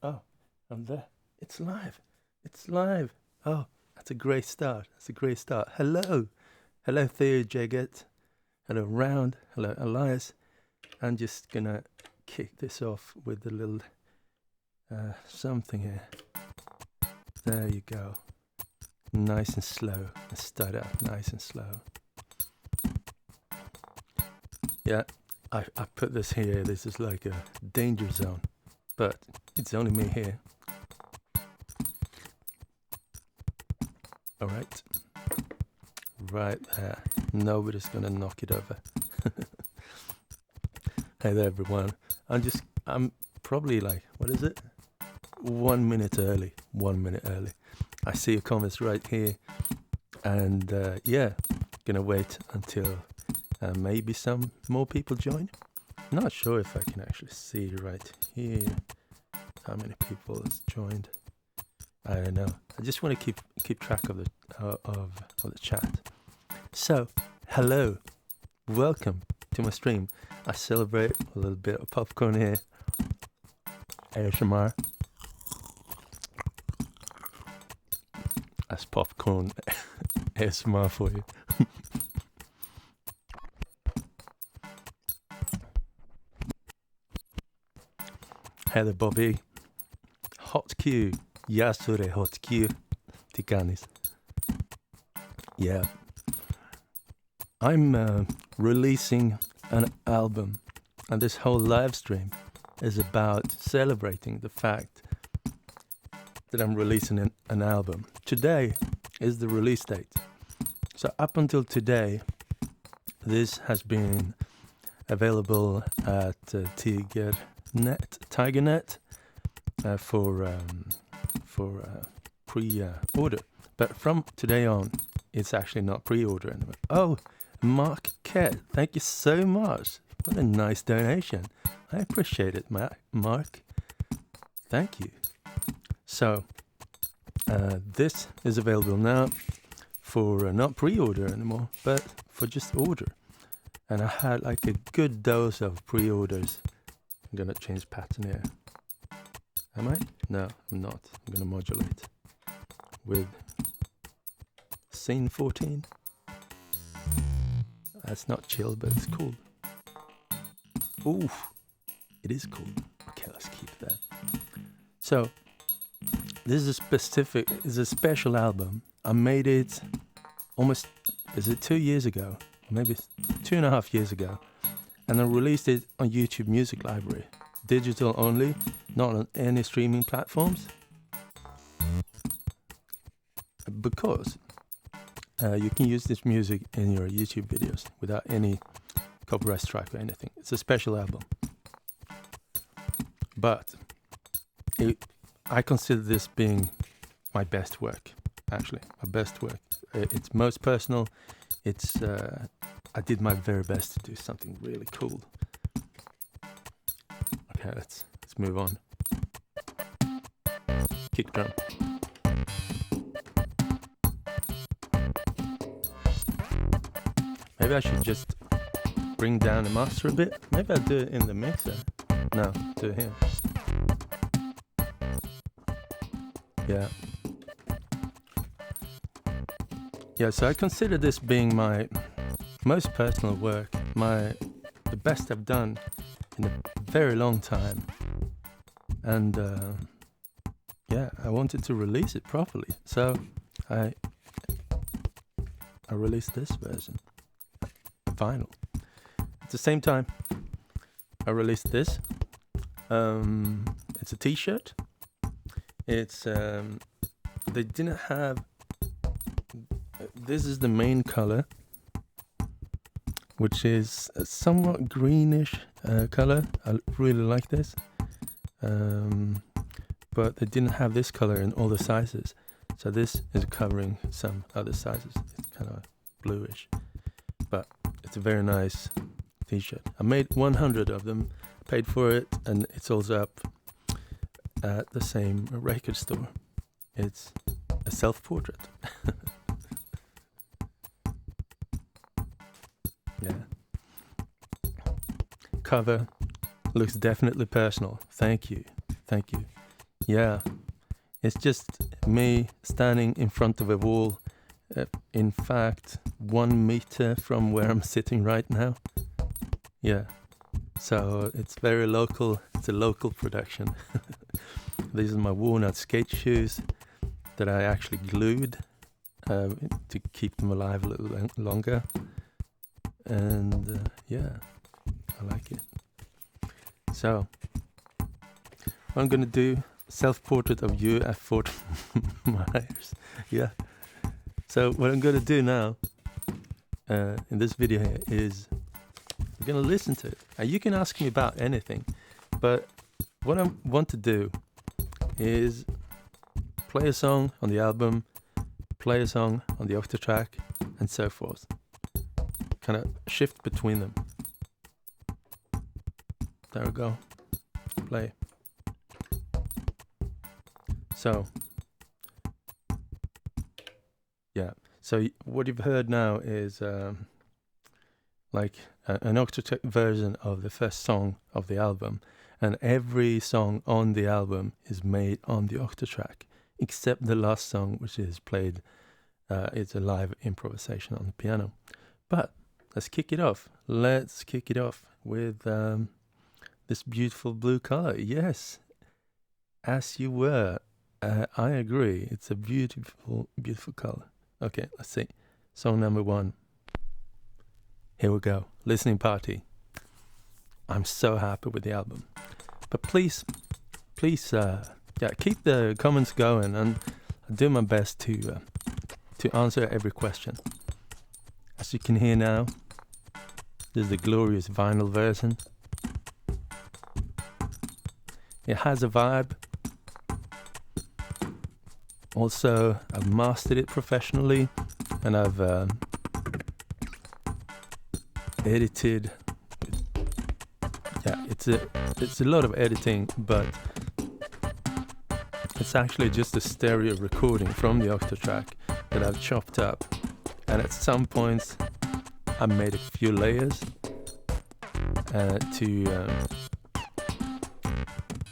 Oh, I'm there. It's live. It's live. Oh, that's a great start. That's a great start. Hello. Hello, Theo Jaggett. Hello, Round. Hello, Elias. I'm just gonna kick this off with a little something here. There you go. Nice and slow. Let's start out nice and slow. Yeah, I put this here. This is like a danger zone, but it's only me here. All right. Right there. Nobody's gonna knock it over. Hey there, everyone. I'm probably like, what is it? 1 minute early. 1 minute early. I see your comments right here. And yeah, gonna wait until maybe some more people join. Not sure if I can actually see right here how many people has joined. I don't know. I just want to keep track of the chat. So, hello, welcome to my stream. I celebrate a little bit of popcorn here. ASMR. That's popcorn ASMR for you. Heather Bobby. Hot Q. Yasure Hot Q. Tikanis. Yeah. I'm releasing an album, and this whole live stream is about celebrating the fact that I'm releasing an album. Today is the release date. So up until today, this has been available at Tigernet for pre-order. But from today on, it's actually not pre-order anymore. Oh, Mark Kett, thank you so much. What a nice donation. I appreciate it, Mark. Thank you. So, this is available now for not pre-order anymore, but for just order. And I had like a good dose of pre-orders. I'm gonna change pattern here. Am I? No, I'm not. I'm gonna modulate with scene 14. That's not chill, but it's cool. Ooh, it is cool. Okay, let's keep that. So, this is a special album. I made it almost, is it 2 years ago? Maybe 2.5 years ago. And I released it on YouTube Music Library. Digital only, not on any streaming platforms. Because you can use this music in your YouTube videos without any copyright strike or anything. It's a special album. But I consider this being my best work, actually. My best work. It's most personal. It's I did my very best to do something really cool. Okay, let's move on. Kick drum. Maybe I should just bring down the master a bit. Maybe I'll do it in the mixer. No, do it here. Yeah. Yeah, so I consider this being my most personal work, the best I've done in a very long time. And yeah, I wanted to release it properly. So I released this version. Vinyl. At the same time, I released this. It's a T-shirt. It's they didn't have. This is the main color, which is a somewhat greenish color. I really like this, but they didn't have this color in all the sizes. So this is covering some other sizes. It's kind of bluish, but it's a very nice T-shirt. I made 100 of them, paid for it, and it's also up at the same record store. It's a self-portrait. Yeah. Cover looks definitely personal. Thank you. Thank you. Yeah, it's just me standing in front of a wall. In fact, 1 meter from where I'm sitting right now. Yeah, so it's very local. It's a local production. These are my walnut skate shoes that I actually glued to keep them alive a little longer. And yeah, I like it. So, what I'm gonna do, self-portrait of you at Fort Myers. Yeah. So what I'm gonna do now in this video here is we're gonna listen to it. You can ask me about anything, but what I want to do is play a song on the album, play a song on the Octatrack, and so forth. Kind of shift between them. There we go. Play. So, yeah. So what you've heard now is like an Octatrack version of the first song of the album, and every song on the album is made on the Octatrack, except the last song, which is played. It's a live improvisation on the piano. But let's kick it off. Let's kick it off with this beautiful blue color. Yes, as you were. I agree. It's a beautiful, beautiful color. Okay, let's see. Song number 1. Here we go. Listening party. I'm so happy with the album. But please, yeah, keep the comments going, and I'll do my best to answer every question. As you can hear now, this is the glorious vinyl version. It has a vibe. Also, I've mastered it professionally, and I've edited. Yeah, it's a lot of editing, but it's actually just a stereo recording from the Octatrack that I've chopped up, and at some points I made a few layers to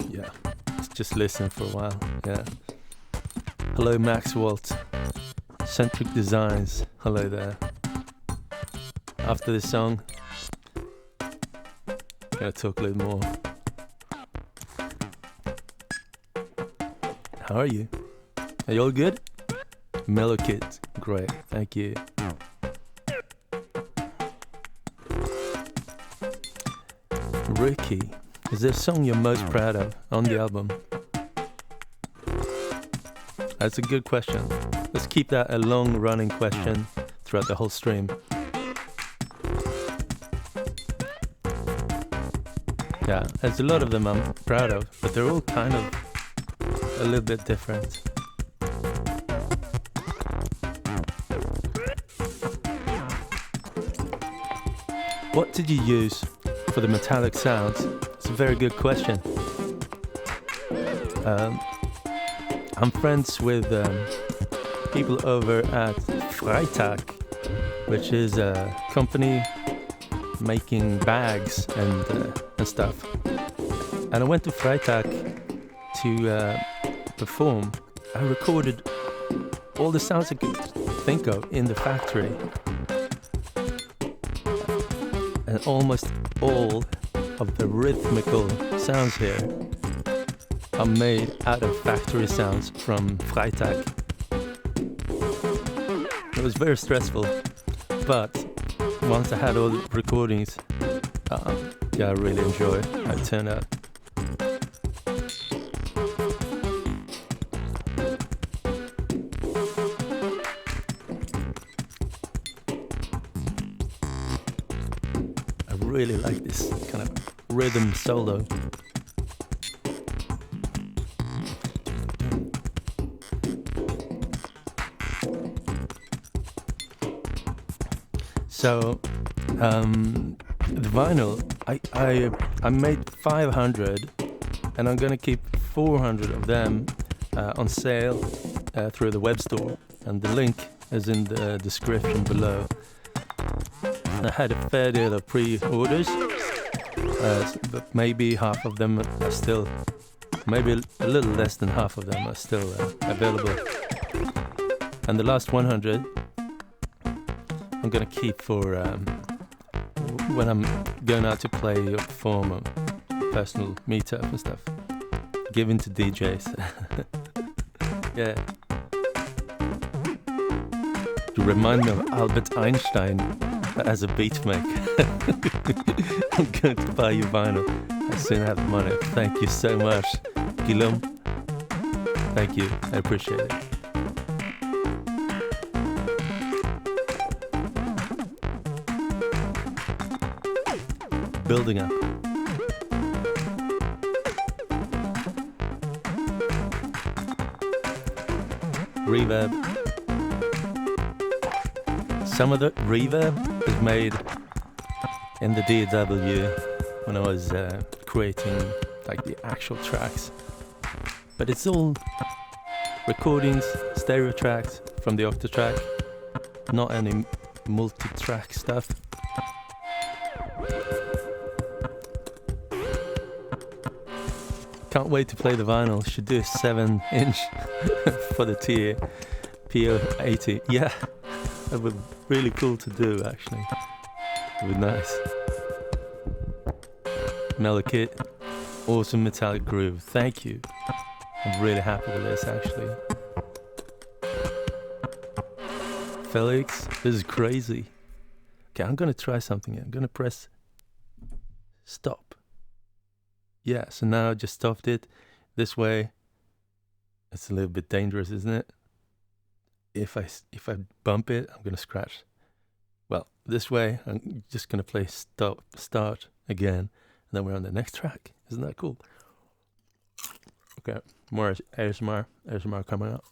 yeah, let's just listen for a while. Yeah. Hello Max Walt, Centric Designs, hello there. After this song, gonna talk a little more. How are you? Are you all good? Mellow Kid, great, thank you. Ricky, is there a song you're most proud of on the album? That's a good question. Let's keep that a long-running question throughout the whole stream. Yeah, there's a lot of them I'm proud of, but they're all kind of a little bit different. What did you use for the metallic sounds? It's a very good question. I'm friends with people over at Freitag, which is a company making bags and stuff. And I went to Freitag to perform. I recorded all the sounds I could think of in the factory. And almost all of the rhythmical sounds here are made out of factory sounds from Freitag. It was very stressful, but once I had all the recordings, yeah, I really enjoyed how it turned out. I really like this kind of rhythm solo. So, the vinyl, I made 500, and I'm gonna keep 400 of them on sale through the web store, and the link is in the description below. I had a fair deal of pre-orders, but maybe half of them are still maybe a little less than half of them are still available. And the last 100 I'm gonna keep for when I'm going out to play or perform or personal meetup and stuff. Given to DJs. Yeah. You remind me of Albert Einstein as a beat maker. I'm going to buy you vinyl. I soon have the money. Thank you so much, Guillaume. Thank you. I appreciate it. Building up. Reverb. Some of the reverb was made in the DAW when I was creating like the actual tracks, but it's all recordings, stereo tracks from the Octatrack, not any multi-track stuff. Can't wait to play the vinyl. Should do a 7-inch for the PO80. Yeah, that would be really cool to do actually. It would be nice. Mellow kit, awesome metallic groove. Thank you. I'm really happy with this actually. Felix, this is crazy. Okay, I'm gonna try something here. I'm gonna press stop. Yeah, so now I just stopped it. This way, it's a little bit dangerous, isn't it? If I bump it, I'm gonna scratch. Well, this way, I'm just gonna play start again, and then we're on the next track. Isn't that cool? Okay, more ASMR coming up.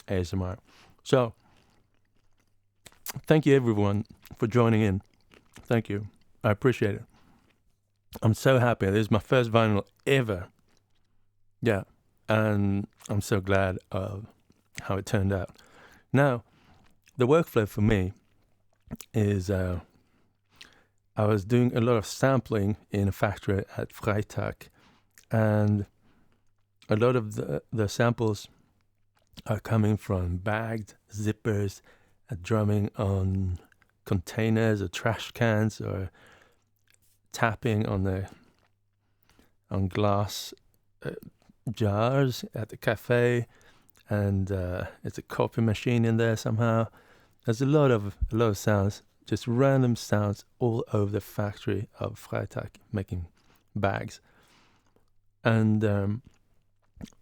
ASMR. So, thank you everyone for joining in. Thank you. I appreciate it. I'm so happy. This is my first vinyl ever. Yeah. And I'm so glad of how it turned out. Now, the workflow for me is I was doing a lot of sampling in a factory at Freitag, and a lot of the samples are coming from bagged zippers, drumming on containers or trash cans, or tapping on glass jars at the cafe, and it's a copy machine in there somehow. There's a lot of sounds, just random sounds all over the factory of Freitag making bags, and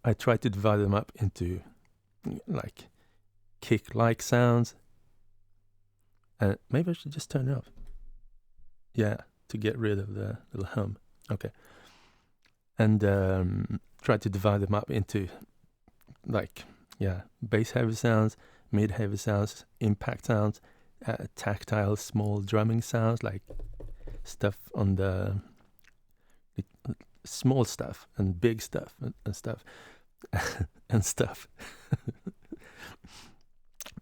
I try to divide them up into like kick-like sounds. And maybe I should just turn it off. Yeah, to get rid of the little hum. Okay. And try to divide them up into like, yeah, bass heavy sounds, mid heavy sounds, impact sounds, tactile small drumming sounds, like stuff on the small stuff and big stuff and stuff and stuff.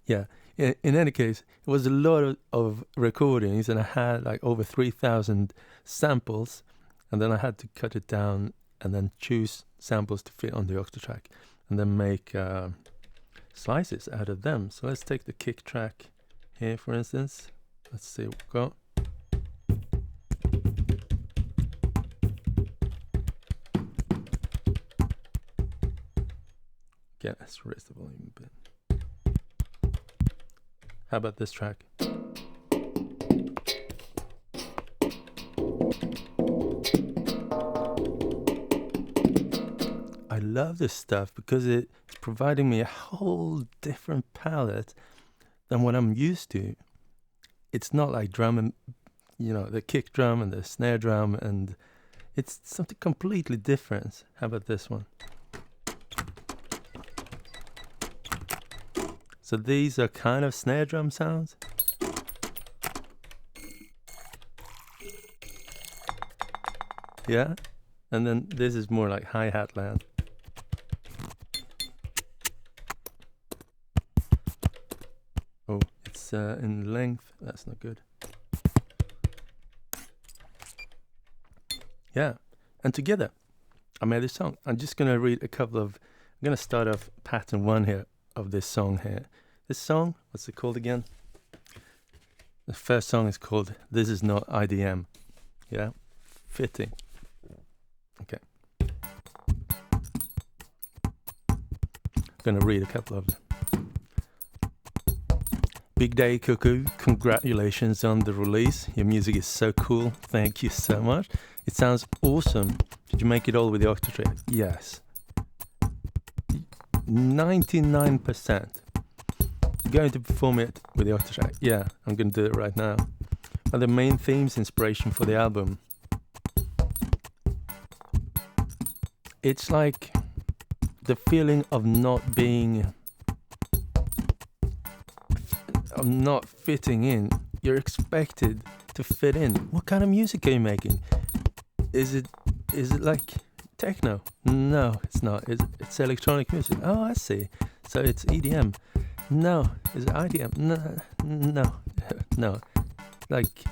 Yeah. In any case, it was a lot of recordings, and I had like over 3,000 samples, and then I had to cut it down and then choose samples to fit on the Octatrack, and then make slices out of them. So let's take the kick track here, for instance. Let's see what we got. Okay, let's raise the volume a bit. How about this track? I love this stuff because it's providing me a whole different palette than what I'm used to. It's not like drum and, the kick drum and the snare drum, and it's something completely different. How about this one? So these are kind of snare drum sounds. Yeah? And then this is more like hi-hat land. Oh, it's in length. That's not good. Yeah, and together I made this song. I'm just gonna read a couple of. I'm gonna start off pattern 1 here of this song here. This song, what's it called again? The first song is called "This Is Not IDM." Yeah, fitting. Okay. I'm gonna read a couple of them. Big day, Cuckoo. Congratulations on the release. Your music is so cool. Thank you so much. It sounds awesome. Did you make it all with the Octatrack? Yes. 99%. Going to perform it with the Octatrack. Yeah, I'm going to do it right now. But the main themes, inspiration for the album. It's like the feeling of not fitting in. You're expected to fit in. What kind of music are you making? Is it like techno? No, it's not. It's electronic music. Oh, I see. So it's EDM. No, is it IDM? No. Like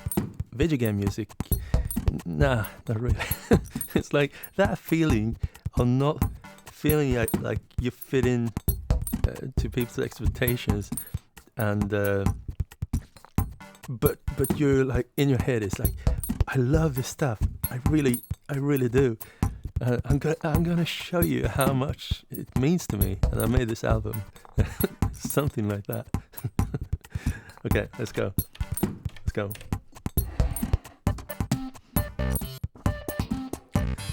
video game music? Nah, not really. It's like that feeling of not feeling like you fit in to people's expectations, and but you're like in your head. It's like, I love this stuff. I really do. I'm gonna show you how much it means to me, and I made this album. Something like that. Okay, let's go.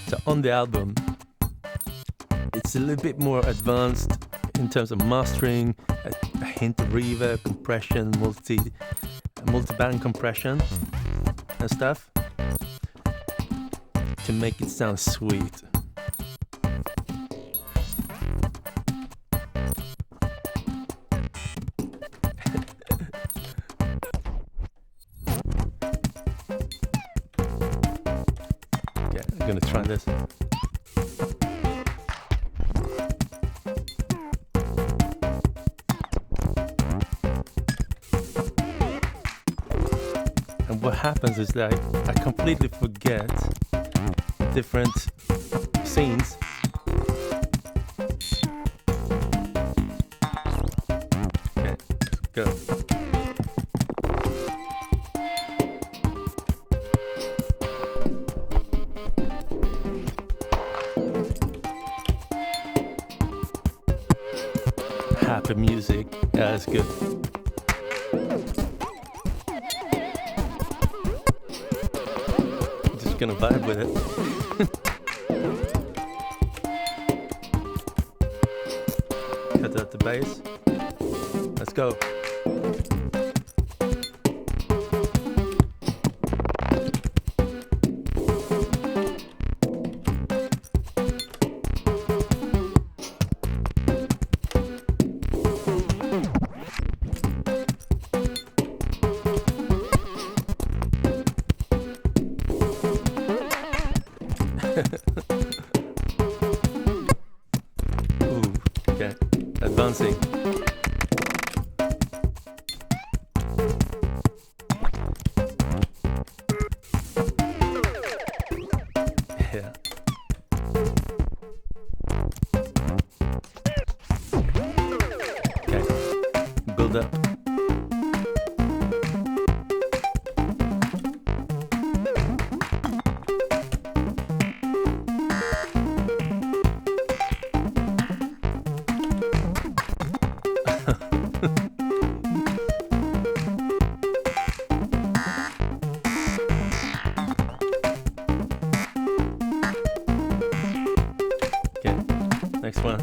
So on the album, it's a little bit more advanced in terms of mastering, a hint of reverb, compression, multi-band compression and stuff to make it sound sweet. Okay, I'm gonna try this. And what happens is that I completely forget different scenes. Okay, go. Happy music, yeah, that's good. Just gonna vibe with it. Cut out the bass. Let's go. Ooh, okay, advancing. Yeah. Okay, build up. Okay, next one.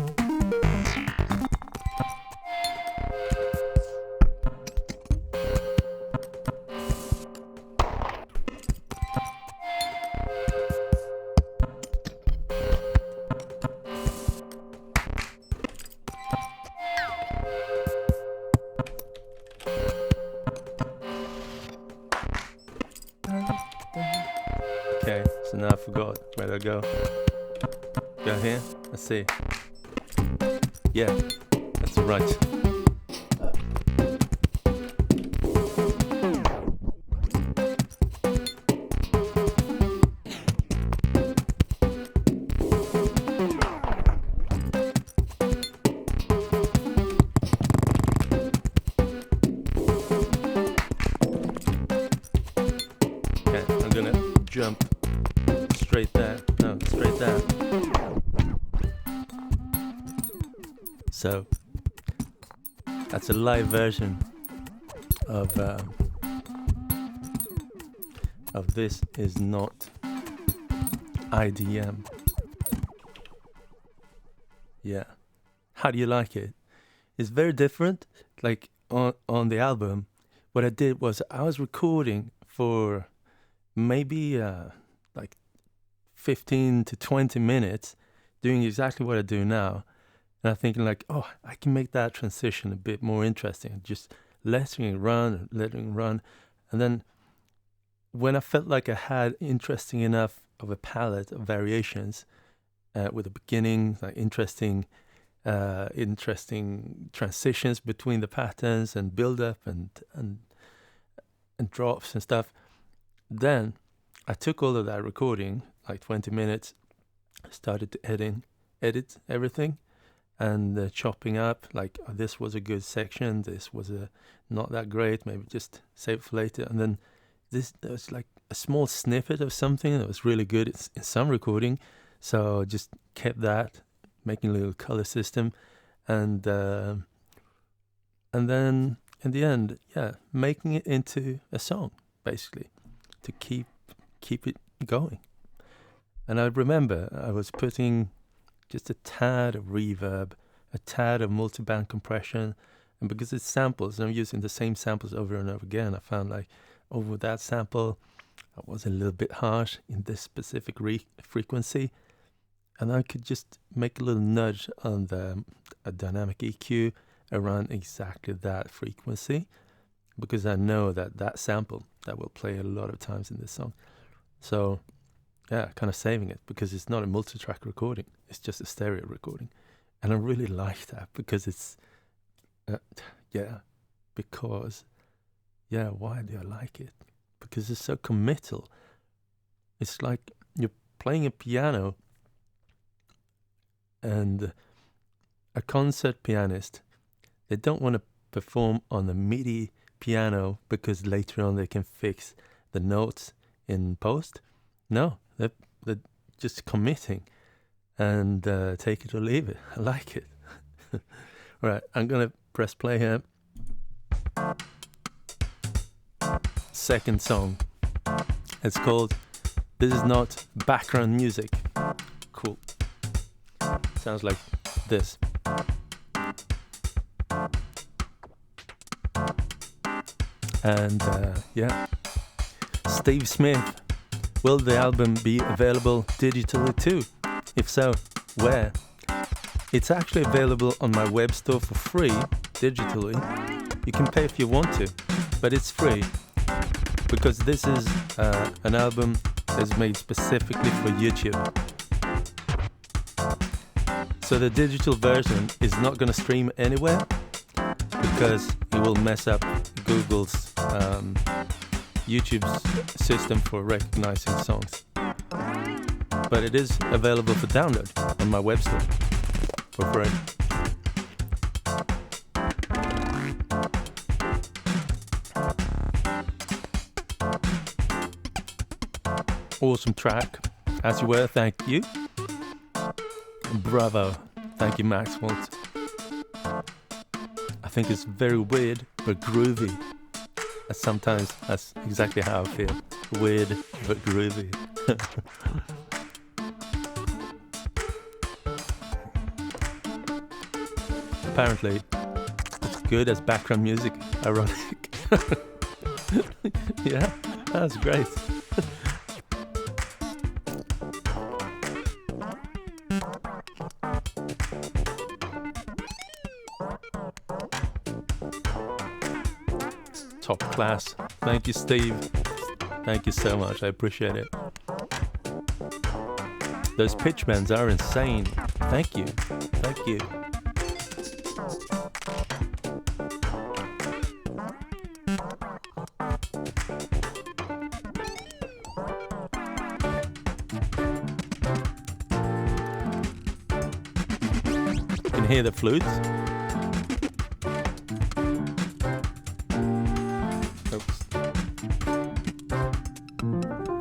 Okay, so now I forgot where to go. Go here? Let's see. Yeah, that's right. jump straight there. No, straight there. So that's a live version of This Is Not IDM. Yeah. How do you like it? It's very different. Like on the album, what I did was I was recording for maybe like 15 to 20 minutes, doing exactly what I do now. And I'm thinking like, oh, I can make that transition a bit more interesting. Just letting it run. And then when I felt like I had interesting enough of a palette of variations with the beginning, like interesting transitions between the patterns and build up and drops and stuff, then I took all of that recording, like 20 minutes, started to edit everything, and chopping up, like, oh, this was a good section, this was not that great, maybe just save it for later. And then there was like a small snippet of something that was really good in some recording, so just kept that, making a little color system, and then in the end, making it into a song, basically, to keep it going. And I remember I was putting just a tad of reverb, a tad of multiband compression, and because it's samples, and I'm using the same samples over and over again, I found like over that sample, I was a little bit harsh in this specific frequency, and I could just make a little nudge on a dynamic EQ around exactly that frequency, because I know that sample that will play a lot of times in this song. So yeah, kind of saving it, because it's not a multi-track recording, it's just a stereo recording. And I really like that, because it's why do I like it? Because it's so committal. It's like you're playing a piano, and a concert pianist, they don't want to perform on the MIDI piano because later on they can fix the notes in post. No, they're just committing, and take it or leave it. I like it. Right, I'm gonna press play here. Second song. It's called This Is Not Background Music. Cool. Sounds like this. And Steve Smith. Will the album be available digitally too? If so, where? It's actually available on my web store for free, digitally. You can pay if you want to, but it's free, because this is an album that's made specifically for YouTube. So the digital version is not going to stream anywhere, because it will mess up Google's YouTube's system for recognizing songs. But it is available for download on my web store for free. Awesome track, as you were, thank you. Bravo, thank you, Maxwell. I think it's very weird but groovy. Sometimes that's exactly how I feel. Weird but groovy. Apparently, it's good as background music. Ironic. Yeah, that's great. Top class. Thank you, Steve. Thank you so much. I appreciate it. Those pitch bends are insane. Thank you. Thank you. You can hear the flutes.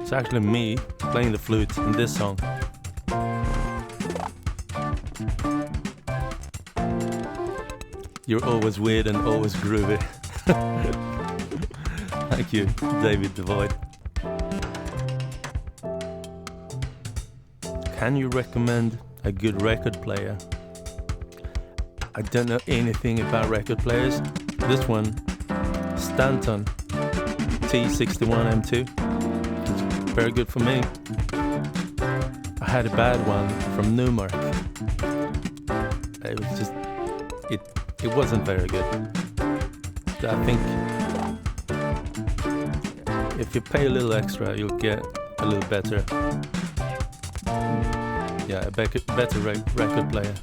It's actually me playing the flute in this song. You're always weird and always groovy. Thank you, David Devoid. Can you recommend a good record player? I don't know anything about record players. This one, Stanton T61M2, is very good for me. I had a bad one from Newmark. It was just, it wasn't very good. So I think if you pay a little extra, you'll get a little better. Yeah, a better record player.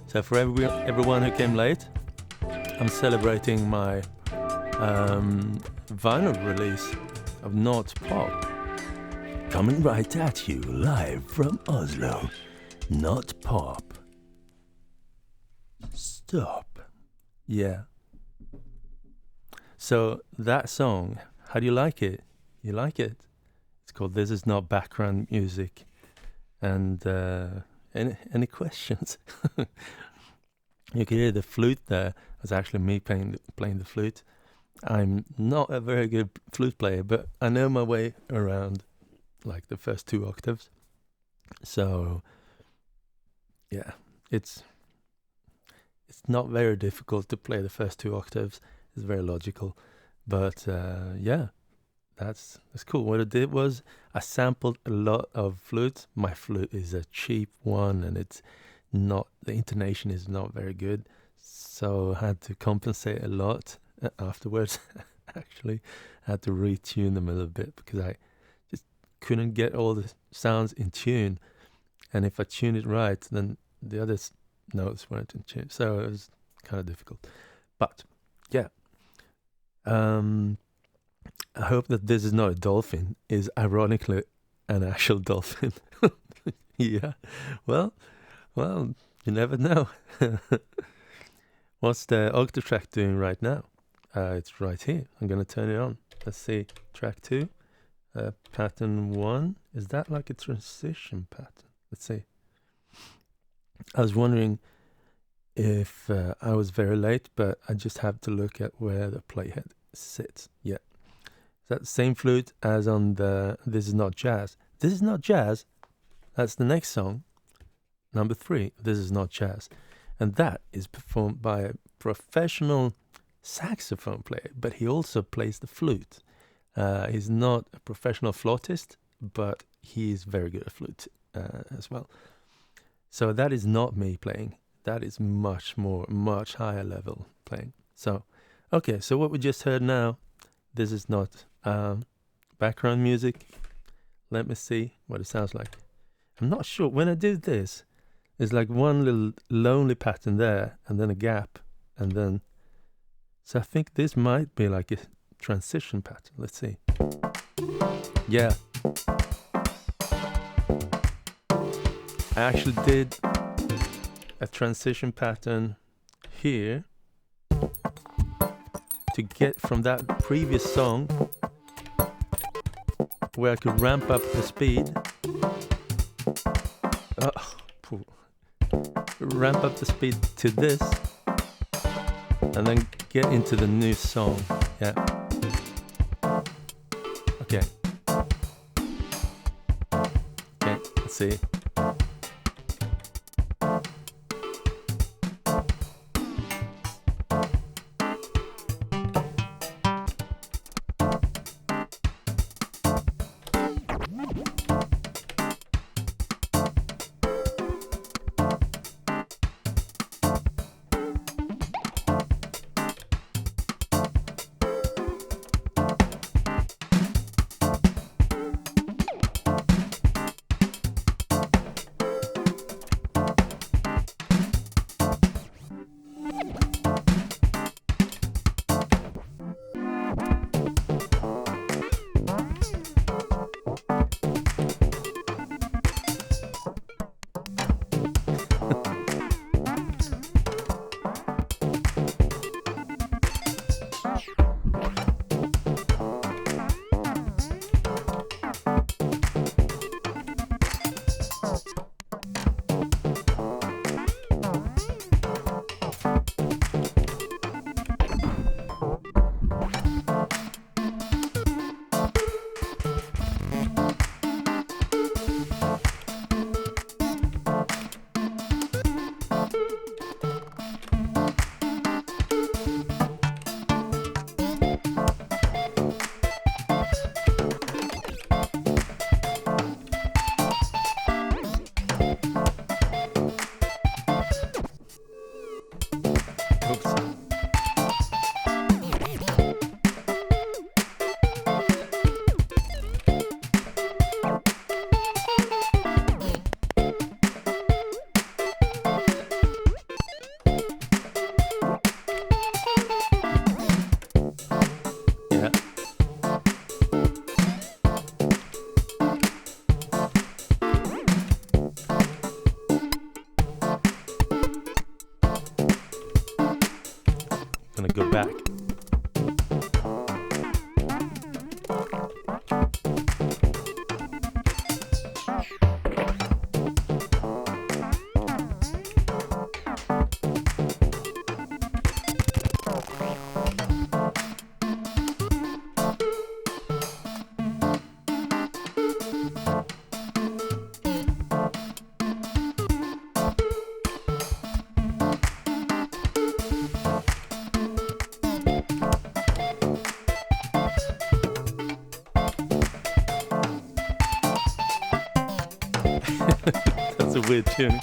So for everyone who came late, I'm celebrating my vinyl release of Not Pop. Coming right at you, live from Oslo. Not Pop. Stop. Yeah. So that song, how do you like it? You like it? It's called This Is Not Background Music. And any questions? You can hear the flute there. It's actually me playing the flute. I'm not a very good flute player, but I know my way around like the first 2 octaves. So yeah, it's not very difficult to play the first 2 octaves. It's very logical. But yeah, that's cool. What I did was I sampled a lot of flutes. My flute is a cheap one, and the intonation is not very good. So I had to compensate a lot afterwards. Actually, I had to retune them a little bit because I just couldn't get all the sounds in tune. And if I tune it right, then the other notes weren't in tune. So it was kind of difficult. But yeah, I hope that This Is Not a Dolphin is ironically an actual dolphin. Yeah, well, you never know. What's the Octatrack doing right now? It's right here. I'm going to turn it on. Let's see. Track 2, pattern 1. Is that like a transition pattern? Let's see. I was wondering if I was very late, but I just have to look at where the playhead sits. Yeah. Is that the same flute as on the This Is Not Jazz? This Is Not Jazz? That's the next song. Number 3, This Is Not Jazz. And that is performed by a professional saxophone player, but he also plays the flute. He's not a professional flautist, but he is very good at flute as well. So that is not me playing. That is much higher level playing. So, okay, so what we just heard now, this is not background music. Let me see what it sounds like. I'm not sure. When I do this, there's like one little lonely pattern there, and then a gap, and then... So I think this might be like a transition pattern. Let's see. Yeah. I actually did a transition pattern here to get from that previous song where I could ramp up the speed. Ramp up the speed to this and then get into the new song. Yeah. Okay. Okay, let's see. a weird tune.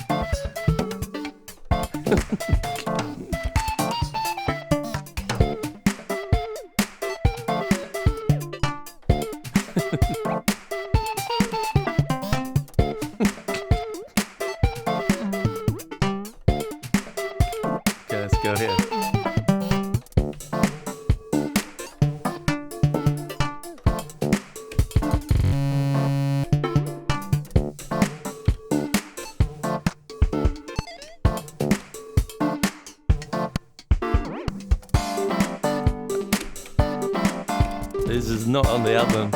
Okay, let's go here. This is not on the album.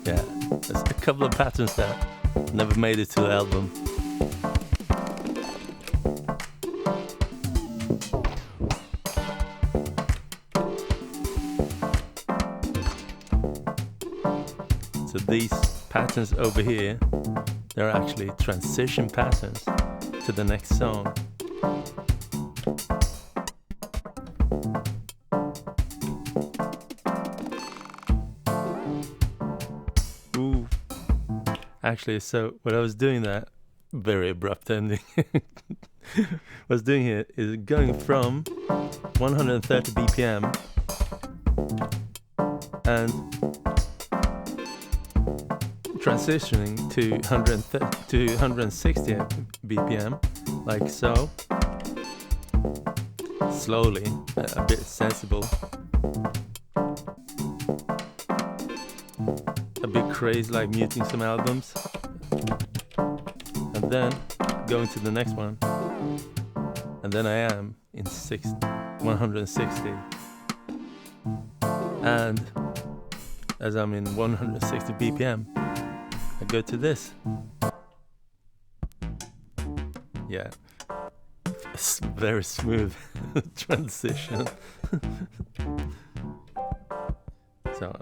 Yeah, there's a couple of patterns that never made it to the album. So these patterns over here, they're actually transition patterns to the next song. Ooh. Actually, so what I was doing that, very abrupt ending. What I was doing here is going from 130 BPM and transitioning to 160 BPM, like so, slowly, a bit sensible, a bit crazy, like muting some albums, and then going to the next one, and then I am in 160, and as I'm in 160 BPM, I go to this. Yeah, it's very smooth transition. So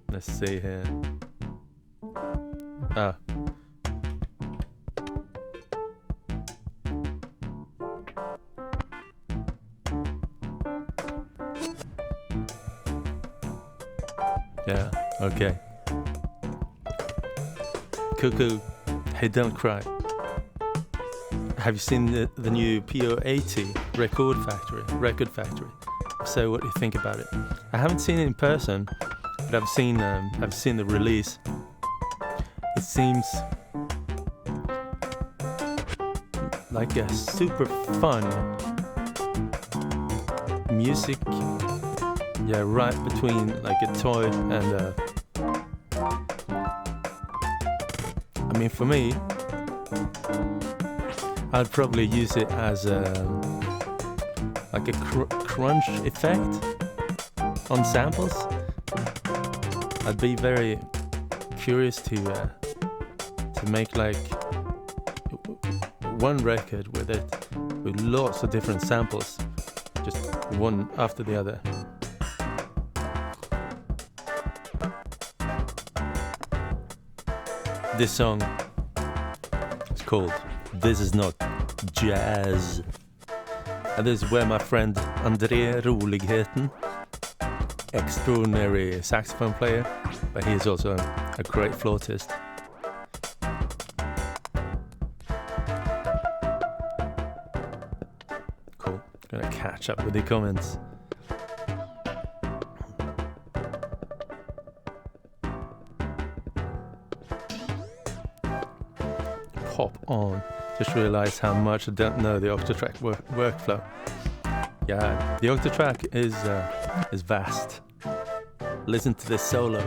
let's see here. Yeah, okay. Cuckoo, hey, don't cry. Have you seen the new PO80 record factory? So what do you think about it? I haven't seen it in person, but I've seen the release. It seems like a super fun music. Yeah, right between like a toy and I mean, for me, I'd probably use it as like a crunch effect on samples. I'd be very curious to make like one record with lots of different samples, just one after the other. This song is called This Is Not Jazz. And this is where my friend André Roligheten, extraordinary saxophone player, but he is also a great flautist. Cool. Gonna catch up with the comments. Pop on. Just realised how much I don't know the Octatrack workflow. Yeah, the Octatrack is vast. Listen to this solo.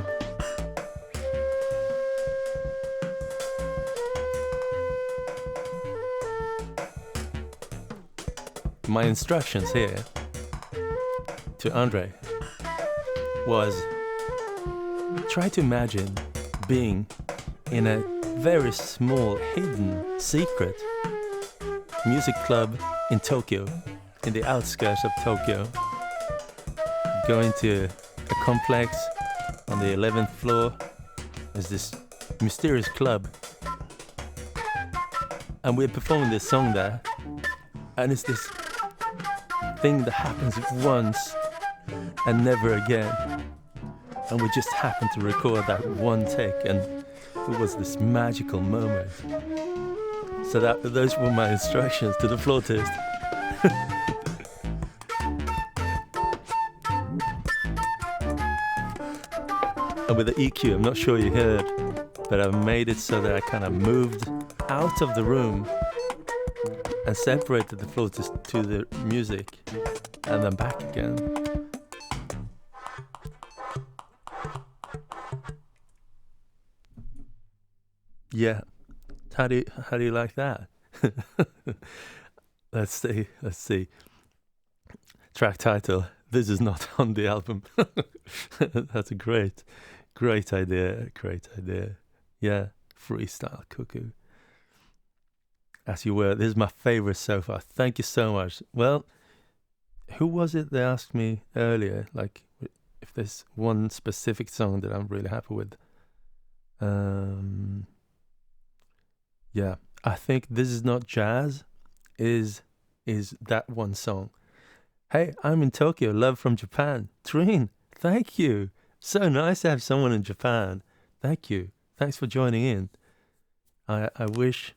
My instructions here to Andre was try to imagine being in a very small, hidden, secret music club in Tokyo, in the outskirts of Tokyo. Going to a complex on the 11th floor. There's this mysterious club, and we're performing this song there. And it's this thing that happens once and never again. And we just happened to record that one take, and it was this magical moment. So those were my instructions to the flautist. And with the EQ, I'm not sure you heard, but I made it so that I kind of moved out of the room and separated the flautist to the music and then back again. Yeah. How do you like that? Let's see. Track title. This is not on the album. That's a great idea. Yeah. Freestyle Cuckoo. As you were. This is my favorite so far. Thank you so much. Well, who was it that asked me earlier, like, if there's one specific song that I'm really happy with? Yeah, I think This Is Not Jazz is that one song. Hey, I'm in Tokyo, love from Japan. Trin, thank you. So nice to have someone in Japan. Thank you. Thanks for joining in. I wish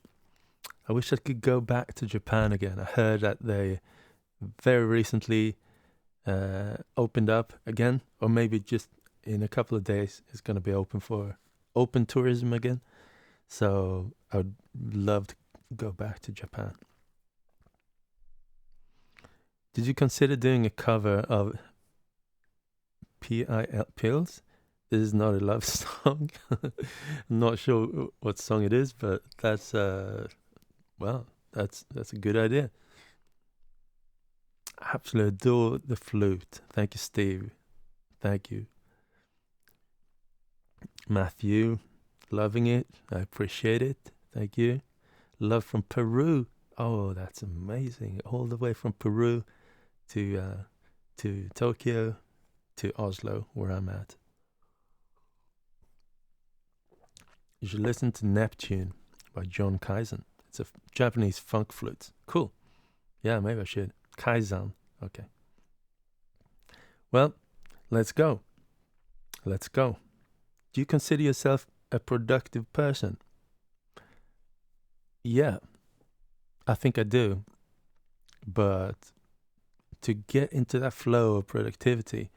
I could go back to Japan again. I heard that they very recently opened up again, or maybe just in a couple of days it's going to be open for open tourism again. So I would love to go back to Japan. Did you consider doing a cover of Pills? This is not a love song. I'm not sure what song it is, but that's that's a good idea. Absolutely adore the flute. Thank you, Steve. Thank you. Matthew, loving it. I appreciate it. Thank you. Love from Peru. Oh, that's amazing. All the way from Peru to Tokyo to Oslo, where I'm at. You should listen to Neptune by John Kaizen. It's a Japanese funk flute. Cool. Yeah, maybe I should. Kaizen. Okay. Well, let's go. Do you consider yourself a productive person? Yeah, I think I do. But to get into that flow of productivity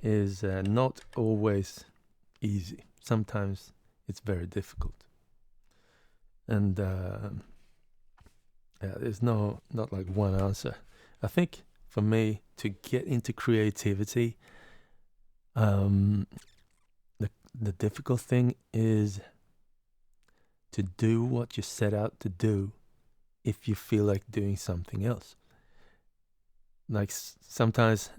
is not always easy. Sometimes it's very difficult. And there's not like one answer. I think for me to get into creativity, the difficult thing is to do what you set out to do if you feel like doing something else. Like sometimes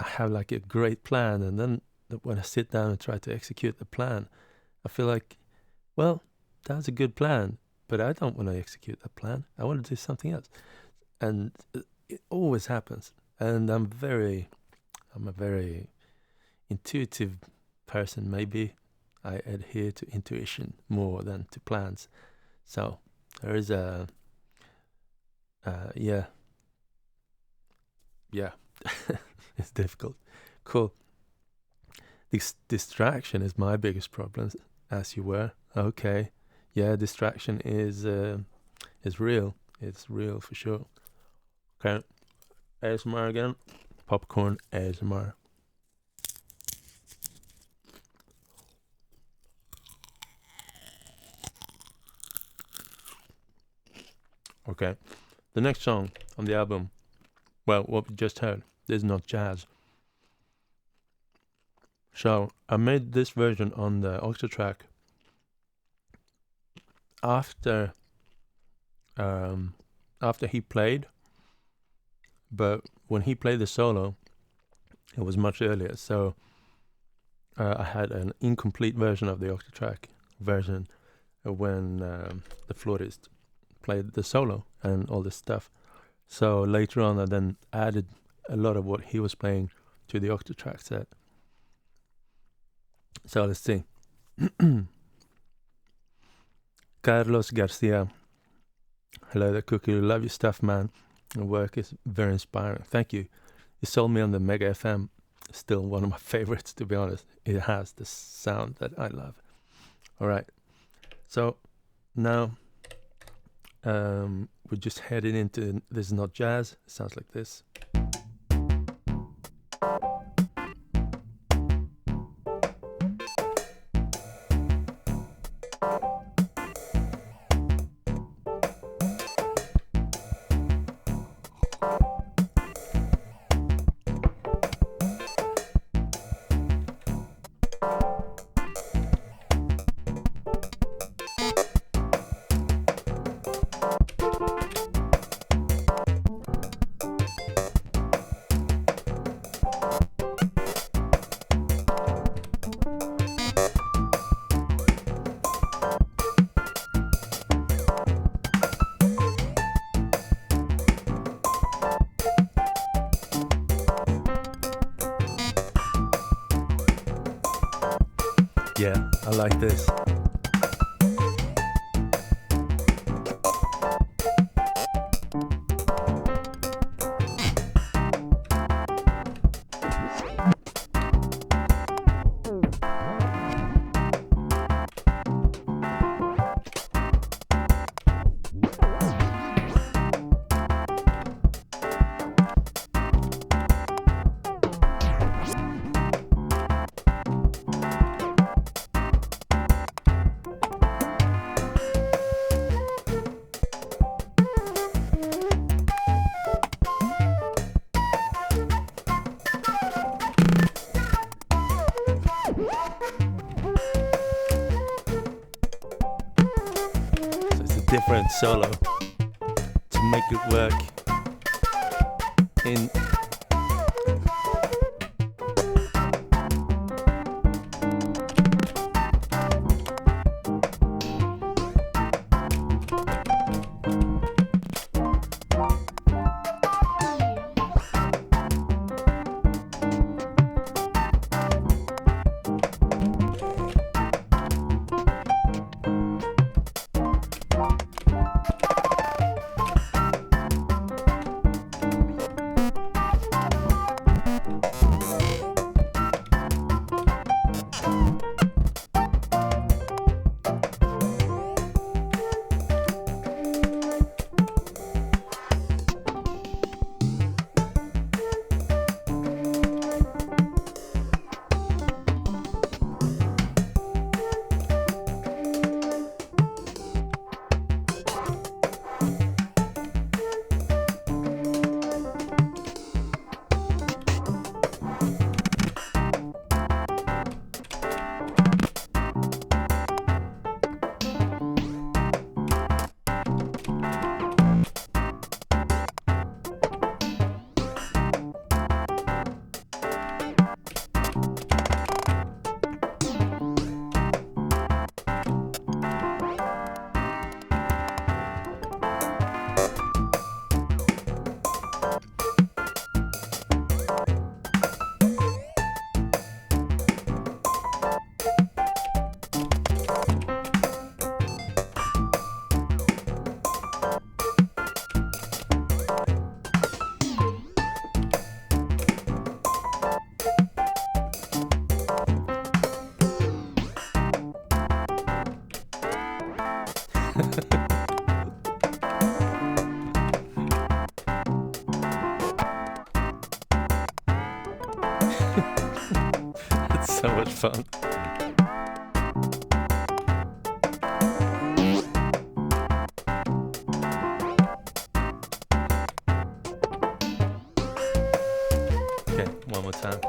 I have like a great plan, and then when I sit down and try to execute the plan, I feel like, well, that's a good plan, but I don't want to execute that plan. I want to do something else. And it always happens. And I'm a very intuitive person. Maybe I adhere to intuition more than to plans. So there is yeah, it's difficult. Cool. This distraction is my biggest problem, as you were. Okay. Yeah, distraction is real. It's real for sure. Okay. ASMR again. Popcorn ASMR. Okay. The next song on the album, well, what we just heard, This Is Not Jazz. So I made this version on the Octatrack after he played, but when he played the solo, it was much earlier. So I had an incomplete version of the Octatrack version when the flautist played the solo and all this stuff. So later on, I then added a lot of what he was playing to the Octatrack set. So let's see. Carlos Garcia. Hello there, Cuckoo. Love your stuff, man. The work is very inspiring. Thank you. You sold me on the Mega FM. Still one of my favorites, to be honest. It has the sound that I love. All right. So now we're just heading into This Is Not Jazz. It sounds like this. Yeah, I like this. Different solo to make it work in it's so much fun. Okay, one more time.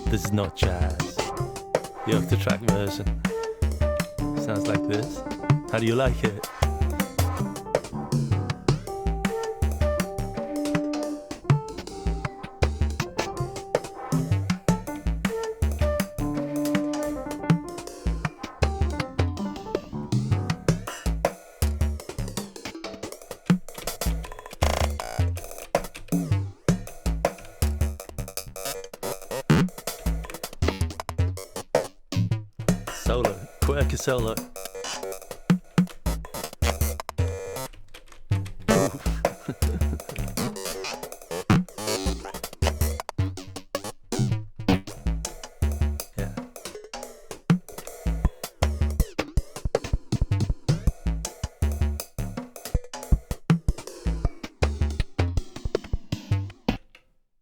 This is not jazz. The Octatrack version sounds like this. How do you like it? Solo, quirky solo. Yeah.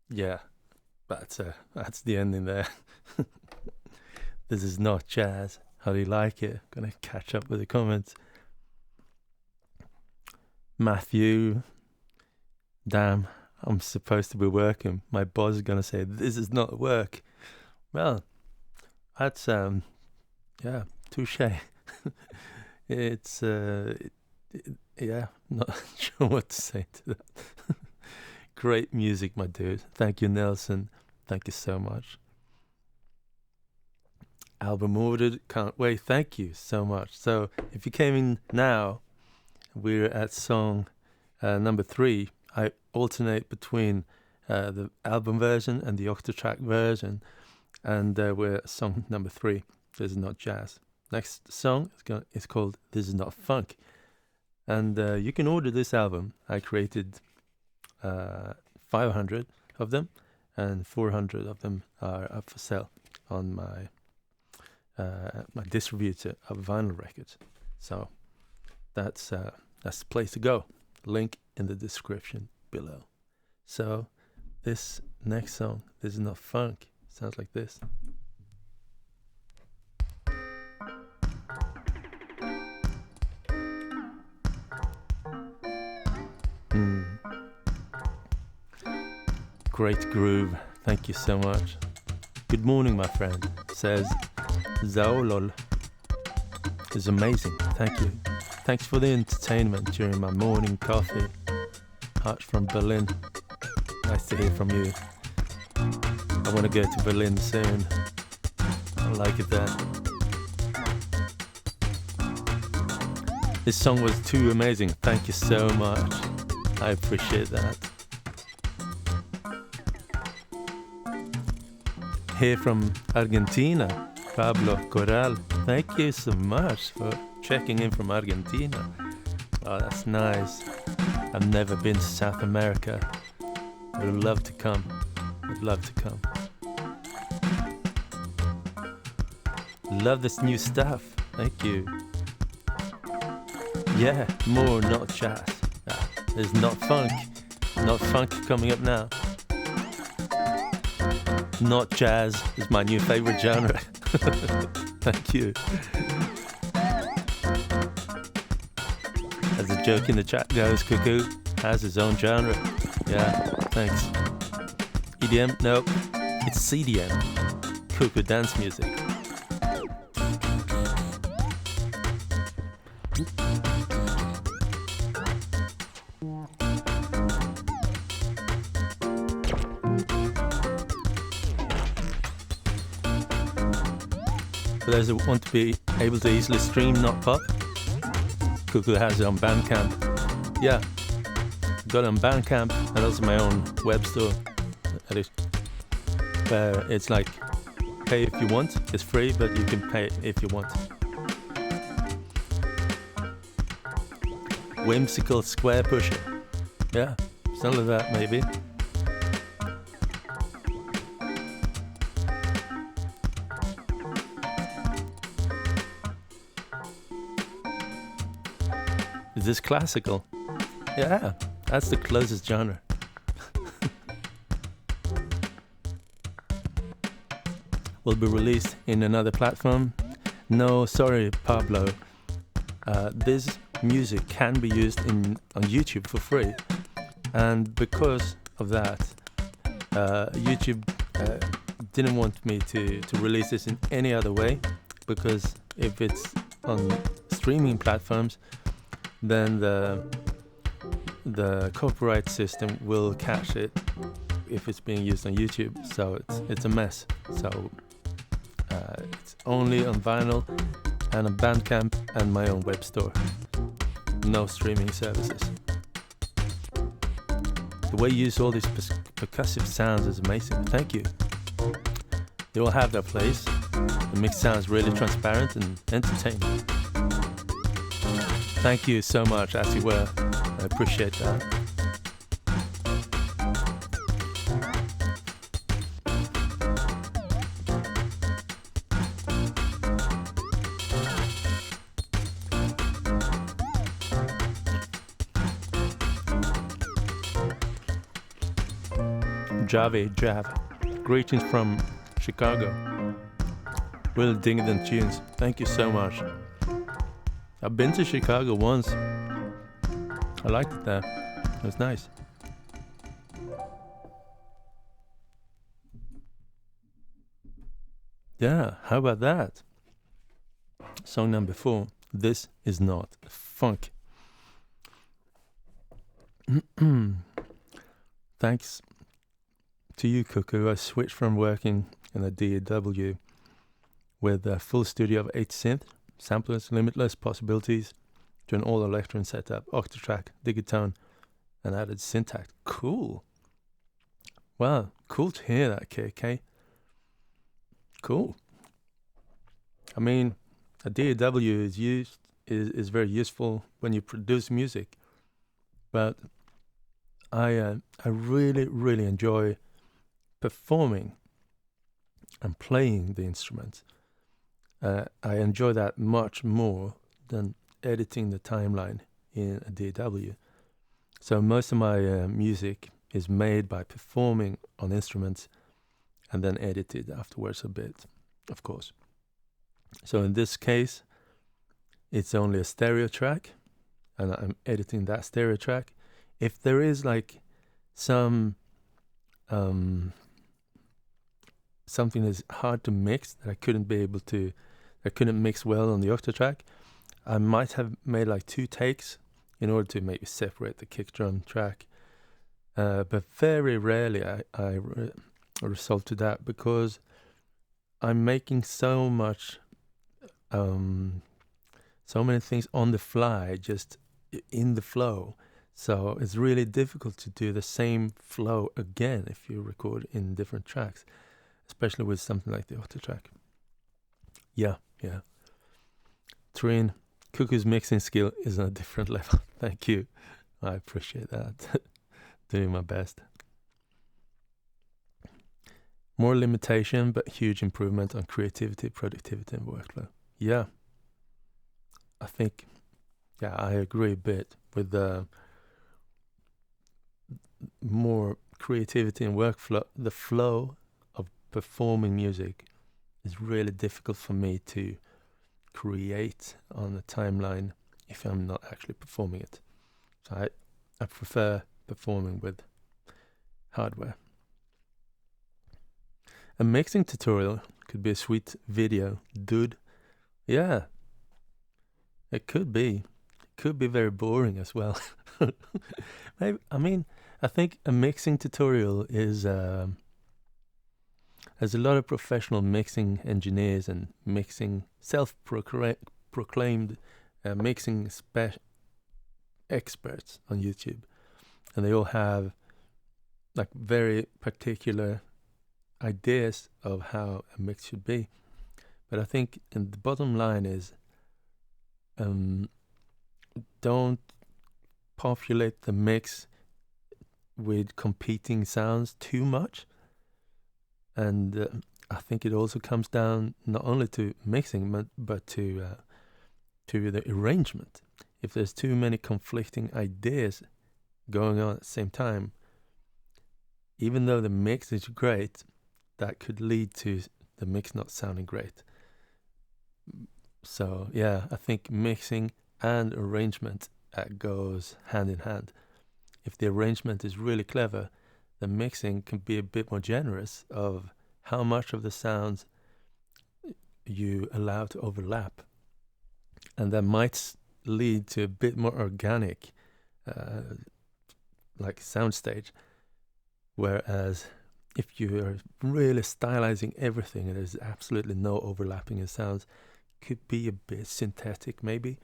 Yeah, that's the ending there. This is not jazz. How do you like it? Gonna catch up with the comments. Matthew, damn, I'm supposed to be working. My boss is gonna say this is not work. Well, that's yeah, touche. It's yeah, not sure what to say to that. Great music, my dude. Thank you, Nelson. Thank you so much. Album ordered, can't wait. Thank you so much. So if you came in now, we're at song number 3. I alternate between the album version and the Octatrack version, and we're at song number 3. This is not jazz. Next song is called This Is Not Funk, and you can order this album. I created 500 of them, and 400 of them are up for sale on my distributor of vinyl records. So that's the place to go. Link in the description below. So this next song, This Is Not Funk, sounds like this. Great groove. Thank you so much. Good morning, my friend, says Zaolol. It's amazing. Thank you. Thanks for the entertainment during my morning coffee. Harsh from Berlin. Nice to hear from you. I want to go to Berlin soon. I like it there. This song was too amazing. Thank you so much. I appreciate that. Here from Argentina, Pablo Corral. Thank you so much for checking in from Argentina. Oh, that's nice. I've never been to South America. I would love to come. Would love to come. Love this new stuff. Thank you. Yeah, more not jazz. There's not funk. Not funk coming up now. Not jazz is my new favorite genre. Thank you. As the joke in the chat goes, Cuckoo has his own genre. Yeah, thanks. EDM? Nope. It's CDM. Cuckoo dance music. For those who want to be able to easily stream Not Pop, Cuckoo has it on Bandcamp. Yeah, got it on Bandcamp and also my own web store. Where it's like, pay if you want. It's free, but you can pay if you want. Whimsical square pusher. Yeah, something like that maybe. Is this classical? Yeah, that's the closest genre. Will be released in another platform? No, sorry, Pablo. This music can be used on YouTube for free, and because of that, YouTube didn't want me to release this in any other way, because if it's on streaming platforms, then the copyright system will catch it if it's being used on YouTube. So it's a mess. So it's only on vinyl and on Bandcamp and my own web store. No streaming services. The way you use all these percussive sounds is amazing. Thank you. They all have their place. The mix sounds really transparent and entertaining. Thank you so much, as you were. I appreciate that. Jav. Greetings from Chicago. Really digging them tunes. Thank you so much. I've been to Chicago once. I liked it there. It was nice. Yeah, how about that? Song number 4. This is not funk. Thanks to you, Cuckoo. I switched from working in a DAW with a full studio of 8 synth, samplers, limitless possibilities, to an all-electron setup, Octatrack, Digitone, and added syntax. Cool. Wow, cool to hear that, KK. Cool. I mean, a DAW is very useful when you produce music, but I really enjoy performing and playing the instruments. I enjoy that much more than editing the timeline in a DAW. So most of my music is made by performing on instruments and then edited afterwards a bit, of course. So in this case, it's only a stereo track, and I'm editing that stereo track. If there is like some something that's hard to mix that I couldn't mix well on the Octatrack, I might have made like 2 takes in order to maybe separate the kick drum track. But very rarely I resort to that, because I'm making so many things on the fly, just in the flow. So it's really difficult to do the same flow again if you record in different tracks, especially with something like the Octatrack. Yeah. Trin, Cuckoo's mixing skill is on a different level. Thank you. I appreciate that. Doing my best. More limitation, but huge improvement on creativity, productivity, and workflow. Yeah. I think, I agree a bit with the more creativity and workflow. The flow of performing music is really difficult for me to create on a timeline if I'm not actually performing it. So I prefer performing with hardware. A mixing tutorial could be a sweet video, dude. Yeah, it could be. It could be very boring as well. Maybe, I think a mixing tutorial is there's a lot of professional mixing engineers and mixing self-proclaimed mixing experts on YouTube, and they all have like very particular ideas of how a mix should be. But I think the bottom line is don't populate the mix with competing sounds too much. And I think it also comes down not only to mixing, but to the arrangement. If there's too many conflicting ideas going on at the same time, even though the mix is great, that could lead to the mix not sounding great. So yeah, I think mixing and arrangement goes hand in hand. If the arrangement is really clever, the mixing can be a bit more generous of how much of the sounds you allow to overlap, and that might lead to a bit more organic, like soundstage. Whereas if you are really stylizing everything and there's absolutely no overlapping in sounds, could be a bit synthetic maybe.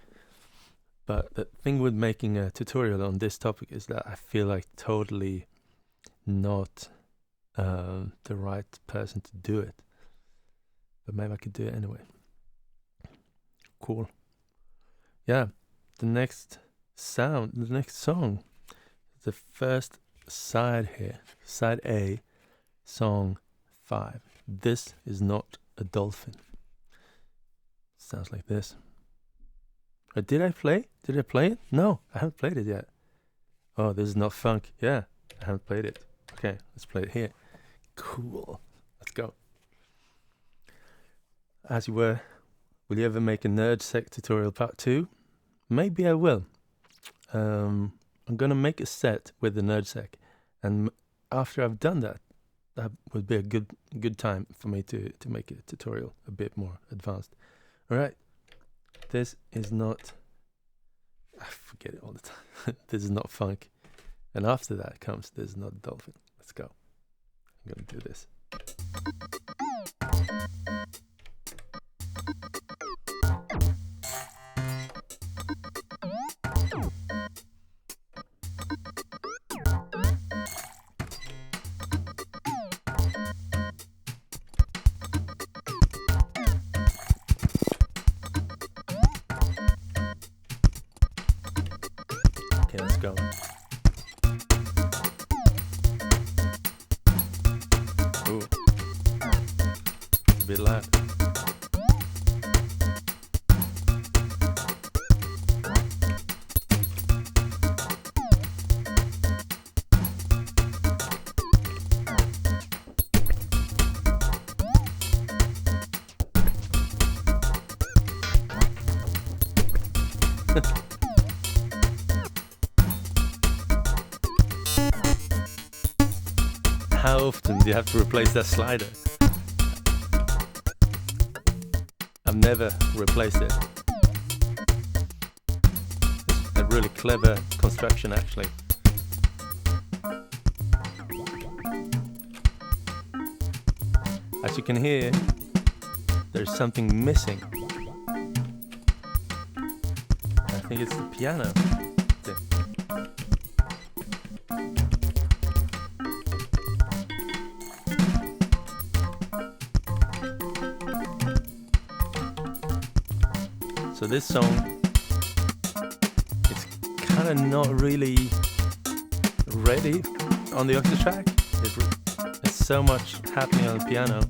But the thing with making a tutorial on this topic is that I feel like totally not the right person to do it. But maybe I could do it anyway. Cool. Yeah, the next song, the first side here, side A, song 5. This is not a dolphin. Sounds like this. Did I play it? No, I haven't played it yet. Oh, this is not funk. Yeah, I haven't played it. Okay, let's play it here. Cool. Let's go. As you were, will you ever make a NerdSec tutorial part 2? Maybe I will. I'm gonna make a set with the NerdSec, and after I've done that, that would be a good time for me to make a tutorial a bit more advanced. All right. This is not, I forget it all the time. This is not funk. And after that comes This is not a dolphin. Let's go. I'm going to do this. Okay, let's go. Ooh. A bit loud. How often do you have to replace that slider? I've never replaced it. It's a really clever construction, actually. As you can hear, there's something missing. I think it's the piano. So this song, it's kind of not really ready on the Octatrack. There's so much happening on the piano.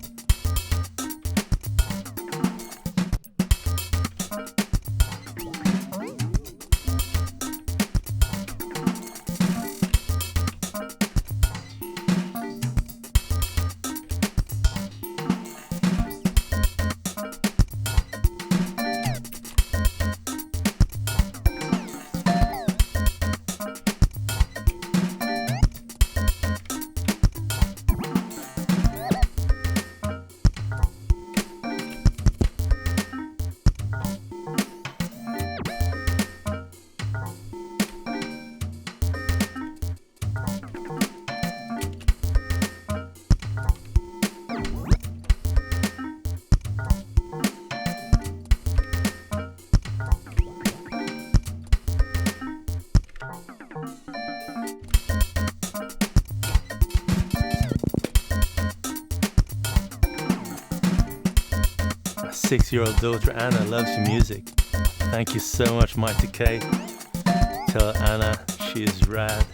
My 6-year-old daughter Anna loves your music. Thank you so much, Mighty K. Tell Anna she is rad.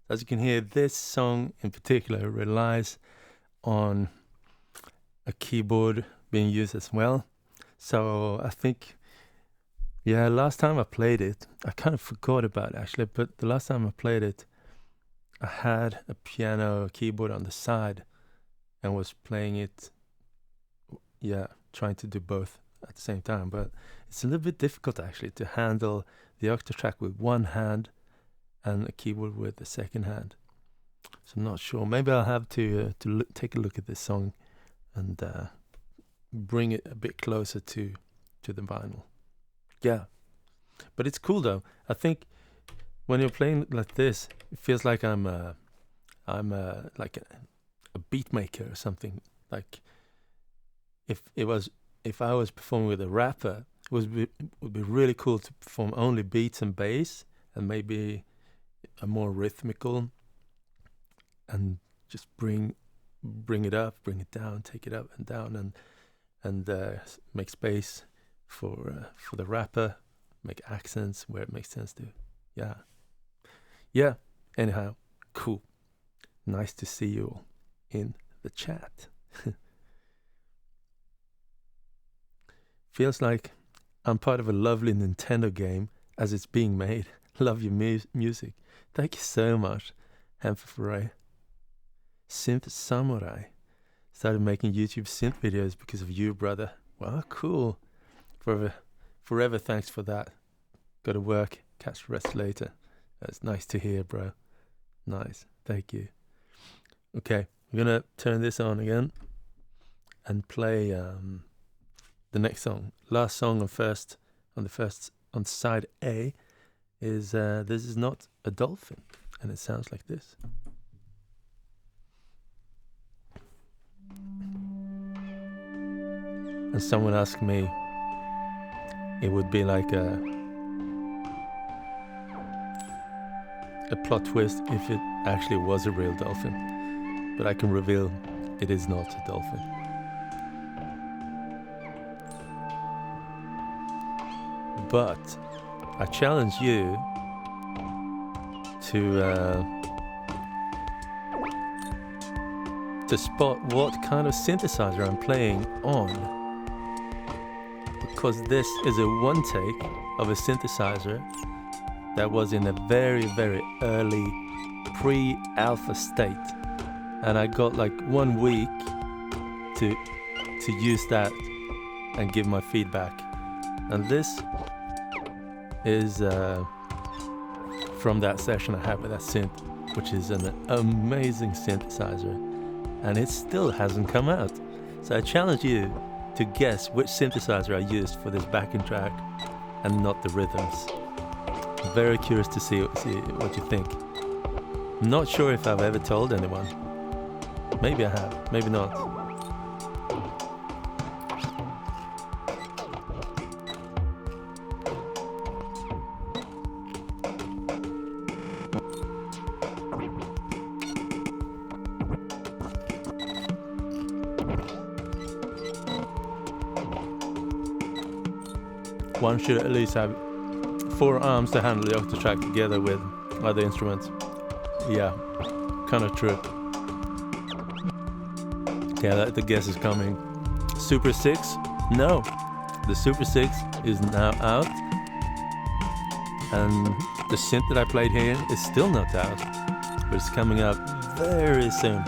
As you can hear, this song in particular relies on a keyboard being used as well. So I think, yeah, last time I played it, I kind of forgot about it actually, but the last time I played it, I had a piano keyboard on the side and was playing it, yeah, trying to do both at the same time. But it's a little bit difficult actually to handle the Octatrack with one hand and a keyboard with the second hand. So I'm not sure. Maybe I'll have to take a look at this song and bring it a bit closer to the vinyl. Yeah, but it's cool though. I think when you're playing like this, it feels like I'm like a beat maker or something. Like if I was performing with a rapper, it would be really cool to perform only beats and bass and maybe a more rhythmical, and just bring it up, bring it down, take it up and down, and make space for the rapper, make accents where it makes sense to. Yeah. Anyhow, cool. Nice to see you all in the chat. Feels like I'm part of a lovely Nintendo game as it's being made. Love your music. Thank you so much, Hemfray. Synth Samurai. Started making YouTube synth videos because of you, brother. Wow, cool. Forever thanks for that. Go to work, catch the rest later. That's nice to hear, bro. Nice. Thank you. Okay, we're gonna turn this on again and play the next song. Last song on side A is This Is Not a Dolphin, and it sounds like this. And someone asked me, it would be like a plot twist if it actually was a real dolphin, but I can reveal it is not a dolphin. But I challenge you to spot what kind of synthesizer I'm playing on, because this is a one take of a synthesizer that was in a very, very early pre-alpha state, and I got like 1 week to use that and give my feedback. And this is from that session I had with that synth, which is an amazing synthesizer, and it still hasn't come out. So I challenge you to guess which synthesizer I used for this backing track and not the rhythms. I'm very curious to see what you think. I'm not sure if I've ever told anyone. Maybe I have, maybe not. One should at least have 4 arms to handle the Octatrack together with other instruments. Yeah, kind of true. Okay, the guess is coming. Super 6? No. The Super 6 is now out. And the synth that I played here is still not out, but it's coming out very soon.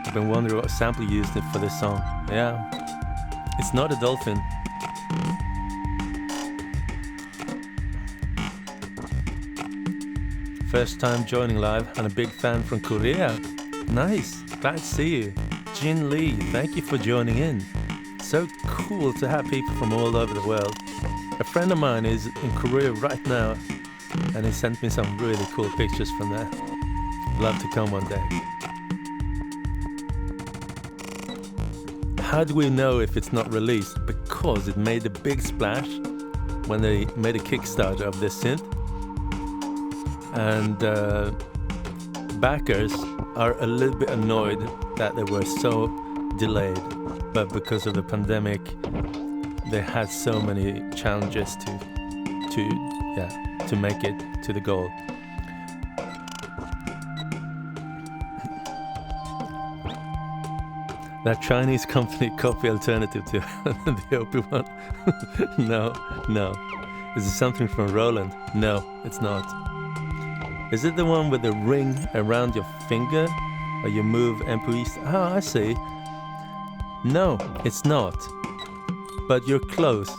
I've been wondering what sample you used for this song. Yeah, it's not a dolphin. First time joining live and a big fan from Korea. Nice, glad to see you. Jin Lee, thank you for joining in. So cool to have people from all over the world. A friend of mine is in Korea right now, and he sent me some really cool pictures from there. Love to come one day. How do we know if it's not released? Because it made a big splash when they made a Kickstarter of this synth. And backers are a little bit annoyed that they were so delayed, but because of the pandemic they had so many challenges to make it to the goal. that Chinese company copy alternative to the OP one? No. Is it something from Roland? No, it's not. Is it the one with the ring around your finger? Or you move MP3s? Oh, I see. No, it's not. But you're close,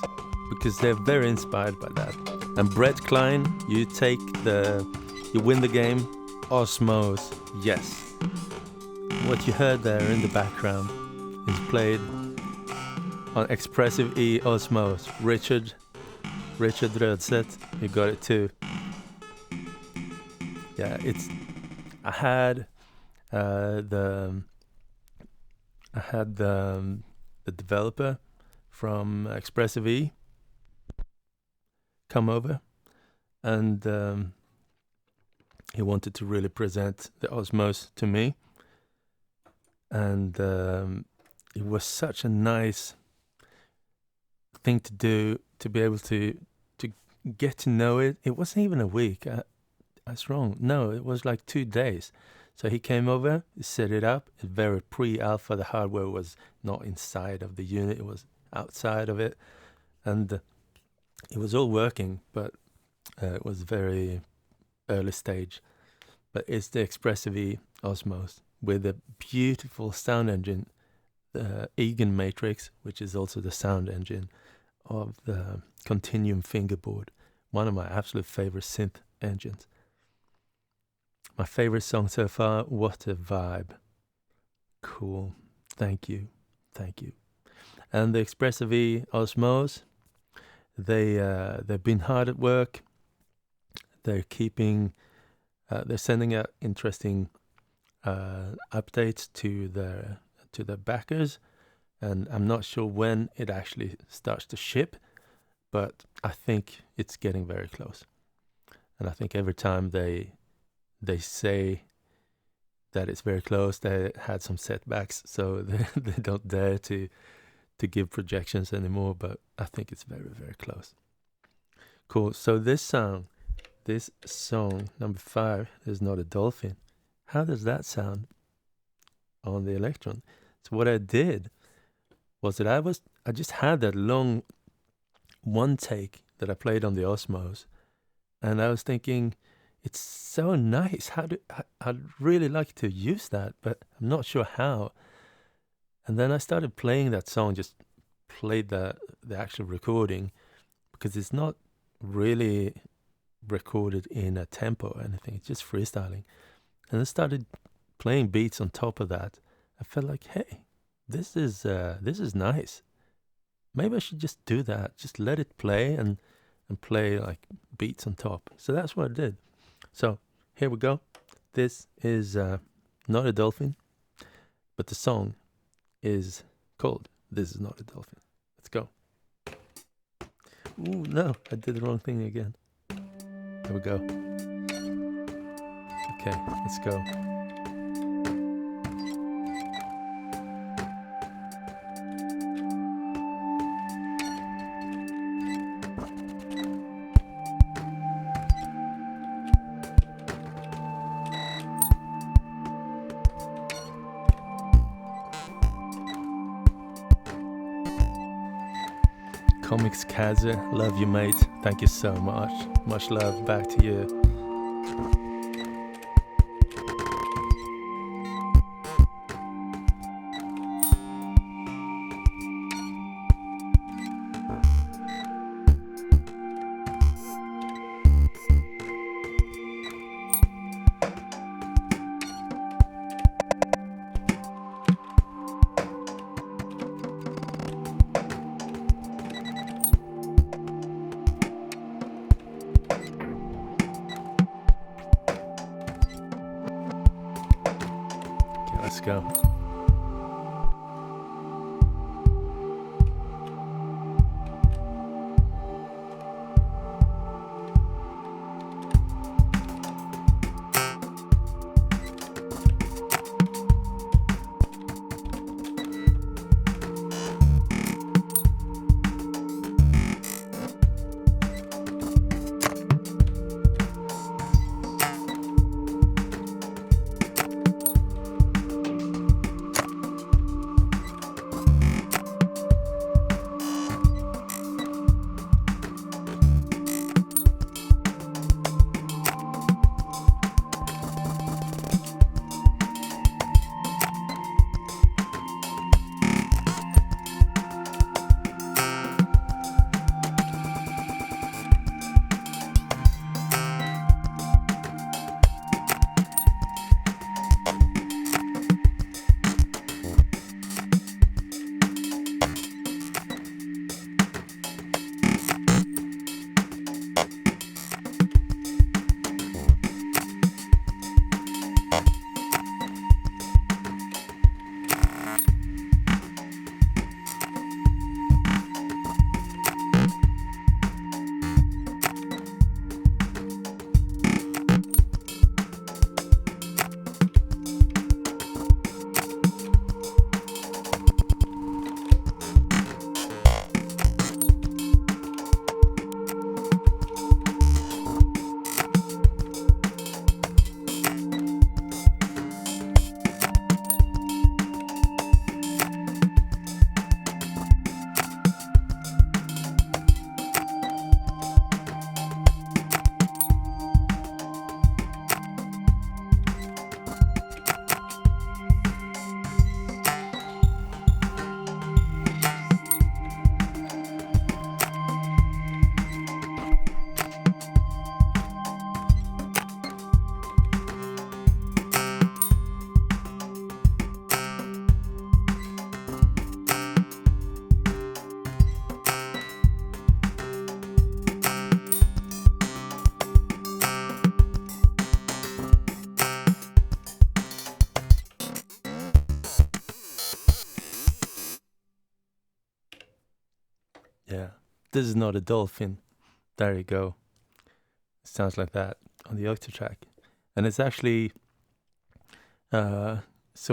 because they're very inspired by that. And Brett Klein, you win the game. Osmose, yes. What you heard there in the background is played on Expressive E Osmose. Richard Rödset, you got it too. Yeah, I had the developer from Expressive E come over, and he wanted to really present the Osmose to me, and it was such a nice thing to do, to be able to get to know it. It wasn't even a week. That's wrong. No, it was like 2 days. So he came over, set it up. It's very pre-alpha. The hardware was not inside of the unit. It was outside of it. And it was all working, but it was very early stage. But it's the Expressive E Osmose with a beautiful sound engine, the Egan Matrix, which is also the sound engine of the Continuum fingerboard. One of my absolute favorite synth engines. My favorite song so far, What a Vibe. Cool. Thank you. And the Expressive E Osmose, they've been hard at work. They're sending out interesting updates to their backers, and I'm not sure when it actually starts to ship, but I think it's getting very close. And I think every time they say that it's very close, they had some setbacks, so they don't dare to give projections anymore, but I think it's very, very close. Cool. So this song, number 5, is Not a Dolphin. How does that sound on the Electron? So what I did was that I just had that long one take that I played on the Osmose, and I was thinking, it's so nice. I'd really like to use that, but I'm not sure how. And then I started playing that song, just played the actual recording, because it's not really recorded in a tempo or anything. It's just freestyling. And I started playing beats on top of that. I felt like, hey, this is nice. Maybe I should just do that. Just let it play and play like beats on top. So that's what I did. So here we go. This is Not a Dolphin, but the song is called This Is Not a Dolphin. Let's go. Ooh, no, I did the wrong thing again. There we go. Okay, let's go. Comics Kaze, love you, mate. Thank you so much. Much love back to you. Let's go. This is not a dolphin. There you go. It sounds like that on the Octatrack. And it's actually, so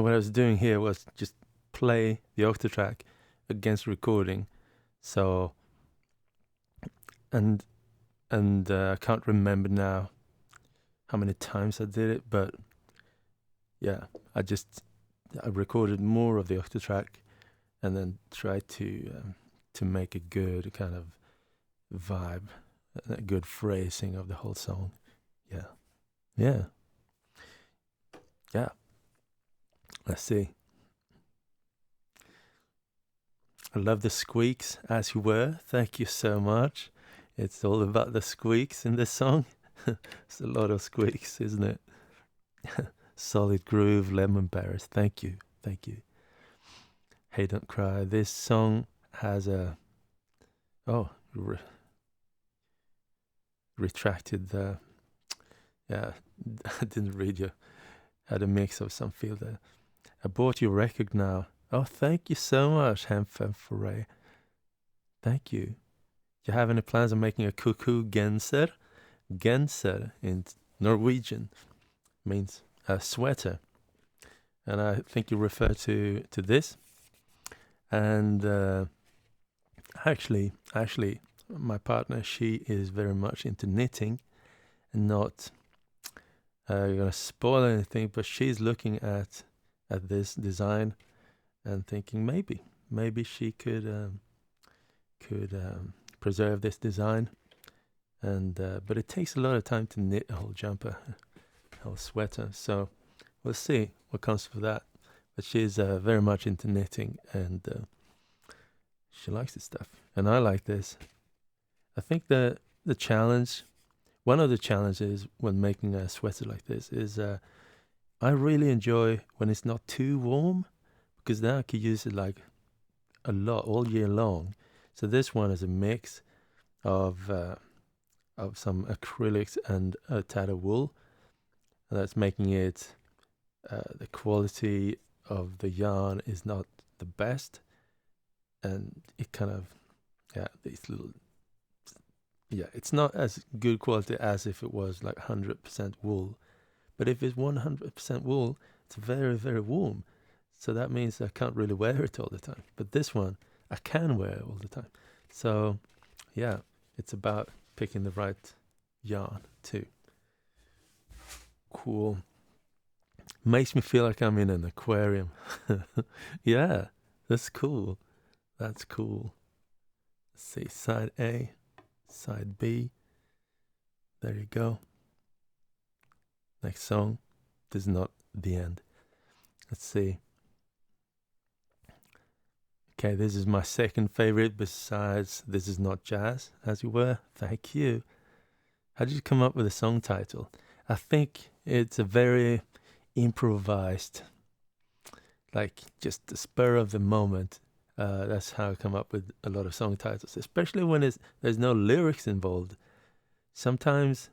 what I was doing here was just play the Octatrack against recording. So, and I can't remember now how many times I did it, but yeah, I recorded more of the Octatrack and then tried to make a good kind of vibe, a good phrasing of the whole song. Yeah. Let's see. I love the squeaks, as you were. Thank you so much. It's all about the squeaks in this song. It's a lot of squeaks, isn't it? Solid groove, lemon berries. Thank you. Hey, don't cry. This song has a retracted. Yeah, I didn't read you. Had a mix of some field there. I bought your record now. Oh, thank you so much, Hemfem Foray. Thank you. Do you have any plans of making a cuckoo genser? Genser in Norwegian means a sweater. And I think you refer to this. And actually, my partner, she is very much into knitting, and not gonna spoil anything, but she's looking at this design and thinking maybe she could preserve this design, and but it takes a lot of time to knit a whole jumper, a whole sweater. So we'll see what comes for that. But she's very much into knitting, and she likes this stuff, and I like this. I think the challenge, one of the challenges when making a sweater like this is I really enjoy when it's not too warm, because then I could use it like a lot all year long. So this one is a mix of some acrylics and a tad of wool, and that's making it the quality of the yarn is not the best, and it kind of these little it's not as good quality as if it was like 100% wool. But if it's 100% wool, it's very, very warm. So that means I can't really wear it all the time. But this one, I can wear all the time. So, yeah, it's about picking the right yarn too. Cool. Makes me feel like I'm in an aquarium. Yeah, that's cool. Let's see, side A, side B. There you go. Next song. This is not the end. Let's see. Okay, this is my second favorite besides This Is Not Jazz, as you were. Thank you. How did you come up with a song title? I think it's a very improvised, like just the spur of the moment. That's how I come up with a lot of song titles, especially when there's no lyrics involved. Sometimes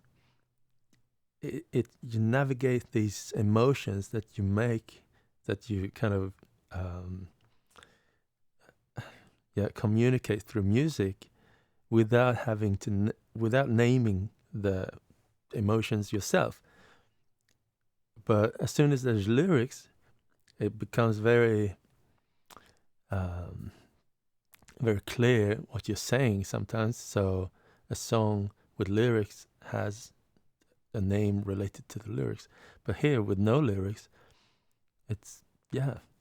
you navigate these emotions that you make, that you kind of communicate through music without having to without naming the emotions yourself. But as soon as there's lyrics, it becomes very very clear what you're saying sometimes. So a song with lyrics has a name related to the lyrics. But here with no lyrics, it's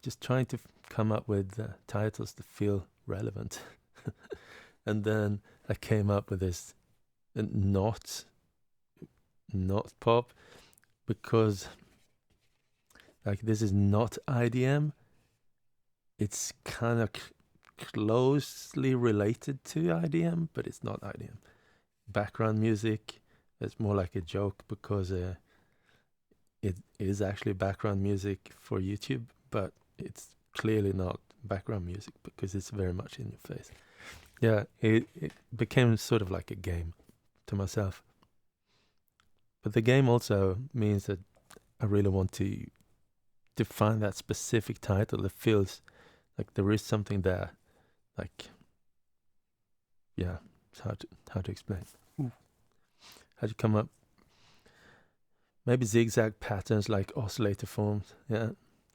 just trying to come up with titles that feel relevant. And then I came up with this not pop, because like this is not IDM. It's kind of closely related to IDM, but it's not IDM. Background music, it's more like a joke, because it is actually background music for YouTube, but it's clearly not background music because it's very much in your face. Yeah, it became sort of like a game to myself. But the game also means that I really want to find that specific title that feels like there is something there. Like, yeah, It's hard to explain. How'd you come up? Maybe zigzag patterns like oscillator forms. Yeah.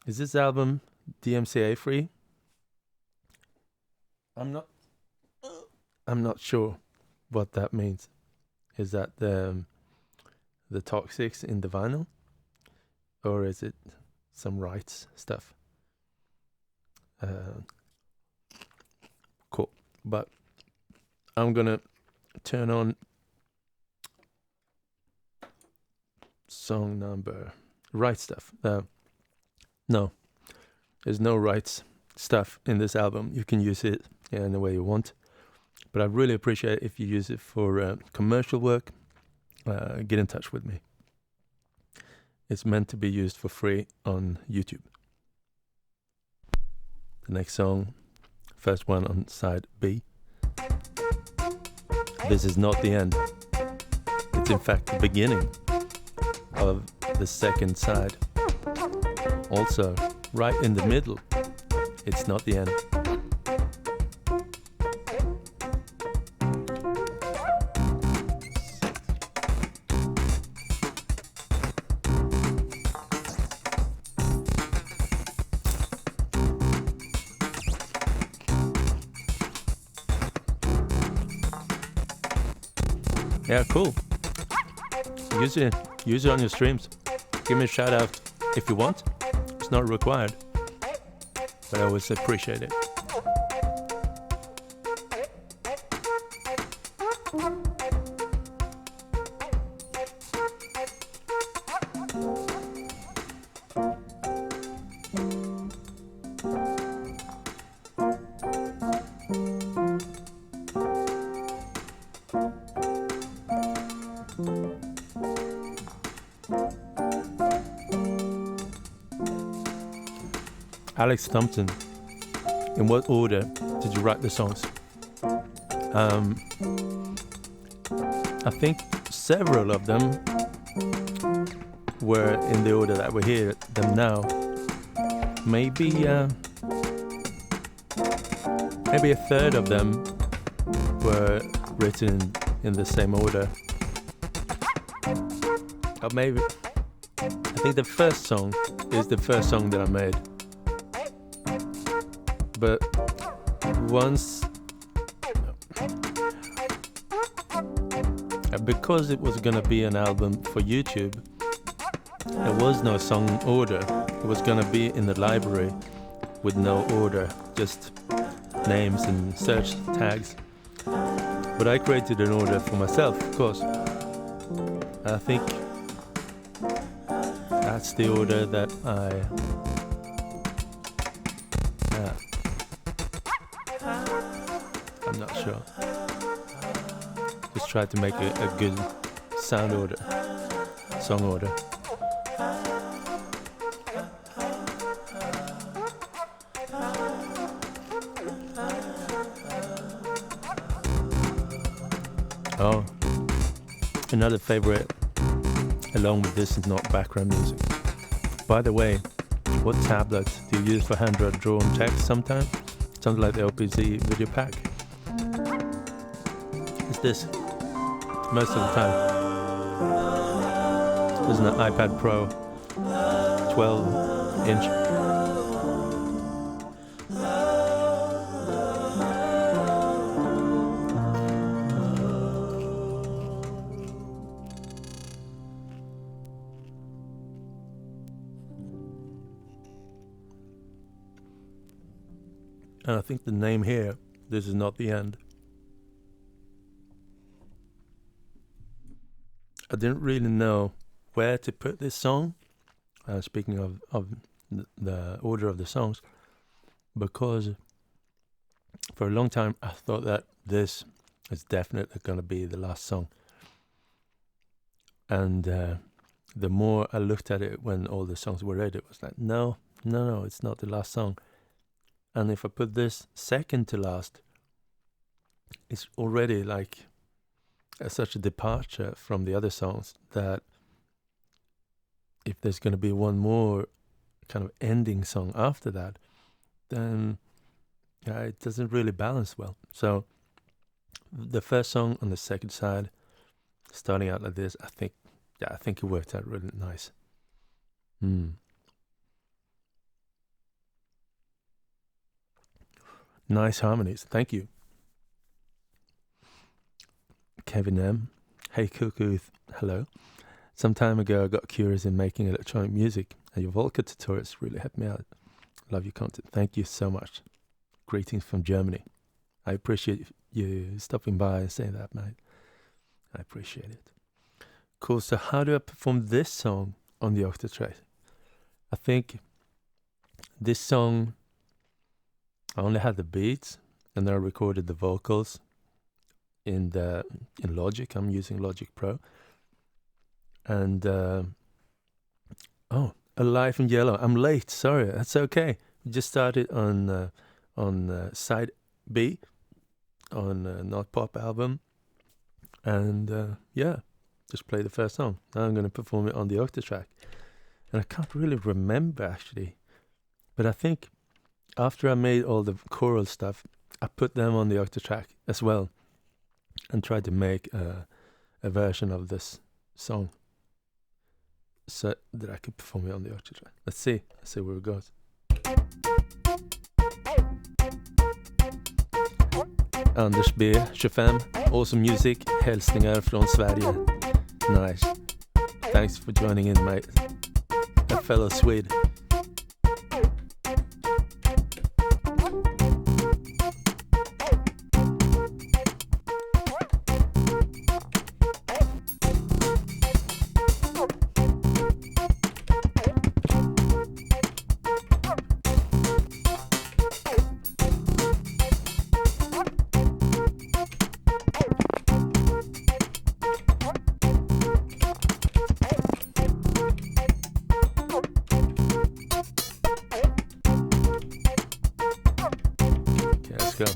Is this album DMCA free? I'm not sure what that means. Is that the toxics in the vinyl, or is it some rights stuff? Cool. But I'm gonna turn on song number right stuff. No, there's no rights stuff in this album. You can use it in the way you want, but I really appreciate if you use it for commercial work. Get in touch with me. It's meant to be used for free on YouTube. The next song, first one on side B. This is not the end. It's in fact the beginning of the second side. Also, right in the middle, it's not the end. Yeah, cool. Use it on your streams. Give me a shout out if you want. It's not required, but I always appreciate it. Alex Thompson, in what order did you write the songs? I think several of them were in the order that we hear them now. Maybe a third of them were written in the same order. Or maybe, I think the first song is the first song that I made. But once, because it was gonna be an album for YouTube, there was no song order. It was gonna be in the library with no order, just names and search tags. But I created an order for myself, of course. I think that's the order that I'm not sure. Just try to make a good sound order, song order. Oh, another favorite along with this is not background music. By the way, what tablet do you use for hand-drawn text sometimes? Sounds like the OPZ video pack. It's this, most of the time. This is an iPad Pro 12-inch. And I think the name here, this is not the end. I didn't really know where to put this song, speaking of the order of the songs, because for a long time I thought that this is definitely going to be the last song. And the more I looked at it when all the songs were ready, it was like, no, it's not the last song. And if I put this second to last, it's already like such a departure from the other songs that if there's going to be one more kind of ending song after that, then it doesn't really balance well. So The first song on the second side, starting out like this, I think it worked out really nice. Nice harmonies. Thank you. Kevin M. Hey Cuckoo, hello. Some time ago I got curious in making electronic music, and your Volca tutorials really helped me out. Love your content. Thank you so much. Greetings from Germany. I appreciate you stopping by and saying that, mate. I appreciate it. Cool. So how do I perform this song on the Octatrack? I think this song, I only had the beats, and then I recorded the vocals in Logic. I'm using Logic Pro. And Alive in Yellow. I'm late. Sorry, that's okay. We just started on side B on Not Pop album, and just play the first song. Now I'm going to perform it on the Octatrack, and I can't really remember actually, but I think after I made all the choral stuff, I put them on the Octatrack as well, and tried to make a version of this song so that I could perform it on the Octatrack. Let's see where it goes. Anders B, 25, awesome music, hälsningar från Sverige. Nice. Thanks for joining in, mate. A fellow Swede. Go.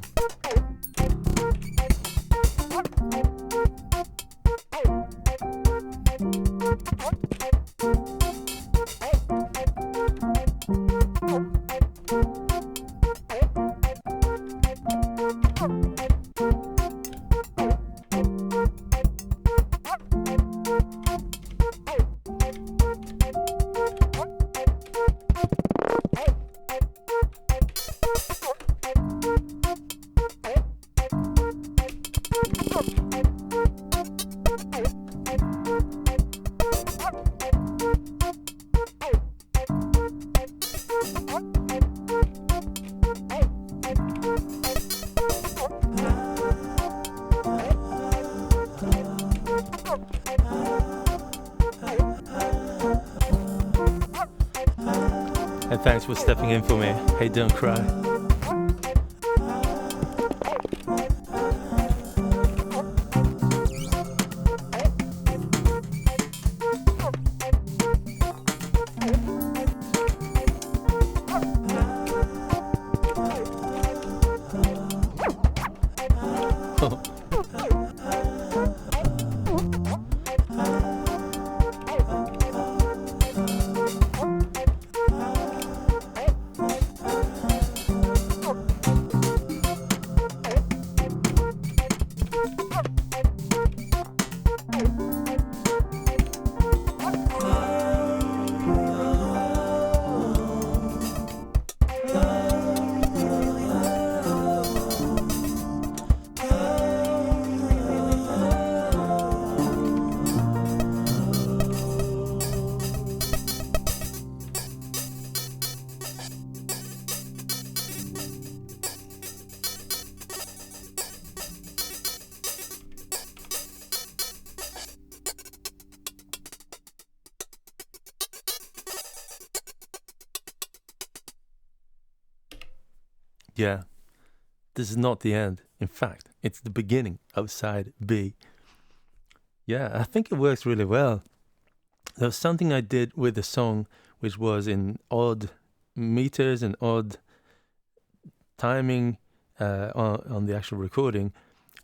And thanks for stepping in for me. Hey, don't cry. Yeah, this is not the end. In fact, it's the beginning of side B. Yeah, I think it works really well. There was something I did with the song which was in odd meters and odd timing on the actual recording,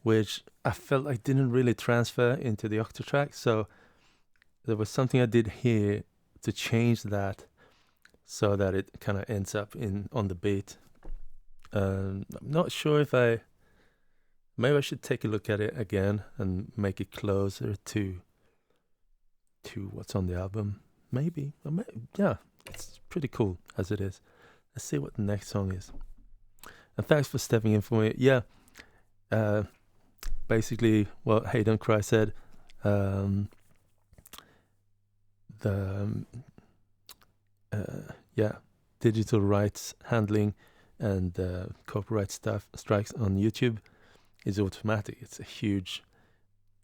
which I felt like didn't really transfer into the Octatrack. So there was something I did here to change that so that it kind of ends up on the beat. I'm not sure if I Maybe I should take a look at it again and make it closer to what's on the album. Maybe. Yeah, it's pretty cool as it is. Let's see what the next song is. And thanks for stepping in for me. Yeah, basically what Hey Don't Cry said. Digital rights handling and copyright stuff strikes on YouTube is automatic. It's a huge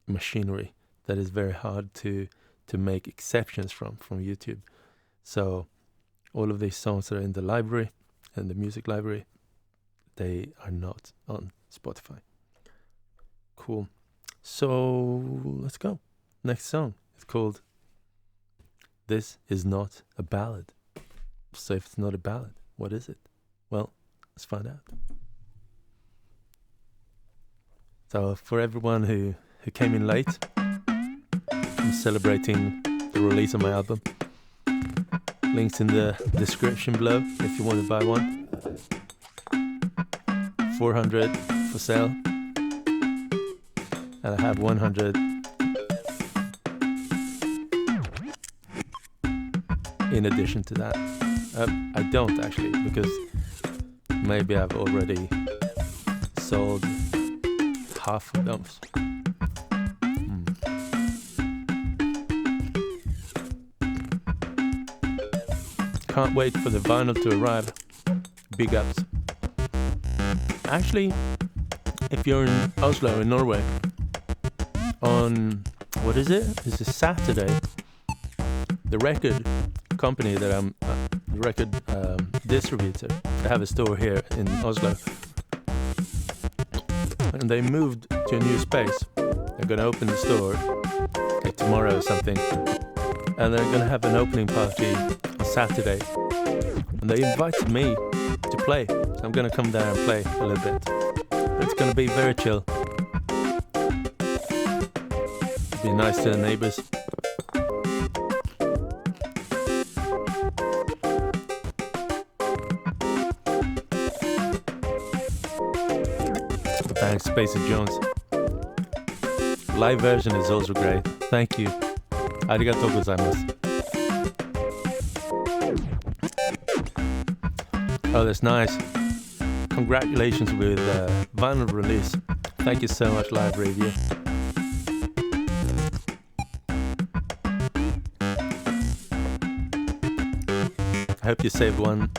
machinery that is very hard to make exceptions from YouTube. So all of these songs that are in the library and the music library, they are not on Spotify. Cool. So let's go. Next song is called This Is Not a Ballad. So if it's not a ballad, what is it? Well, let's find out. So for everyone who came in late, I'm celebrating the release of my album. Links in the description below if you want to buy one. 400 for sale. And I have 100 in addition to that. I don't actually, because maybe I've already sold half of those. Can't wait for the vinyl to arrive. Big ups. Actually, if you're in Oslo, in Norway, on, what is it? It's a Saturday. The record company that I'm, the record distributor, they have a store here in Oslo. And they moved to a new space. They're going to open the store like tomorrow or something. And they're going to have an opening party on Saturday. And they invited me to play. So I'm going to come down and play a little bit. It's going to be very chill. Be nice to the neighbors. Thanks, Spacey Jones. Live version is also great. Thank you. Arigatou gozaimasu. Oh, that's nice. Congratulations with vinyl release. Thank you so much, Live Review. I hope you saved one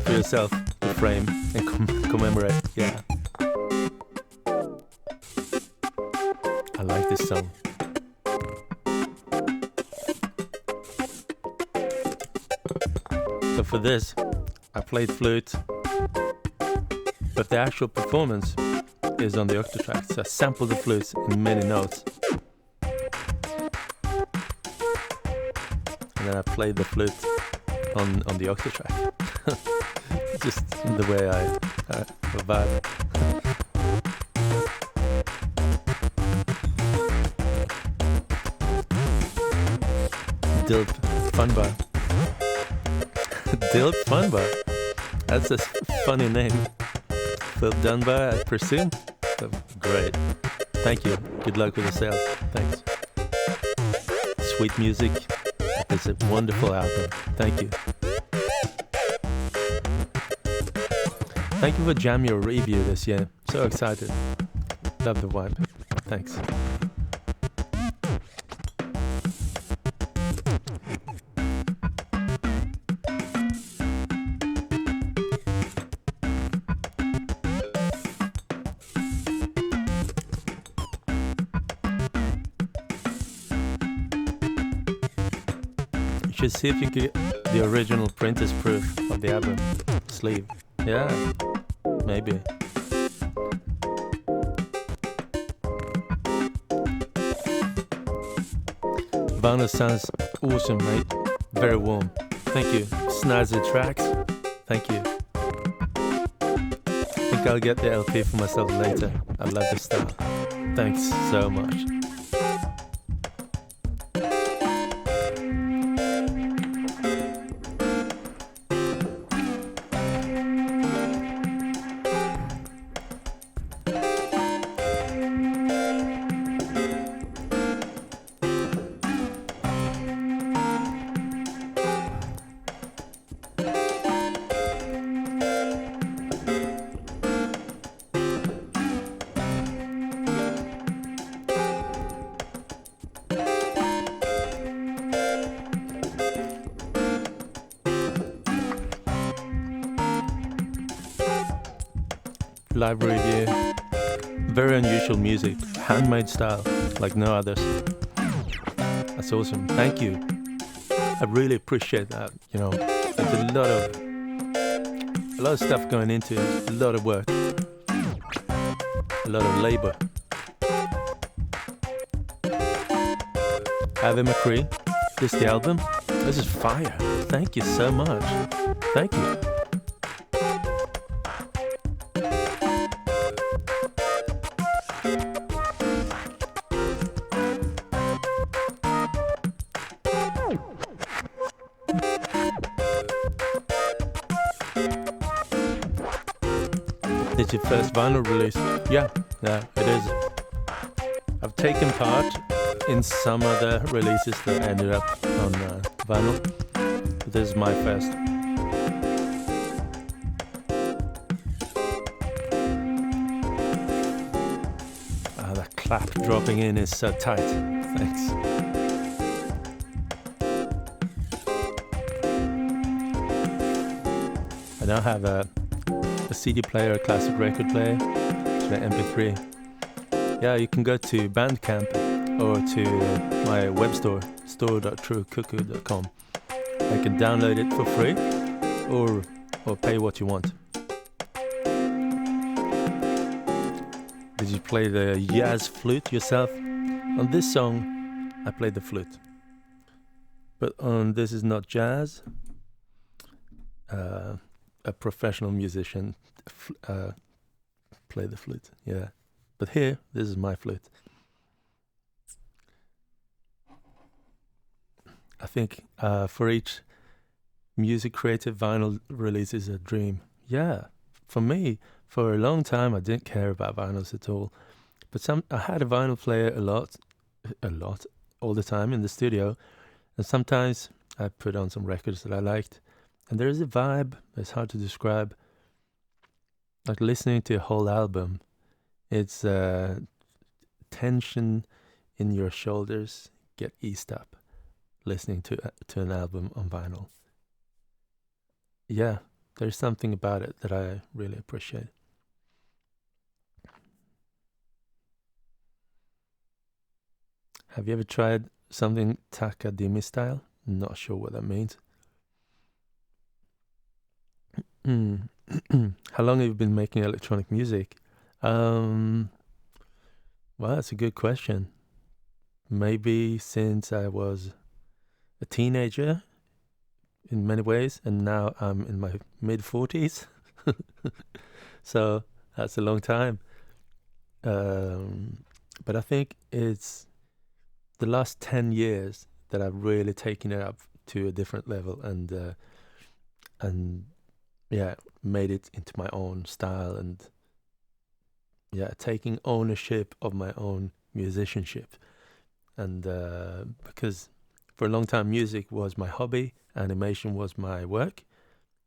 for yourself to frame and commemorate. Yeah. I like this song. So for this, I played flute, but the actual performance is on the Octatrack. So I sampled the flutes in many notes. And then I played the flute on the Octatrack. Just the way I vibe. Dilp Fun Bar. Dilp Fun Bar. That's a funny name. Phil Dunbar, I presume. So, great. Thank you. Good luck with the sales. Thanks. Sweet music. It's a wonderful album. Thank you. Thank you for jamming your review this year. So excited. Love the vibe. Thanks. You should see if you can get the original printer's proof of the album sleeve. Yeah, maybe. Vinyl sounds awesome, mate. Very warm. Thank you. Snazzy tracks. Thank you. I think I'll get the LP for myself later. I love this style. Thanks so much. live review. Very unusual music, handmade style, like no others. That's awesome. Thank you. I really appreciate that. You know, there's a lot of stuff going into it, a lot of work, a lot of labor. Ave McCree, this the album. This is fire. Thank you so much. Thank you. It's your first vinyl release. Yeah, it is. I've taken part in some other releases that ended up on vinyl, but this is my first. That clap dropping in is so tight. Thanks. I now have a CD player, a classic record player, an MP3. Yeah, you can go to Bandcamp or to my web store, store.truecuckoo.com. I can download it for free or pay what you want. Did you play the jazz flute yourself? On this song, I played the flute. But on This Is Not Jazz, a professional musician play the flute, yeah. But here, this is my flute. I think for each music creative, vinyl release is a dream. Yeah, for me, for a long time, I didn't care about vinyls at all. But I had a vinyl player a lot, all the time in the studio. And sometimes I put on some records that I liked. And there is a vibe that's hard to describe. Like listening to a whole album, it's tension in your shoulders get eased up listening to an album on vinyl. Yeah, there's something about it that I really appreciate. Have you ever tried something Takadimi style? Not sure what that means. How long have you been making electronic music? Well, that's a good question. Maybe since I was a teenager in many ways, and now I'm in my mid-40s. So that's a long time. But I think it's the last 10 years that I've really taken it up to a different level and yeah, made it into my own style and yeah, taking ownership of my own musicianship. And because for a long time music was my hobby, animation was my work,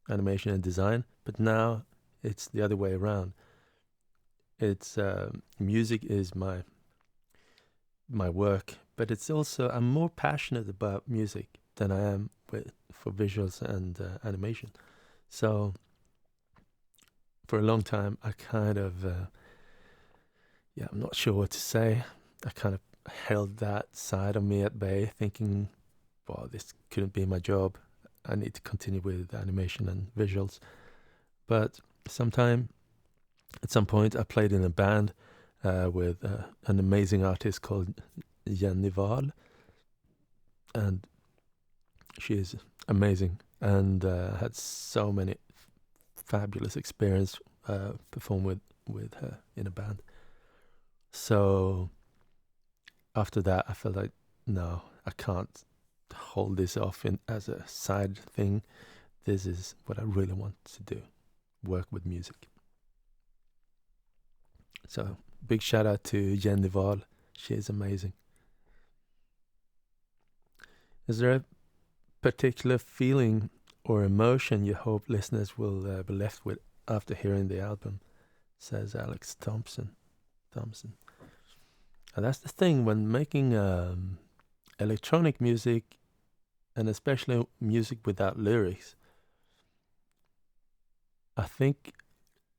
animation and design, but now it's the other way around. It's music is my work, but it's also I'm more passionate about music than I am for visuals and animation. So for a long time, I kind of, I'm not sure what to say. I kind of held that side of me at bay, thinking, well, this couldn't be my job. I need to continue with animation and visuals. But at some point, I played in a band with an amazing artist called Jenny Wahl. And she is amazing and had so many fabulous experience perform with her in a band. So after that, I felt like, no, I can't hold this off as a side thing. This is what I really want to do, work with music. So big shout out to Jenny Wahl. She is amazing. Is there a particular feeling or emotion you hope listeners will be left with after hearing the album? Says Alex Thompson. And that's the thing when making electronic music, and especially music without lyrics. I think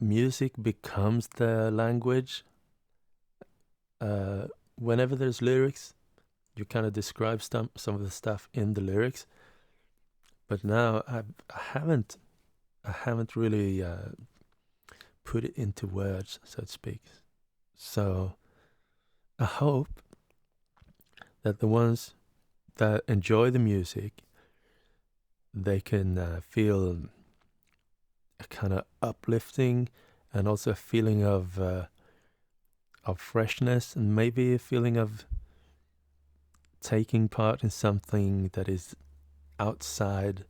music becomes the language. Whenever there's lyrics, you kind of describe some of the stuff in the lyrics. But now I haven't really put it into words, so to speak. So I hope that the ones that enjoy the music, they can feel a kind of uplifting and also a feeling of freshness, and maybe a feeling of taking part in something that is outside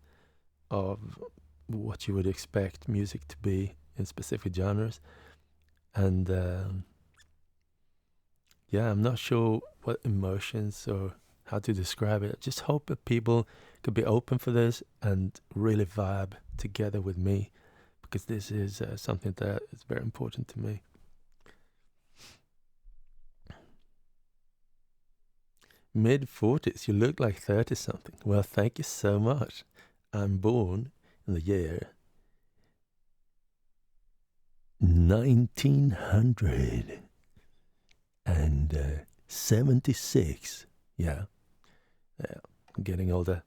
of what you would expect music to be in specific genres. And yeah, I'm not sure what emotions or how to describe it. I just hope that people could be open for this and really vibe together with me, because this is something that is very important to me. Mid-40s, you look like 30-something. Well, thank you so much. I'm born in the year 1976. Yeah, I'm getting older.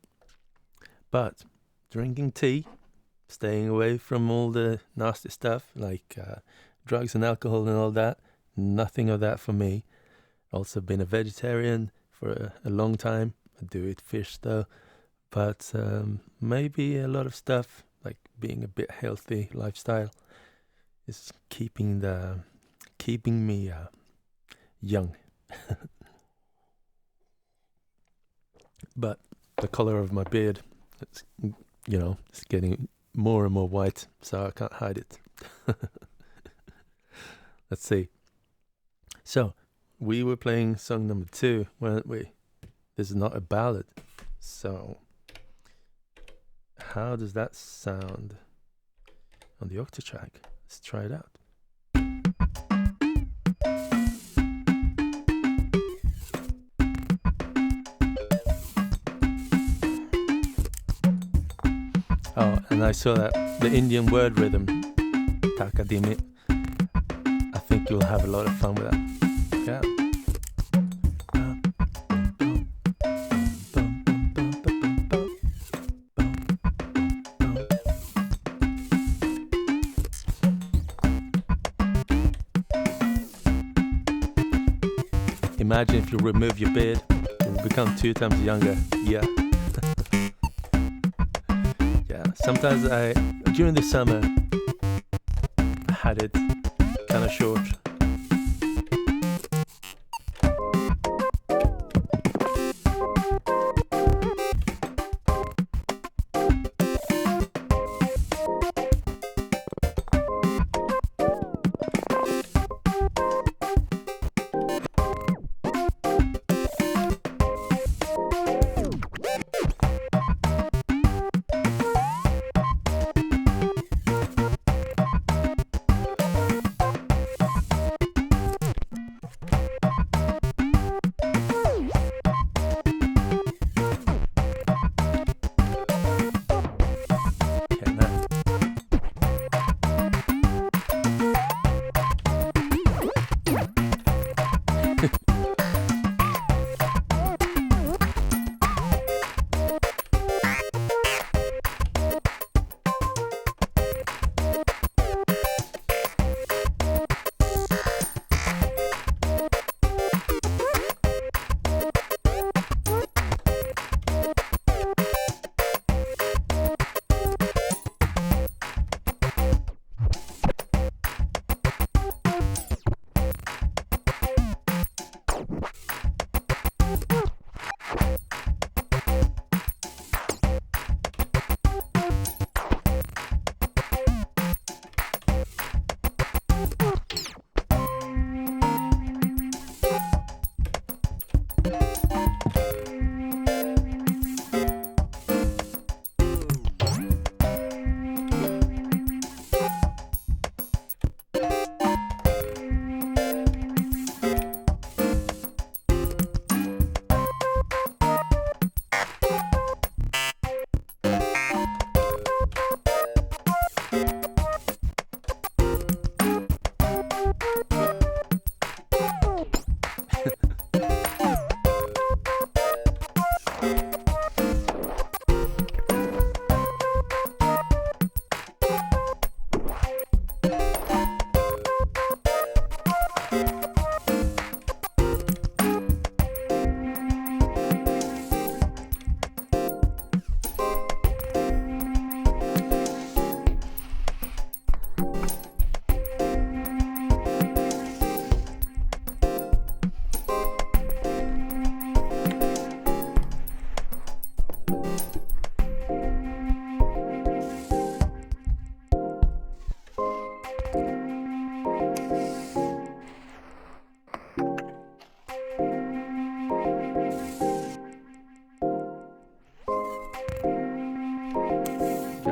But drinking tea, staying away from all the nasty stuff like drugs and alcohol and all that, nothing of that for me. Also been a vegetarian for a long time. I do eat fish though, but maybe a lot of stuff like being a bit healthy lifestyle is keeping me young. But the color of my beard, it's it's getting more and more white, so I can't hide it. Let's see. So we were playing song number 2, weren't we? This is not a ballad. So how does that sound on the Octatrack? Let's try it out. Oh, and I saw that the Indian word rhythm, Takadimi. I think you'll have a lot of fun with that. Yeah. Imagine if you remove your beard, you will become 2 times younger. Yeah. Yeah. Sometimes during the summer, I had it kind of short.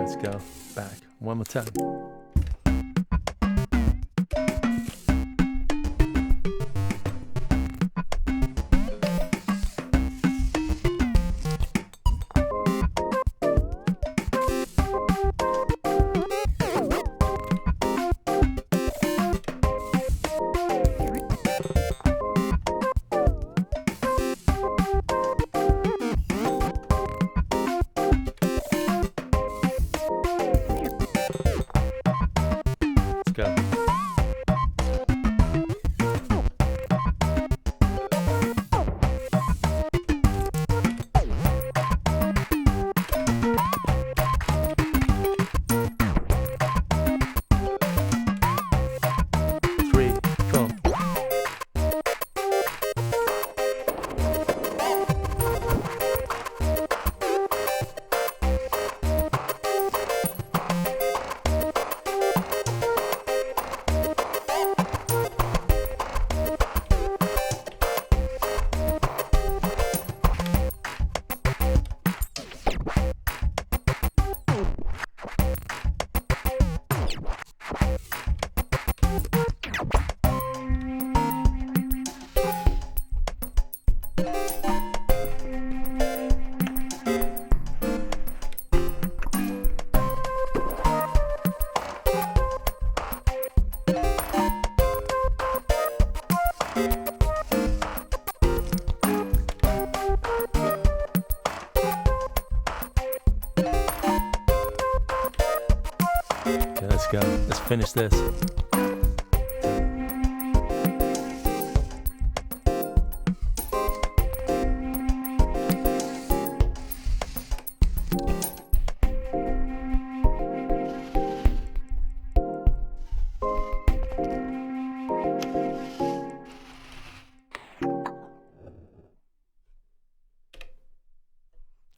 Let's go back one more time. Go. Three, four. Okay, let's go. Let's finish this.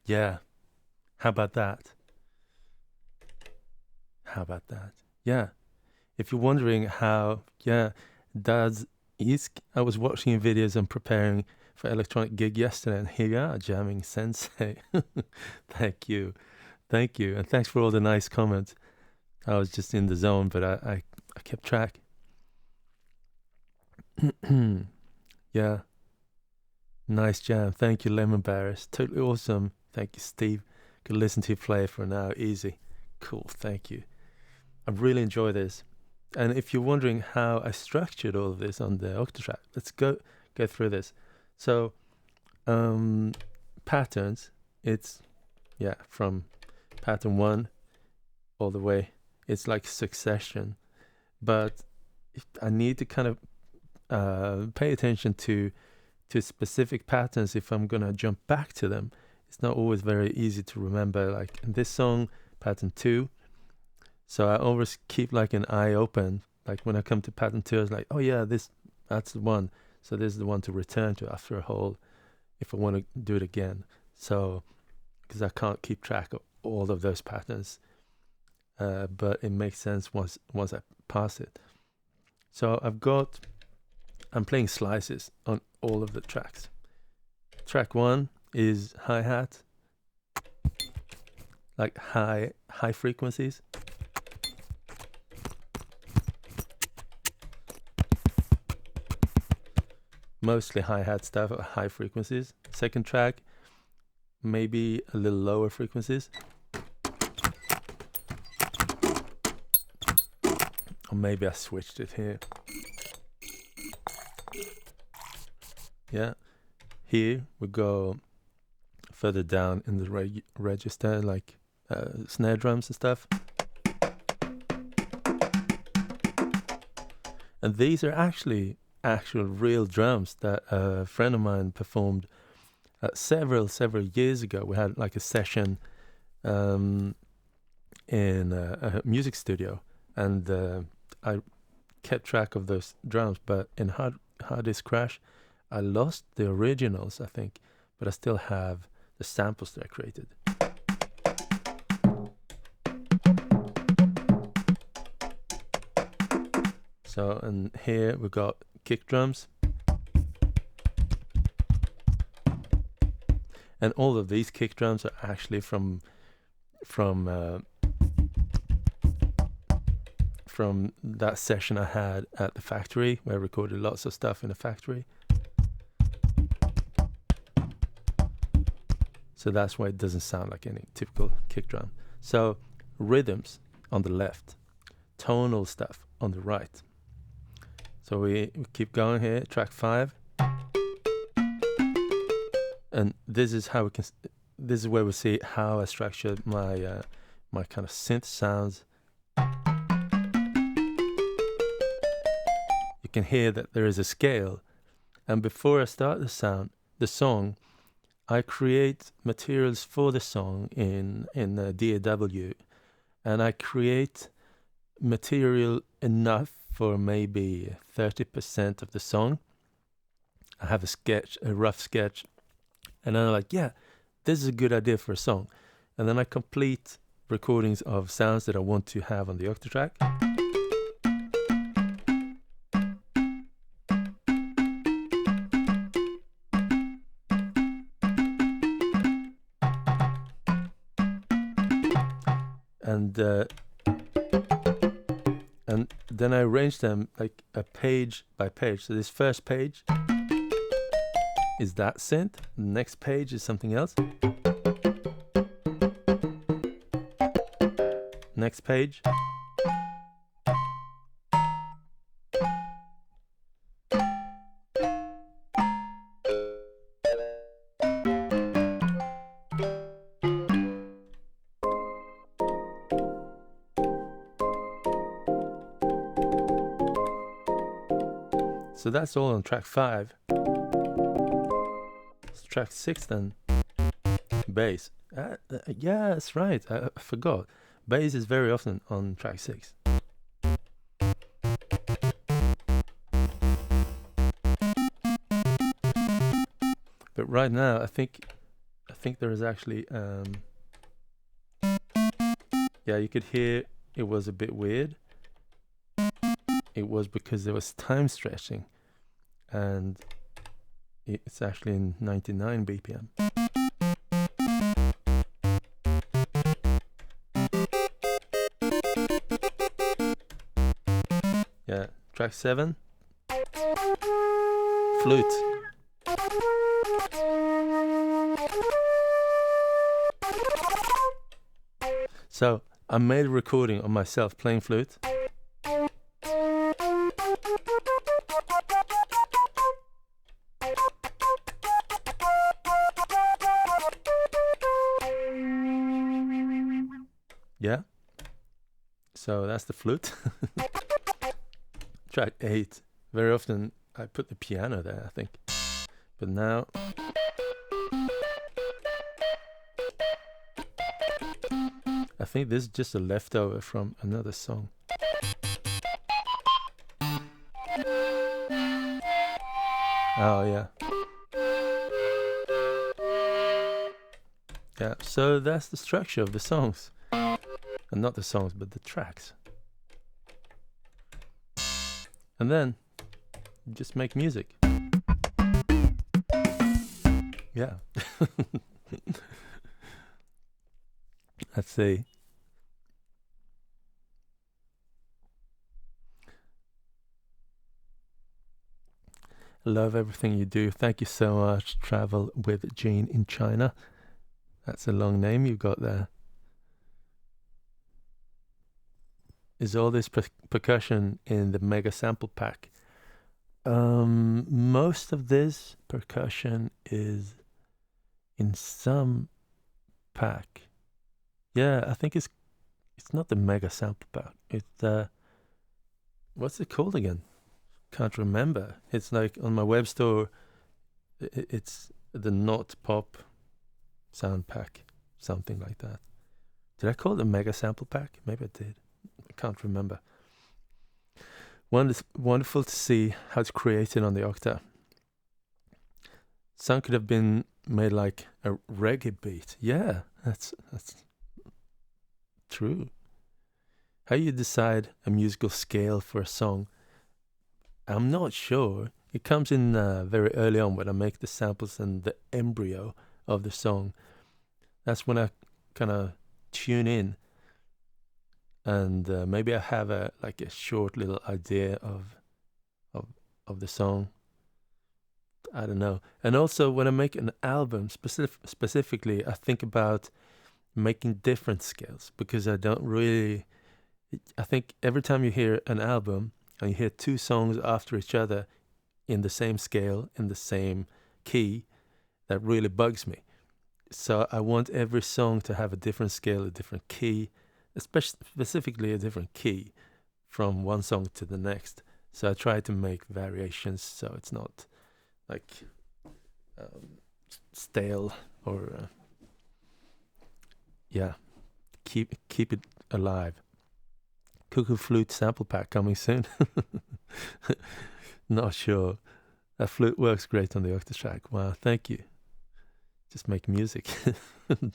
Yeah. How about that? How about that? Yeah. If you're wondering how, yeah, I was watching videos and preparing for electronic gig yesterday, and here you are, jamming sensei. Thank you. Thank you. And thanks for all the nice comments. I was just in the zone, but I kept track. Yeah. Nice jam. Thank you, Lemon Barris. Totally awesome. Thank you, Steve. Could listen to you play for an hour. Easy. Cool. Thank you. I really enjoy this. And if you're wondering how I structured all of this on the Octatrack, let's go through this. So, patterns, it's, yeah, from pattern 1 all the way. It's like succession. But I need to kind of pay attention to specific patterns if I'm going to jump back to them. It's not always very easy to remember, like in this song, pattern 2. So I always keep like an eye open. Like when I come to pattern 2, I was like, oh yeah, that's the one. So this is the one to return to after a hold if I want to do it again. So, because I can't keep track of all of those patterns. But it makes sense once I pass it. So I'm playing slices on all of the tracks. Track 1 is hi-hat, like high frequencies. Mostly hi-hat stuff at high frequencies. Second track, maybe a little lower frequencies. Or maybe I switched it here. Yeah. Here we go further down in the register, like snare drums and stuff. And these are actually actual real drums that a friend of mine performed several years ago. We had like a session in a music studio, and I kept track of those drums, but in hard disk crash I lost the originals, I think, but I still have the samples that I created. So, and here we got kick drums. And all of these kick drums are actually from from that session I had at the factory, where I recorded lots of stuff in the factory. So that's why it doesn't sound like any typical kick drum. So rhythms on the left, tonal stuff on the right. So we keep going here, track 5. And this is how we can. This is where we see how I structured my my kind of synth sounds. You can hear that there is a scale, and before I start the song, I create materials for the song in DAW, and I create material enough for maybe 30% of the song. I have a rough sketch, and then I'm like, yeah, this is a good idea for a song. And then I complete recordings of sounds that I want to have on the Octatrack. And then I arrange them like a page by page. So this first page is that synth. The next page is something else. Next page. So that's all on track 5. It's track 6 then. Bass. Yeah, that's right. I forgot. Bass is very often on track 6. But right now, I think there is actually yeah, you could hear it was a bit weird. It was because there was time stretching, and it's actually in 99 BPM. Yeah, track 7, flute. So I made a recording of myself playing flute. Yeah. So that's the flute. Track 8. Very often I put the piano there, I think. But now I think this is just a leftover from another song. Oh yeah. Yeah, so that's the structure of the songs. And not the songs, but the tracks. And then just make music. Yeah. Let's see. Love everything you do. Thank you so much. Travel with Gene in China. That's a long name you got there. Is all this percussion in the mega sample pack? Most of this percussion is in some pack. Yeah, I think it's not the mega sample pack. It's what's it called again? Can't remember. It's like on my web store. It's the Not Pop sound pack, something like that. Did I call it a mega sample pack? Maybe I did. I can't remember. Wonderful to see how it's created on the Octa. Some could have been made like a reggae beat. Yeah, that's true. How you decide a musical scale for a song, I'm not sure. It comes in very early on when I make the samples and the embryo of the song. That's when I kind of tune in and maybe I have a like a short little idea of of the song. I don't know. And also, when I make an album, specifically, I think about making different scales because I don't really. I think every time you hear an album and you hear two songs after each other in the same scale, in the same key, that really bugs me. So I want every song to have a different scale, a different key, especially specifically a different key from one song to the next. So I try to make variations so it's not like stale or yeah, keep it alive. Cuckoo flute sample pack coming soon. Not sure. That flute works great on the Octatrack. Wow, thank you. Just make music.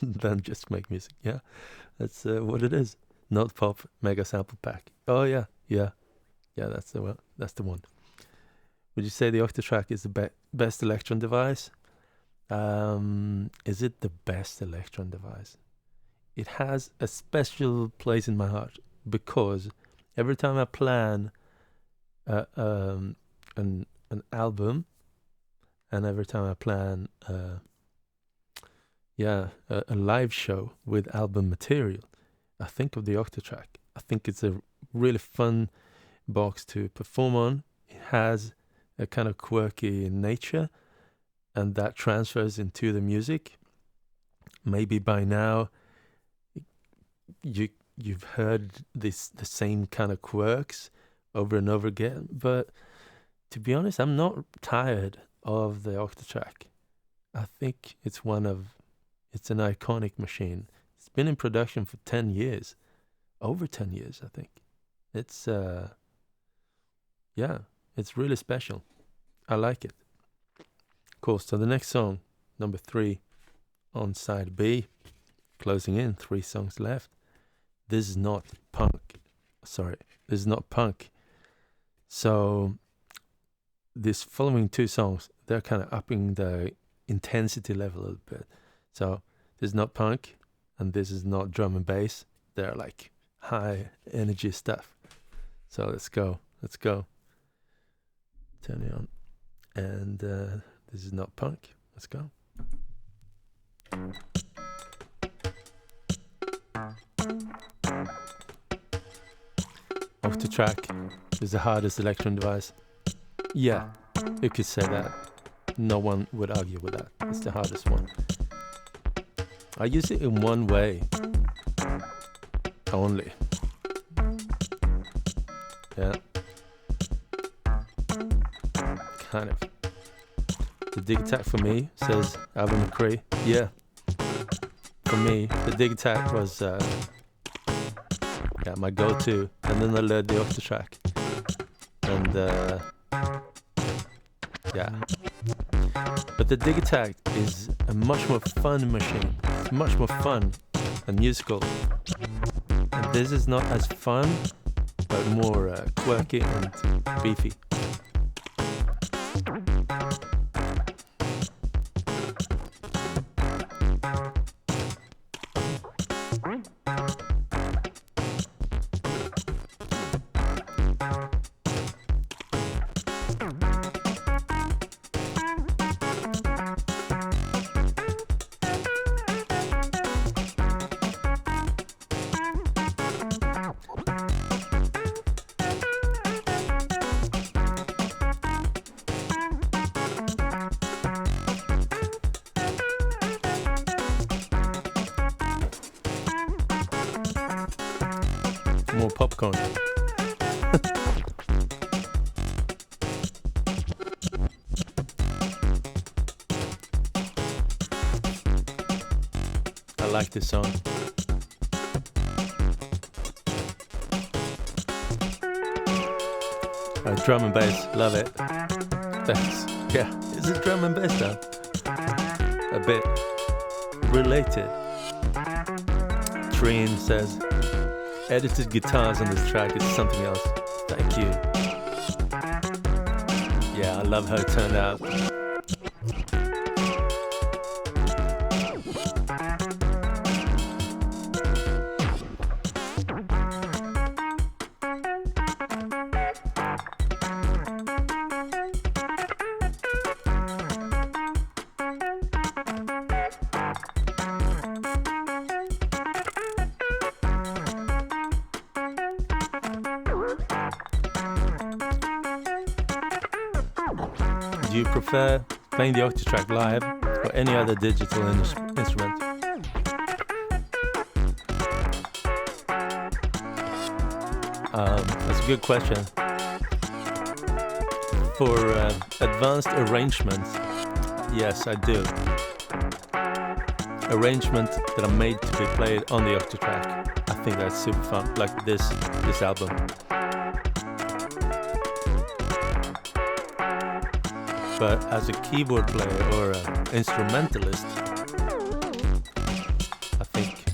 Then just make music. Yeah, that's what it is. Not pop mega sample pack. Oh yeah. That's the one. That's the one. Would you say the Octatrack is the best Electron device? Is it the best Electron device? It has a special place in my heart because every time I plan an album, and every time I plan a live show with album material, I think of the Octatrack. I think it's a really fun box to perform on. It has a kind of quirky nature, and that transfers into the music. Maybe by now you've heard the same kind of quirks over and over again, but to be honest, I'm not tired of the Octatrack. I think it's an iconic machine. It's been in production for 10 years, over 10 years, I think. It's it's really special. I like it. Cool. So the next song, number 3 on side B, closing in, 3 songs left. This is not punk. Sorry, this is not punk. So these following 2 songs, they're kind of upping the intensity level a little bit. So this is not punk, and this is not drum and bass. They're like high energy stuff. So let's go. Turn it on. And this is not punk. Let's go. Octatrack is the hardest Electron device. Yeah, you could say that. No one would argue with that. It's the hardest one. I use it in one way only. Yeah. Kind of. The dig attack for me, says Alvin McCree. Yeah. For me, the dig attack was my go-to, and then I learned the Octatrack. And but the dig attack is a much more fun machine. It's much more fun and musical. And this is not as fun, but more quirky and beefy. More popcorn. I like this song. Drum and bass, love it. Thanks. Yeah, is it drum and bass though? A bit related. Treen says, edited guitars on this track is something else. Thank you. Yeah, I love how it turned out. Do you prefer playing the Octatrack live or any other digital instrument? That's a good question. For advanced arrangements, yes, I do. Arrangements that are made to be played on the Octatrack. I think that's super fun, like this album. But as a keyboard player or an instrumentalist, I think,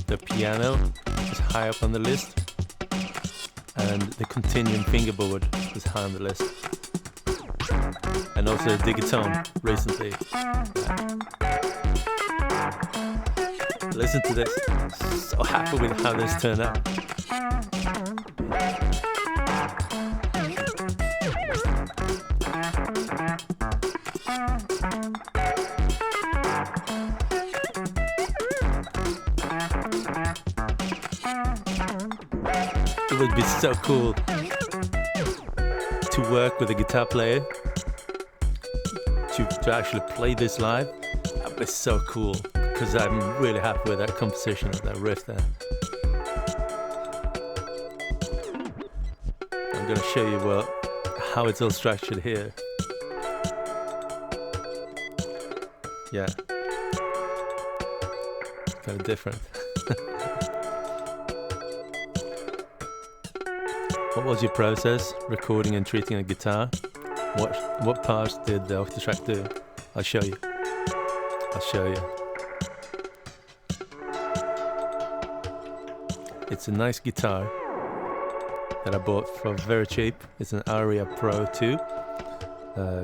the piano is high up on the list, and the continuum fingerboard is high on the list, and also the digiton recently. Listen to this. So happy with how this turned out. It would be so cool to work with a guitar player to actually play this live. That would be so cool, because I'm really happy with that composition of that riff there. I'm going to show you how it's all structured here. Yeah, it's kind of different. What was your process recording and treating a guitar? What parts did the Octatrack do? I'll show you. It's a nice guitar that I bought for very cheap. It's an Aria Pro 2.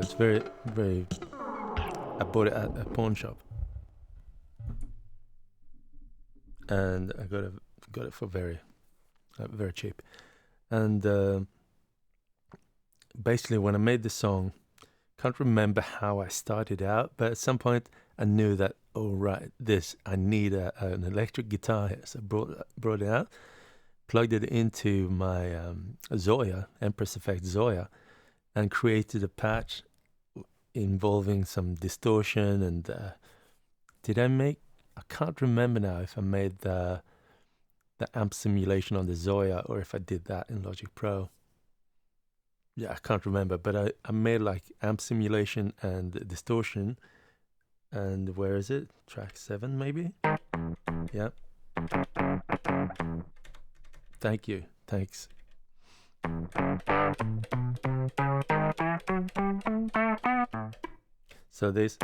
It's very, very... I bought it at a pawn shop. And I got it for very cheap. And basically, when I made the song, can't remember how I started out, but at some point I knew that, oh right, I need an electric guitar here. So I brought it out, plugged it into my Zoya, Empress Effect Zoya, and created a patch involving some distortion. And I can't remember now if I made the amp simulation on the Zoya or if I did that in Logic Pro. Yeah, I can't remember, but I made like amp simulation and distortion. And where is it? Track 7 maybe? Yeah. Thanks. So this.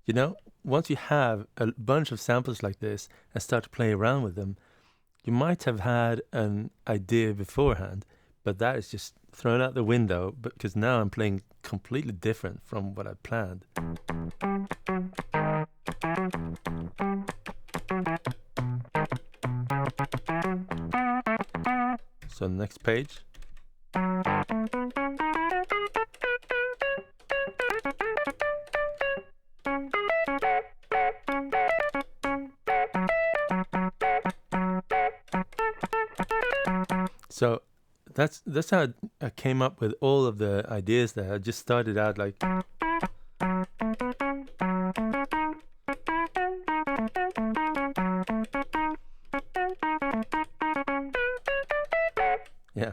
You know, once you have a bunch of samples like this and start to play around with them, you might have had an idea beforehand, but that is just thrown out the window because now I'm playing completely different from what I planned. So next page. So that's how I came up with all of the ideas there. I just started out like... Yeah.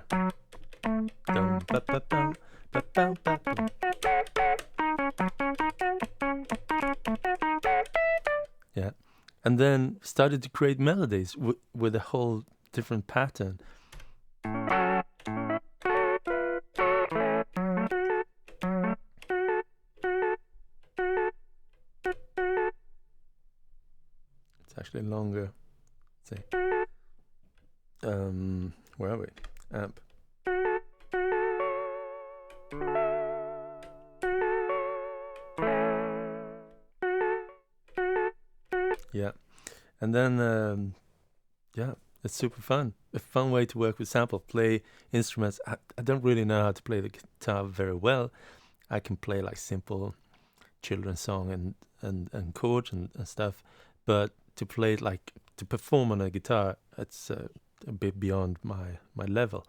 Yeah. And then started to create melodies with a whole different pattern. It's actually longer. Let's see. Where are we? Amp. Yeah. And then, It's super fun. A fun way to work with sample, play instruments. I don't really know how to play the guitar very well. I can play like simple children's song and chords and stuff, but to play it like to perform on a guitar, it's a bit beyond my level.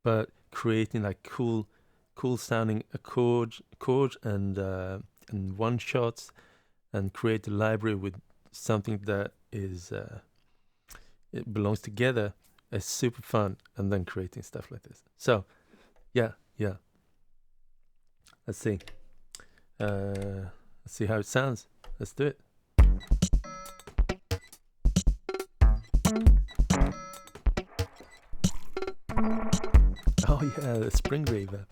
But creating like cool sounding chords and one shots, and create a library with something that is it belongs together, is super fun. And then creating stuff like this. So yeah. Let's see. Let's see how it sounds. Let's do it. Oh yeah, the spring reverb.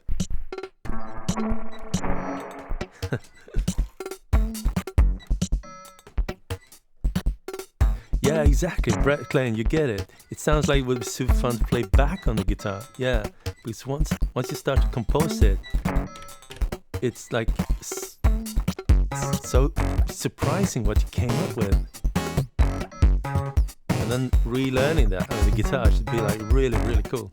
Yeah, exactly. Brett Klein, you get it. It sounds like it would be super fun to play back on the guitar. Yeah, because once you start to compose it, it's like so surprising what you came up with. And then relearning that on the guitar should be like really, really cool.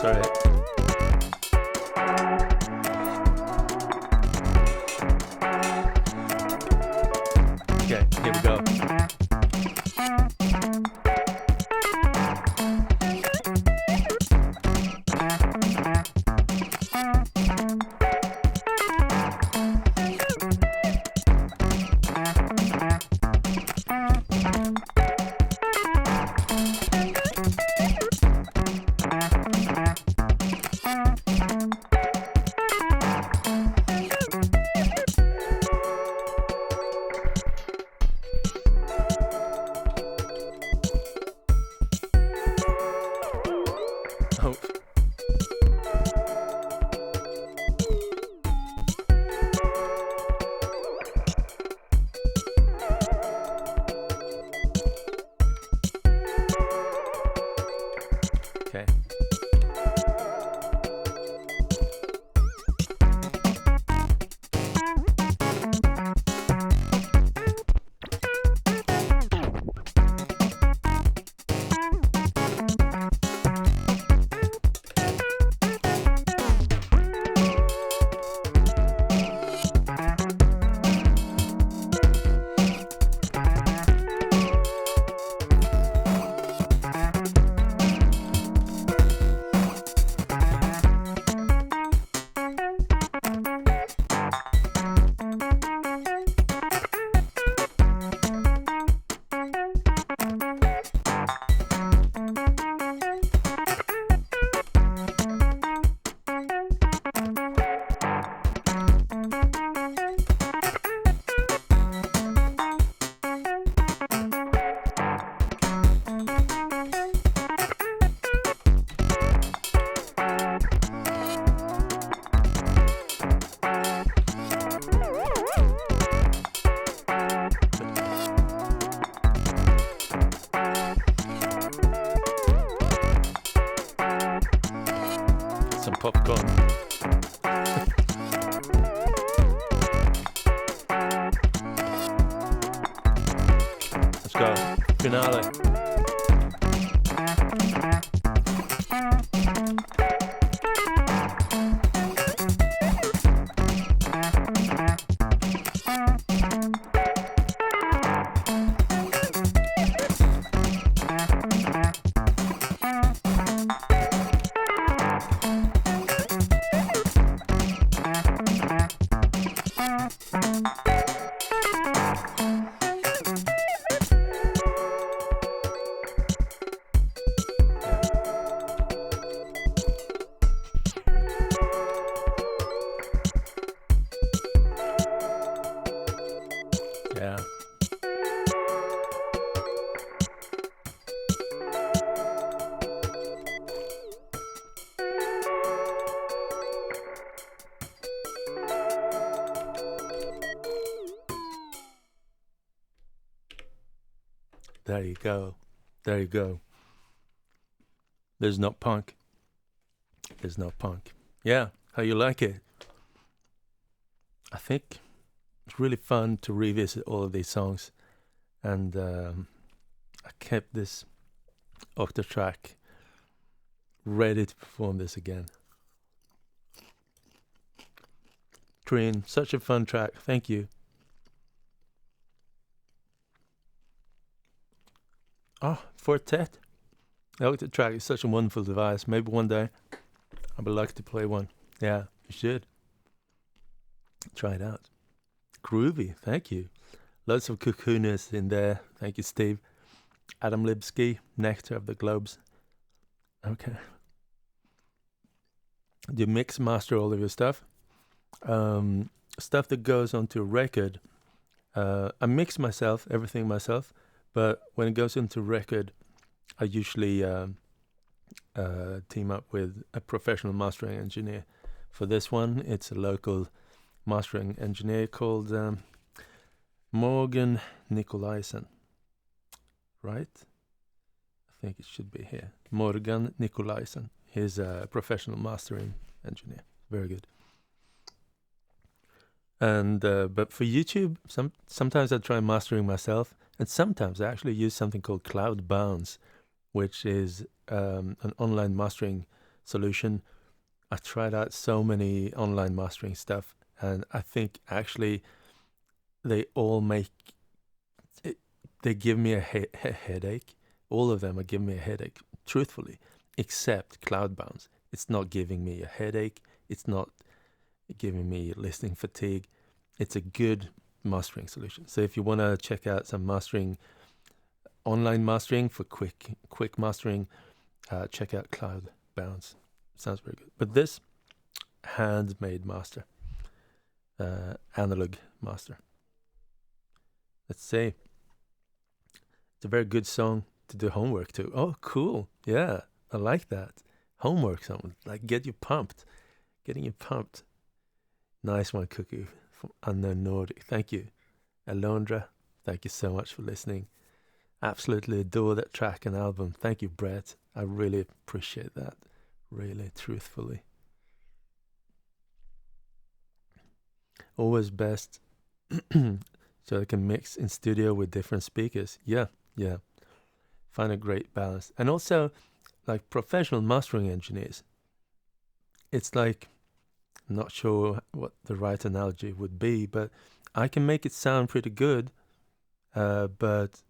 Sorry. Okay, here we go. Oh. Okay. Some popcorn. go. Finale. Yeah. There you go. There you go. There's no punk. There's no punk. Yeah, how you like it? I think it's really fun to revisit all of these songs. And I kept this Octatrack ready to perform this again. Trin, such a fun track. Thank you. Oh, Fortet. The Octatrack is such a wonderful device. Maybe one day I would like to play one. Yeah, you should. Try it out. Groovy, thank you. Lots of cocooness in there. Thank you, Steve. Adam Lipsky, Nectar of the Globes. Okay. Do you mix, master all of your stuff? Stuff that goes onto a record. I mix myself, everything myself. But when it goes into record, I usually team up with a professional mastering engineer. For this one, it's a local mastering engineer called Morgan Nikolaisen. Right? I think it should be here. Morgan Nikolaisen. He's a professional mastering engineer. Very good. And but for YouTube, sometimes I try mastering myself, and sometimes I actually use something called Cloud Bounce, which is an online mastering solution. I tried out so many online mastering stuff, and I think actually they all they give me a headache. All of them are giving me a headache, truthfully, except Cloud Bounce. It's not giving me a headache. It's not giving me listening fatigue. It's a good mastering solution. So if you want to check out some mastering, online mastering for quick mastering, check out Cloud Bounce. Sounds very good. But this handmade master, analog master. Let's see. It's a very good song to do homework to. Oh, cool. Yeah, I like that. Homework song, like getting you pumped. Nice one, Cuckoo, from Unknown Nordic. Thank you. Alondra, thank you so much for listening. Absolutely adore that track and album. Thank you, Brett. I really appreciate that. Really, truthfully. Always best so I can mix in studio with different speakers. Yeah. Find a great balance. And also, like professional mastering engineers, it's like, I'm not sure what the right analogy would be, but I can make it sound pretty good, but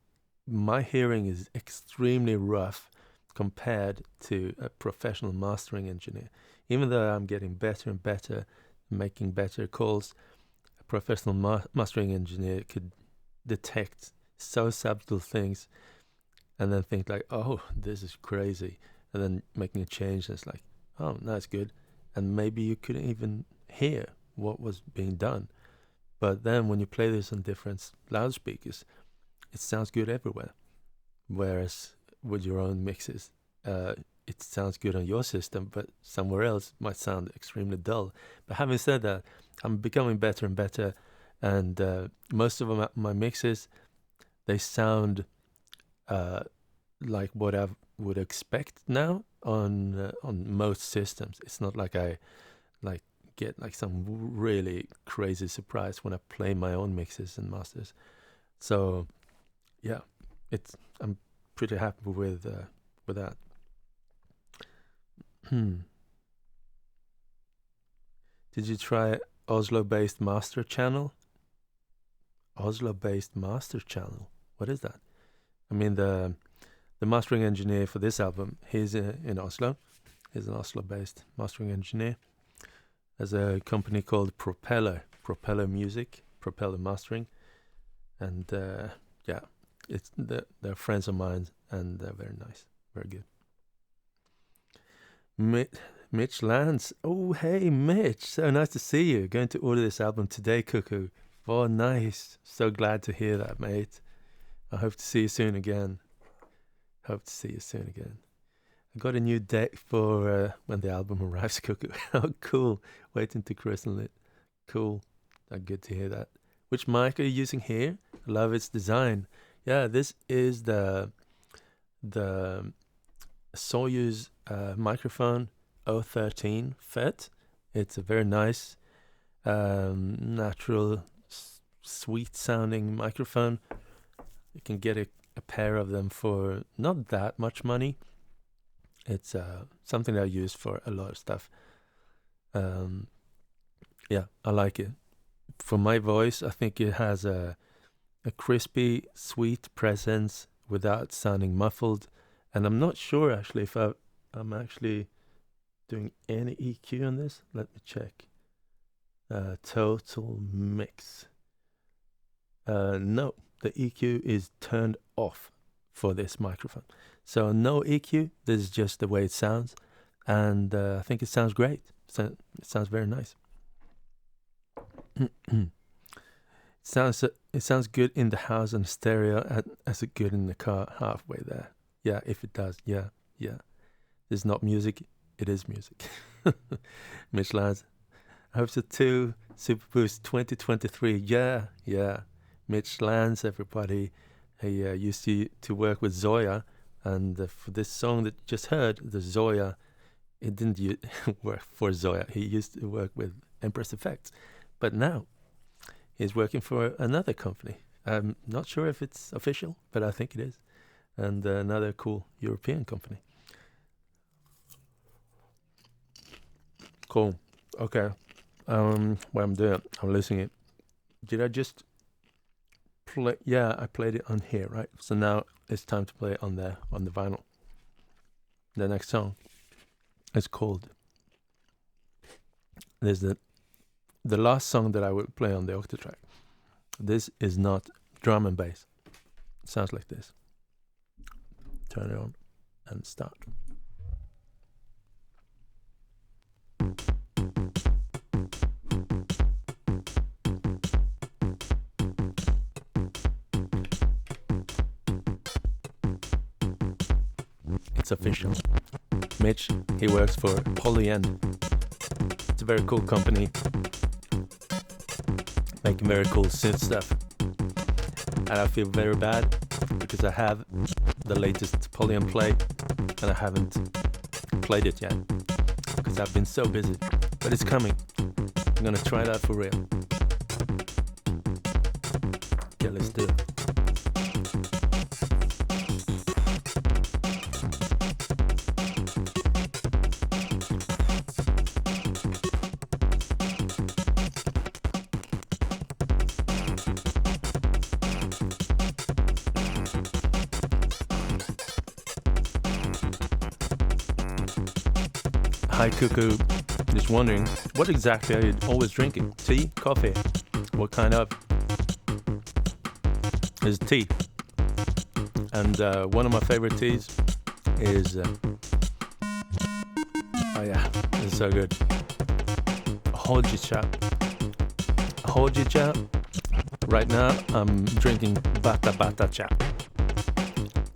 my hearing is extremely rough compared to a professional mastering engineer. Even though I'm getting better and better, making better calls, a professional mastering engineer could detect so subtle things and then think like, oh, this is crazy. And then making a change that's like, oh, that's good. And maybe you couldn't even hear what was being done. But then when you play this on different loudspeakers, it sounds good everywhere. Whereas with your own mixes, it sounds good on your system, but somewhere else might sound extremely dull. But having said that, I'm becoming better and better. And most of my mixes, they sound like what I would expect now on most systems. It's not like I get like some really crazy surprise when I play my own mixes and masters. So yeah, I'm pretty happy with that. Did you try Oslo-based master channel? Oslo-based master channel. What is that? I mean, the mastering engineer for this album, he's in Oslo. He's an Oslo-based mastering engineer. There's a company called Propeller Music, Propeller Mastering, and yeah, they're friends of mine, and they're very nice, very good. Mitch Lance. Oh, hey, Mitch. So nice to see you. Going to order this album today, Cuckoo. Oh, nice. So glad to hear that, mate. I hope to see you soon again. I got a new date for when the album arrives, Cuckoo. Oh, cool. Waiting to christen it. Cool. Good to hear that. Which mic are you using here? I love its design. Yeah, this is the Soyuz microphone 013 FET. It's a very nice, natural, sweet sounding microphone. You can get a pair of them for not that much money. It's something that I use for a lot of stuff. Yeah, I like it. For my voice, I think it has a crispy, sweet presence without sounding muffled. And I'm not sure actually if I'm actually doing any EQ on this. Let me check. Total mix. No, the EQ is turned off for this microphone. So no EQ. This is just the way it sounds. And I think it sounds great. It sounds very nice. It sounds good in the house and stereo as it good in the car halfway there. Yeah, if it does. Yeah. It's not music. It is music. Mitch Lance. I hope so too. Super Boost 2023. Yeah. Mitch Lance, everybody. He used to work with Zoya. And for this song that you just heard, the Zoya, it didn't work for Zoya. He used to work with Empress Effects. But now he's working for another company. I'm not sure if it's official, but I think it is. And another cool European company. Cool. Okay. What I'm doing, I'm listening. Did I just play? Yeah, I played it on here, right? So now it's time to play it on the vinyl. The next song is called. There's the last song that I will play on the Octatrack. This is not drum and bass. It sounds like this. Turn it on and start. It's official. Mitch, he works for Polyend. It's a very cool company. Making very cool synth stuff. And I feel very bad because I have the latest Polyend play and I haven't played it yet because I've been so busy. But it's coming. I'm gonna try that for real. Yeah, let's do it. Hi Cuckoo, just wondering, what exactly are you always drinking? Tea? Coffee? What kind of? It's tea. And one of my favorite teas is, oh yeah, it's so good. Hojicha. Right now I'm drinking Bata cha.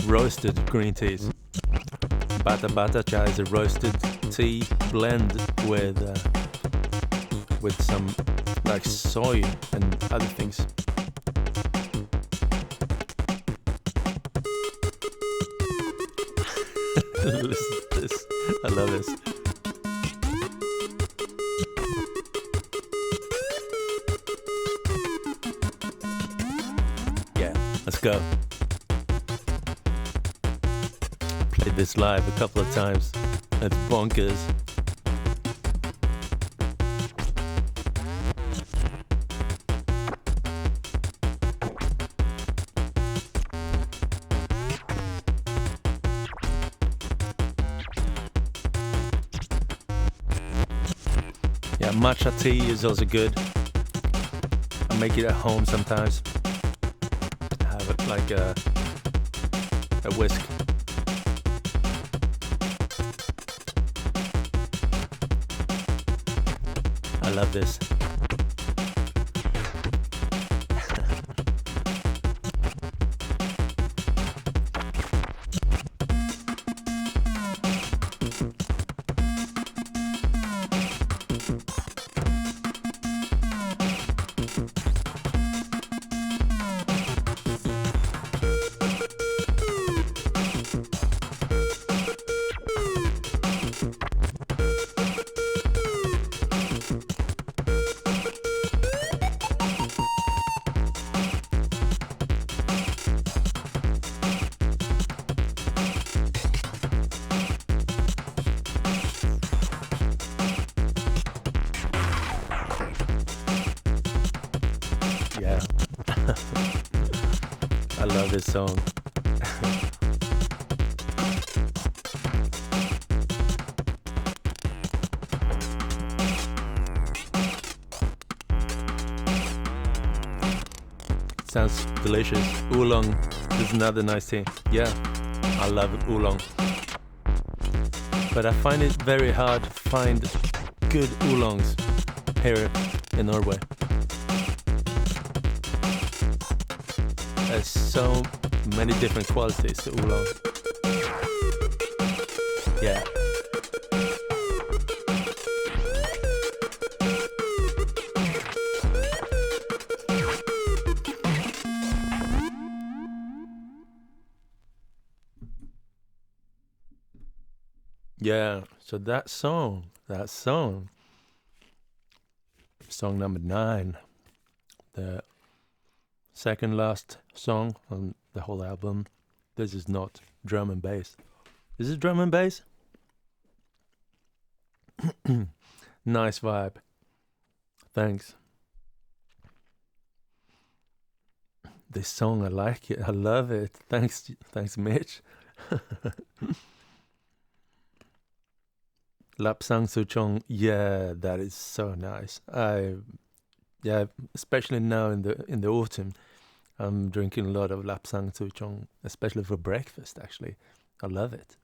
Roasted green teas. Bata cha is a roasted tea blend with some like soy and other things. Listen to this. I love this. Yeah, let's go. Did this live a couple of times. It's bonkers. Yeah, matcha tea is also good. I make it at home sometimes. Have it like a whisk. I love this. Yeah. I love this song. Sounds delicious. Oolong is another nice thing. Yeah, I love oolong. But I find it very hard to find good oolongs here in Norway. There's so many different qualities to oolong. Yeah. Yeah, so that song, song number 9, the second last song on the whole album. This is not drum and bass. Is it drum and bass? Nice vibe. Thanks. This song, I like it. I love it. Thanks, Mitch. Lapsang Suchong, yeah, that is so nice. Yeah, especially now in the autumn, I'm drinking a lot of Lapsang Suchong, especially for breakfast. Actually, I love it.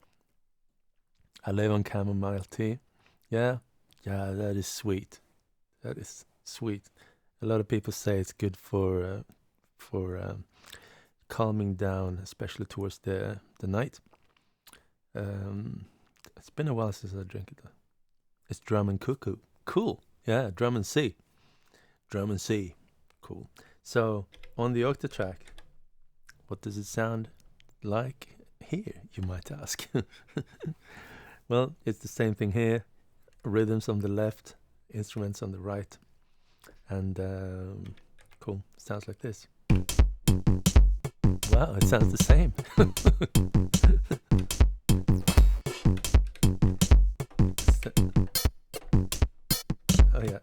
I live on chamomile tea. Yeah, that is sweet. That is sweet. A lot of people say it's good for calming down, especially towards the night. It's been a while since I drank it. It's drum and cuckoo. Cool. Yeah, drum and C. Drum and C. Cool. So, on the Octatrack, what does it sound like here, you might ask? Well, it's the same thing here. Rhythms on the left, instruments on the right. And, cool. Sounds like this. Wow, it sounds the same. Oh yeah.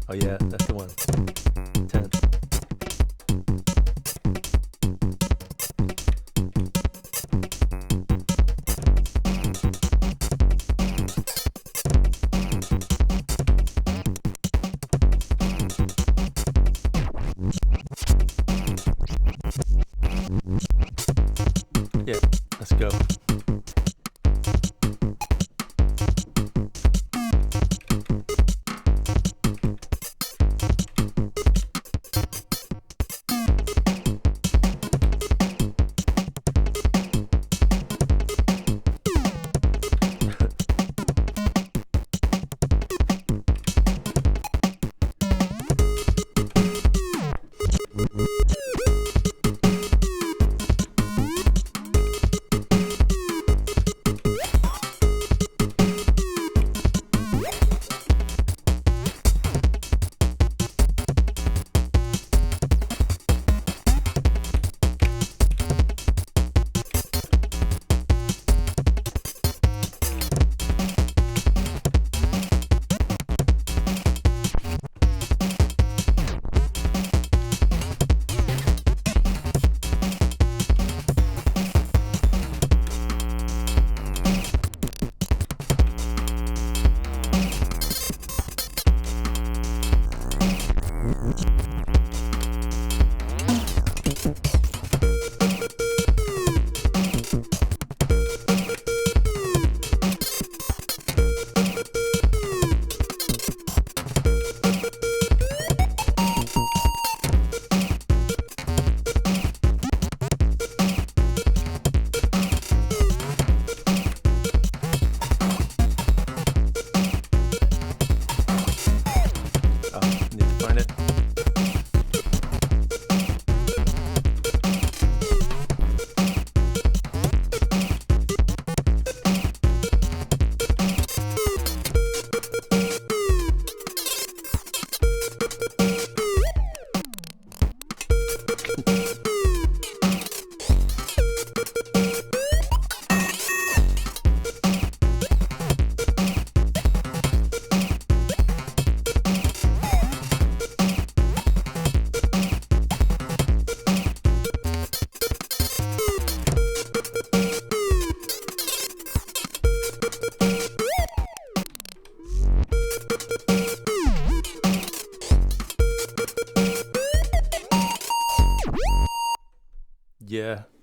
Oh yeah, that's the one. 10. Yeah, let's go.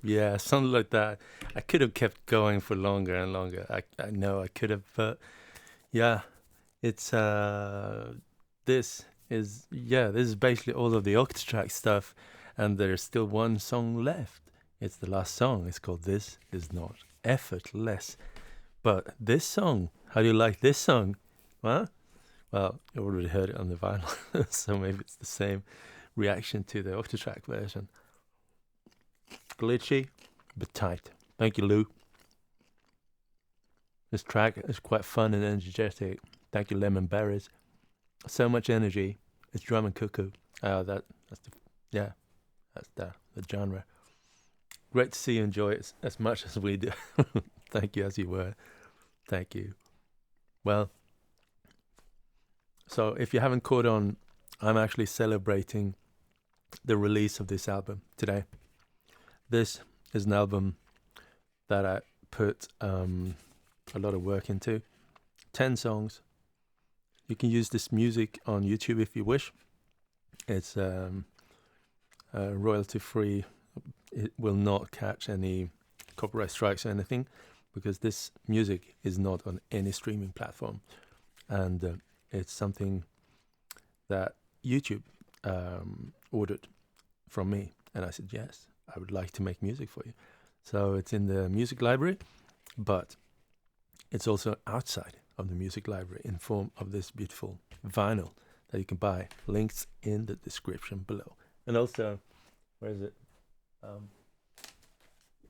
Yeah, something like that. I could have kept going for longer and longer. I know I could have, but yeah, it's this is basically all of the Octatrack stuff, and there's still one song left. It's the last song. It's called "This Is Not Effortless." But this song, how do you like this song? Huh? Well, you already heard it on the vinyl, so maybe it's the same reaction to the Octatrack version. Glitchy, but tight. Thank you, Lou. This track is quite fun and energetic. Thank you, Lemon Berries. So much energy. It's drum and cuckoo. That's the genre. Great to see you enjoy it as much as we do. Thank you, as you were. Thank you. Well, so if you haven't caught on, I'm actually celebrating the release of this album today. This is an album that I put a lot of work into. 10 songs. You can use this music on YouTube if you wish. It's royalty free. It will not catch any copyright strikes or anything, because this music is not on any streaming platform, and it's something that YouTube ordered from me, and I said yes, I would like to make music for you. So it's in the music library, but it's also outside of the music library in form of this beautiful vinyl that you can buy. Links in the description below. And also, where is it?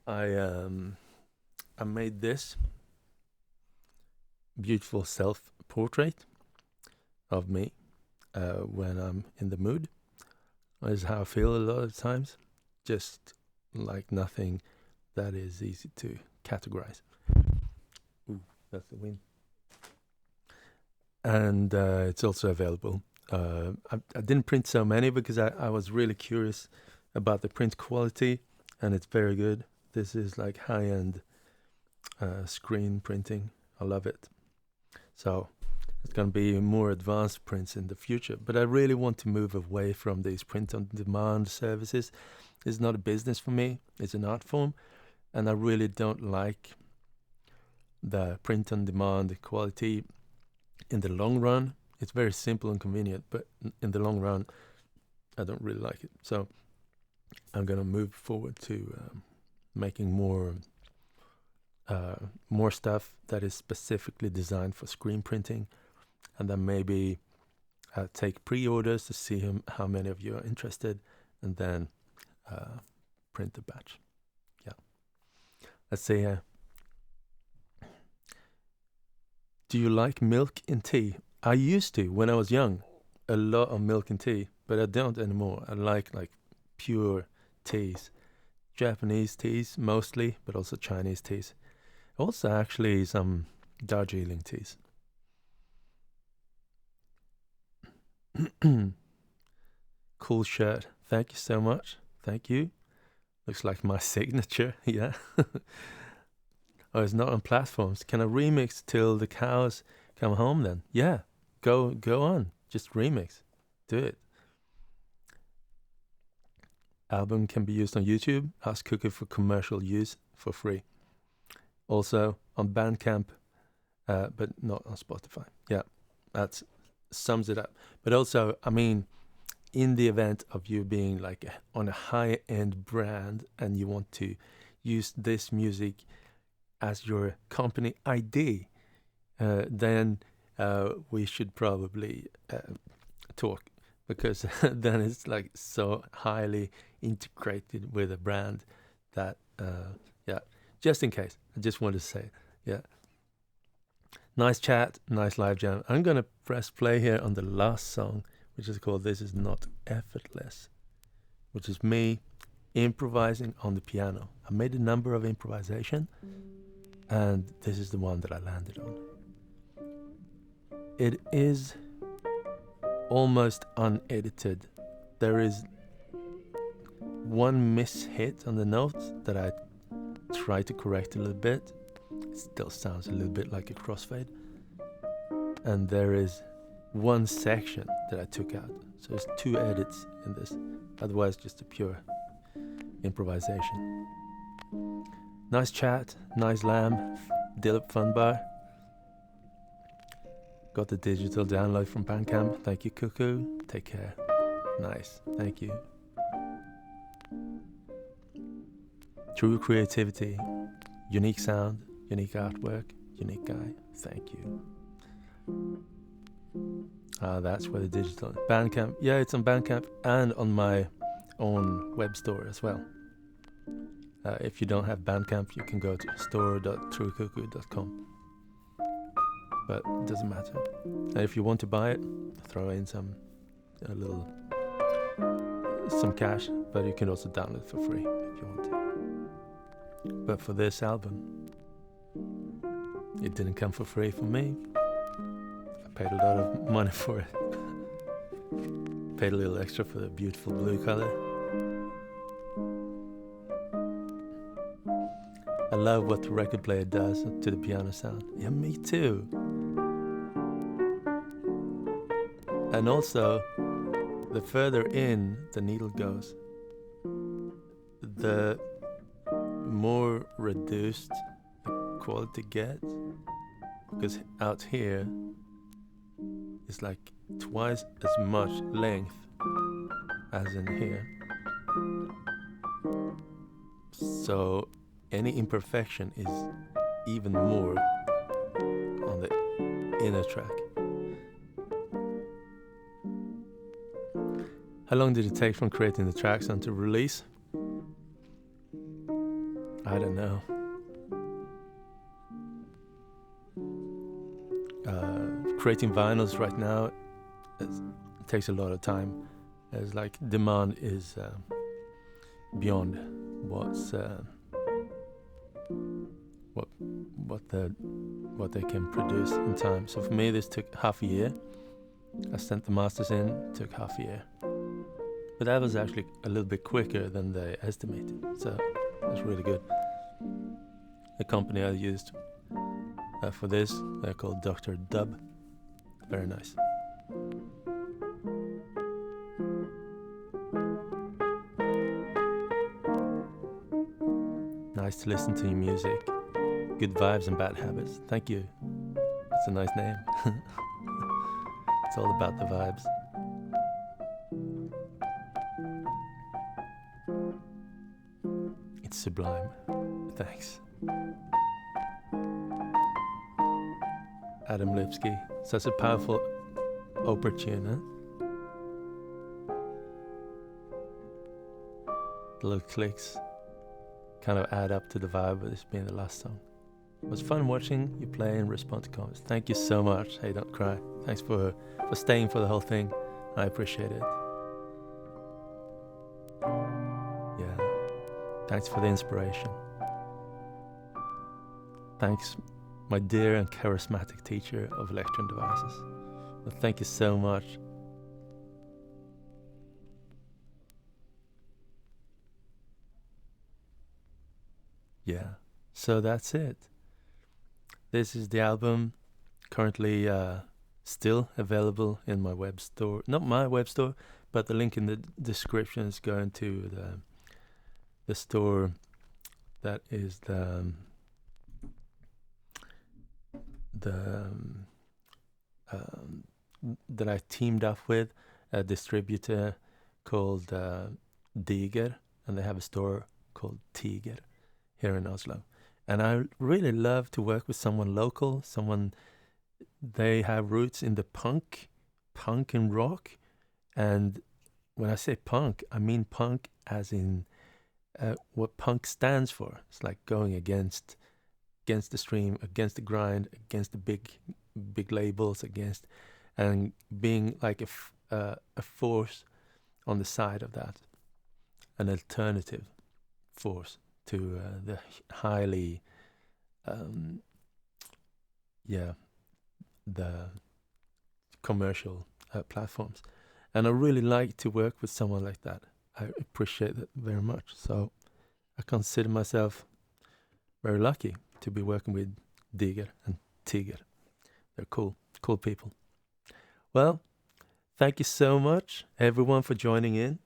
I made this beautiful self-portrait of me when I'm in the mood. This is how I feel a lot of times. Just like nothing that is easy to categorize. Ooh, that's the wind. And it's also available. I didn't print so many because I was really curious about the print quality, and it's very good. This is like high-end screen printing. I love it. So it's going to be more advanced prints in the future, but I really want to move away from these print-on-demand services. It's not a business for me. It's an art form, and I really don't like the print-on-demand quality in the long run. It's very simple and convenient, but in the long run, I don't really like it. So I'm going to move forward to making more stuff that is specifically designed for screen printing, and then maybe take pre-orders to see how many of you are interested, and then print the batch. Yeah. Let's see here. Do you like milk in tea? I used to when I was young. A lot of milk in tea, but I don't anymore. I like pure teas. Japanese teas mostly, but also Chinese teas. Also actually some Darjeeling teas. Cool shirt. Thank you so much. Thank you. Looks like my signature. Yeah. Oh, it's not on platforms. Can I remix till the cows come home then? Yeah. Go on. Just remix. Do it. Album can be used on YouTube. Ask Cuckoo for commercial use for free. Also on Bandcamp, but not on Spotify. Yeah, that sums it up. But also, I mean, in the event of you being like on a high-end brand and you want to use this music as your company ID, then we should probably talk, because then it's like so highly integrated with a brand that, yeah, just in case, I just want to say, yeah. Nice chat, nice live jam. I'm going to press play here on the last song, which is called This Is Not Effortless, which is me improvising on the piano. I made a number of improvisation, and this is the one that I landed on. It is almost unedited. There is one miss-hit on the notes that I try to correct a little bit. It still sounds a little bit like a crossfade. And there is one section that I took out. So there's 2 edits in this. Otherwise, just a pure improvisation. Nice chat, nice lamb, Dilip Funbar. Got the digital download from Bandcamp. Thank you, Cuckoo. Take care. Nice. Thank you. True creativity, unique sound, unique artwork, unique guy. Thank you. That's where the digital Bandcamp. Yeah, it's on Bandcamp and on my own web store as well. If you don't have Bandcamp, you can go to store.truecuckoo.com. But it doesn't matter. And if you want to buy it, throw in some cash. But you can also download it for free if you want to. But for this album, it didn't come for free for me. I paid a lot of money for it. Paid a little extra for the beautiful blue color. I love what the record player does to the piano sound. Yeah, me too. And also, the further in the needle goes, the more reduced the quality gets. Because out here, it's like twice as much length as in here. So any imperfection is even more on the inner track. How long did it take from creating the tracks until release? I don't know. Creating vinyls right now, it takes a lot of time. It's like demand is beyond what's what they can produce in time. So for me, this took half a year. I sent the masters in, took half a year. But that was actually a little bit quicker than they estimated. So it was really good. The company I used for this, they're called Dr. Dub. Very nice. Nice to listen to your music. Good vibes and bad habits. Thank you. It's a nice name. It's all about the vibes. It's sublime. Thanks. Adam Lipsky. Such a powerful opportune, huh? The little clicks kind of add up to the vibe of this being the last song. It was fun watching you play and respond to comments. Thank you so much. Hey, don't cry. Thanks for staying for the whole thing. I appreciate it. Yeah. Thanks for the inspiration. Thanks, my dear and charismatic teacher of electron devices. Well, thank you so much. Yeah, so that's it. This is the album, currently still available in my web store. Not my web store, but the link in the description is going to the store that is that I teamed up with, a distributor called Diger, and they have a store called Tiger here in Oslo. And I really love to work with someone local, they have roots in the punk and rock. And when I say punk, I mean punk as in what punk stands for. It's like going against the stream, against the grind, against the big labels, and being like a force on the side of that, an alternative force to the highly, the commercial platforms. And I really like to work with someone like that. I appreciate that very much. So I consider myself very lucky to be working with Diger and Tiger. They're cool people. Well, thank you so much, everyone, for joining in.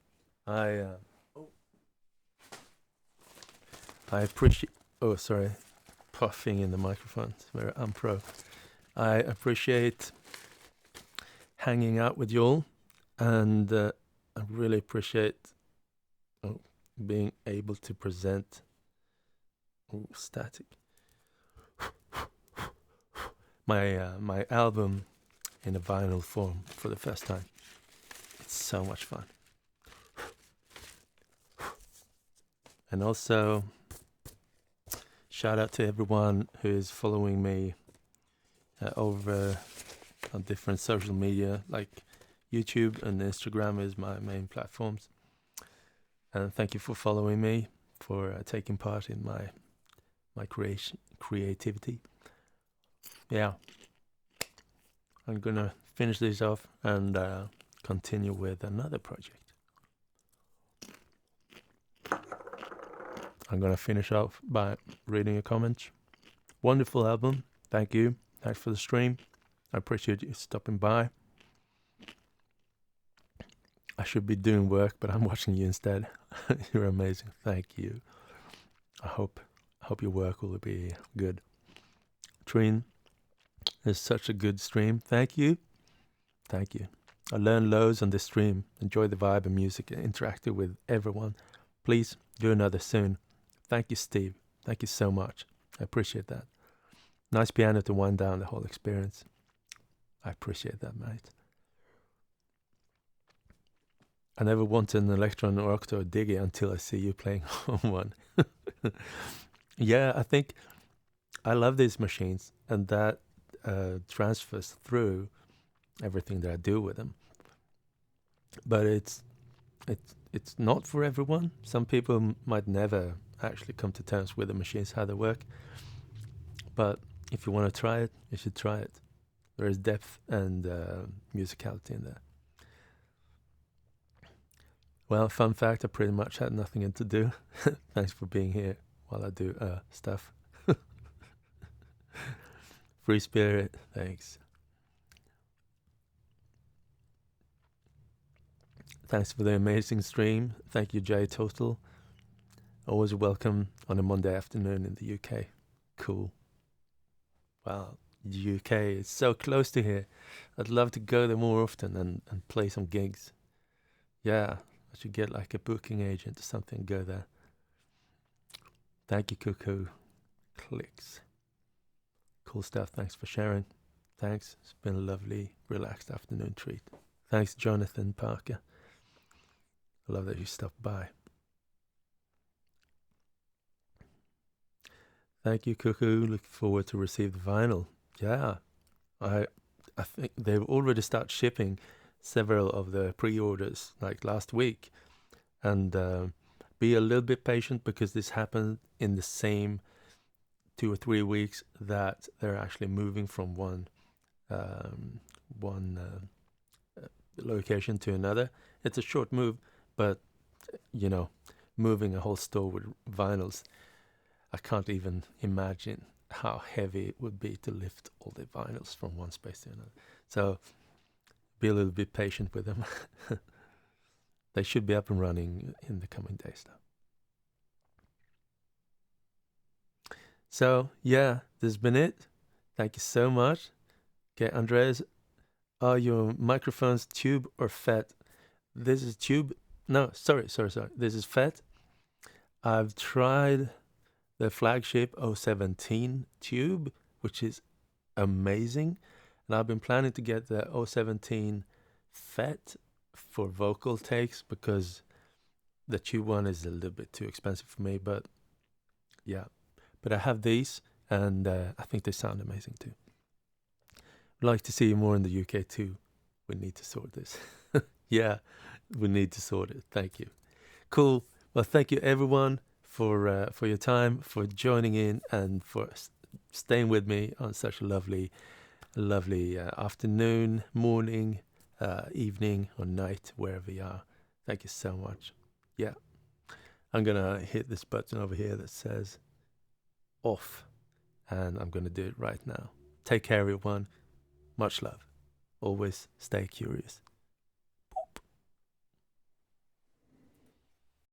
I appreciate. Oh, sorry, puffing in the microphone. It's very unpro. I appreciate hanging out with you all, and I really appreciate being able to present. Oh, static. My album in a vinyl form for the first time. It's so much fun. And also, shout out to everyone who is following me over on different social media, like YouTube and Instagram is my main platforms. And thank you for following me, for taking part in my creativity. Yeah, I'm gonna finish this off and continue with another project. I'm gonna finish off by reading a comment. Wonderful album. Thank you. Thanks for the stream. I appreciate you stopping by. I should be doing work, but I'm watching you instead. You're amazing. Thank you. I hope your work will be good. Trine, it's such a good stream. Thank you. Thank you. I learned loads on this stream. Enjoy the vibe and music and interacted with everyone. Please do another soon. Thank you, Steve. Thank you so much. I appreciate that. Nice piano to wind down the whole experience. I appreciate that, mate. I never wanted an Electron or Octo or Diggy until I see you playing on one. Yeah, I think I love these machines, and that transfers through everything that I do with them. But it's not for everyone. Some people might never actually come to terms with the machines, how they work. But if you want to try it, you should try it. There is depth and musicality in there. Well, fun fact, I pretty much had nothing to do. Thanks for being here while I do stuff. Free spirit, thanks. Thanks for the amazing stream. Thank you, Jay Total. Always welcome on a Monday afternoon in the UK. Cool. Wow, the UK is so close to here. I'd love to go there more often and play some gigs. Yeah, I should get like a booking agent or something and go there. Thank you, Cuckoo. Clicks. Cool stuff. Thanks for sharing. Thanks. It's been a lovely, relaxed afternoon treat. Thanks, Jonathan Parker. I love that you stopped by. Thank you, Cuckoo. Looking forward to receive the vinyl. Yeah, I think they've already started shipping several of the pre-orders like last week, and be a little bit patient because this happened in the same 2 or 3 weeks that they're actually moving from one location to another. It's a short move, but you know, moving a whole store with vinyls, I can't even imagine how heavy it would be to lift all the vinyls from one space to another. So be a little bit patient with them. They should be up and running in the coming days now. So yeah, this has been it. Thank you so much. Okay, Andreas, are your microphones tube or FET? This is tube. No, sorry. This is FET. I've tried the flagship 017 tube, which is amazing. And I've been planning to get the 017 FET for vocal takes because the tube one is a little bit too expensive for me. But yeah, but I have these, and I think they sound amazing too. I'd like to see you more in the UK too. We need to sort this. Yeah, we need to sort it. Thank you. Cool. Well, thank you everyone for your time, for joining in, and for staying with me on such a lovely afternoon, morning, evening, or night, wherever you are. Thank you so much. Yeah, I'm gonna hit this button over here that says off, and I'm gonna do it right now. Take care, everyone. Much love. Always stay curious.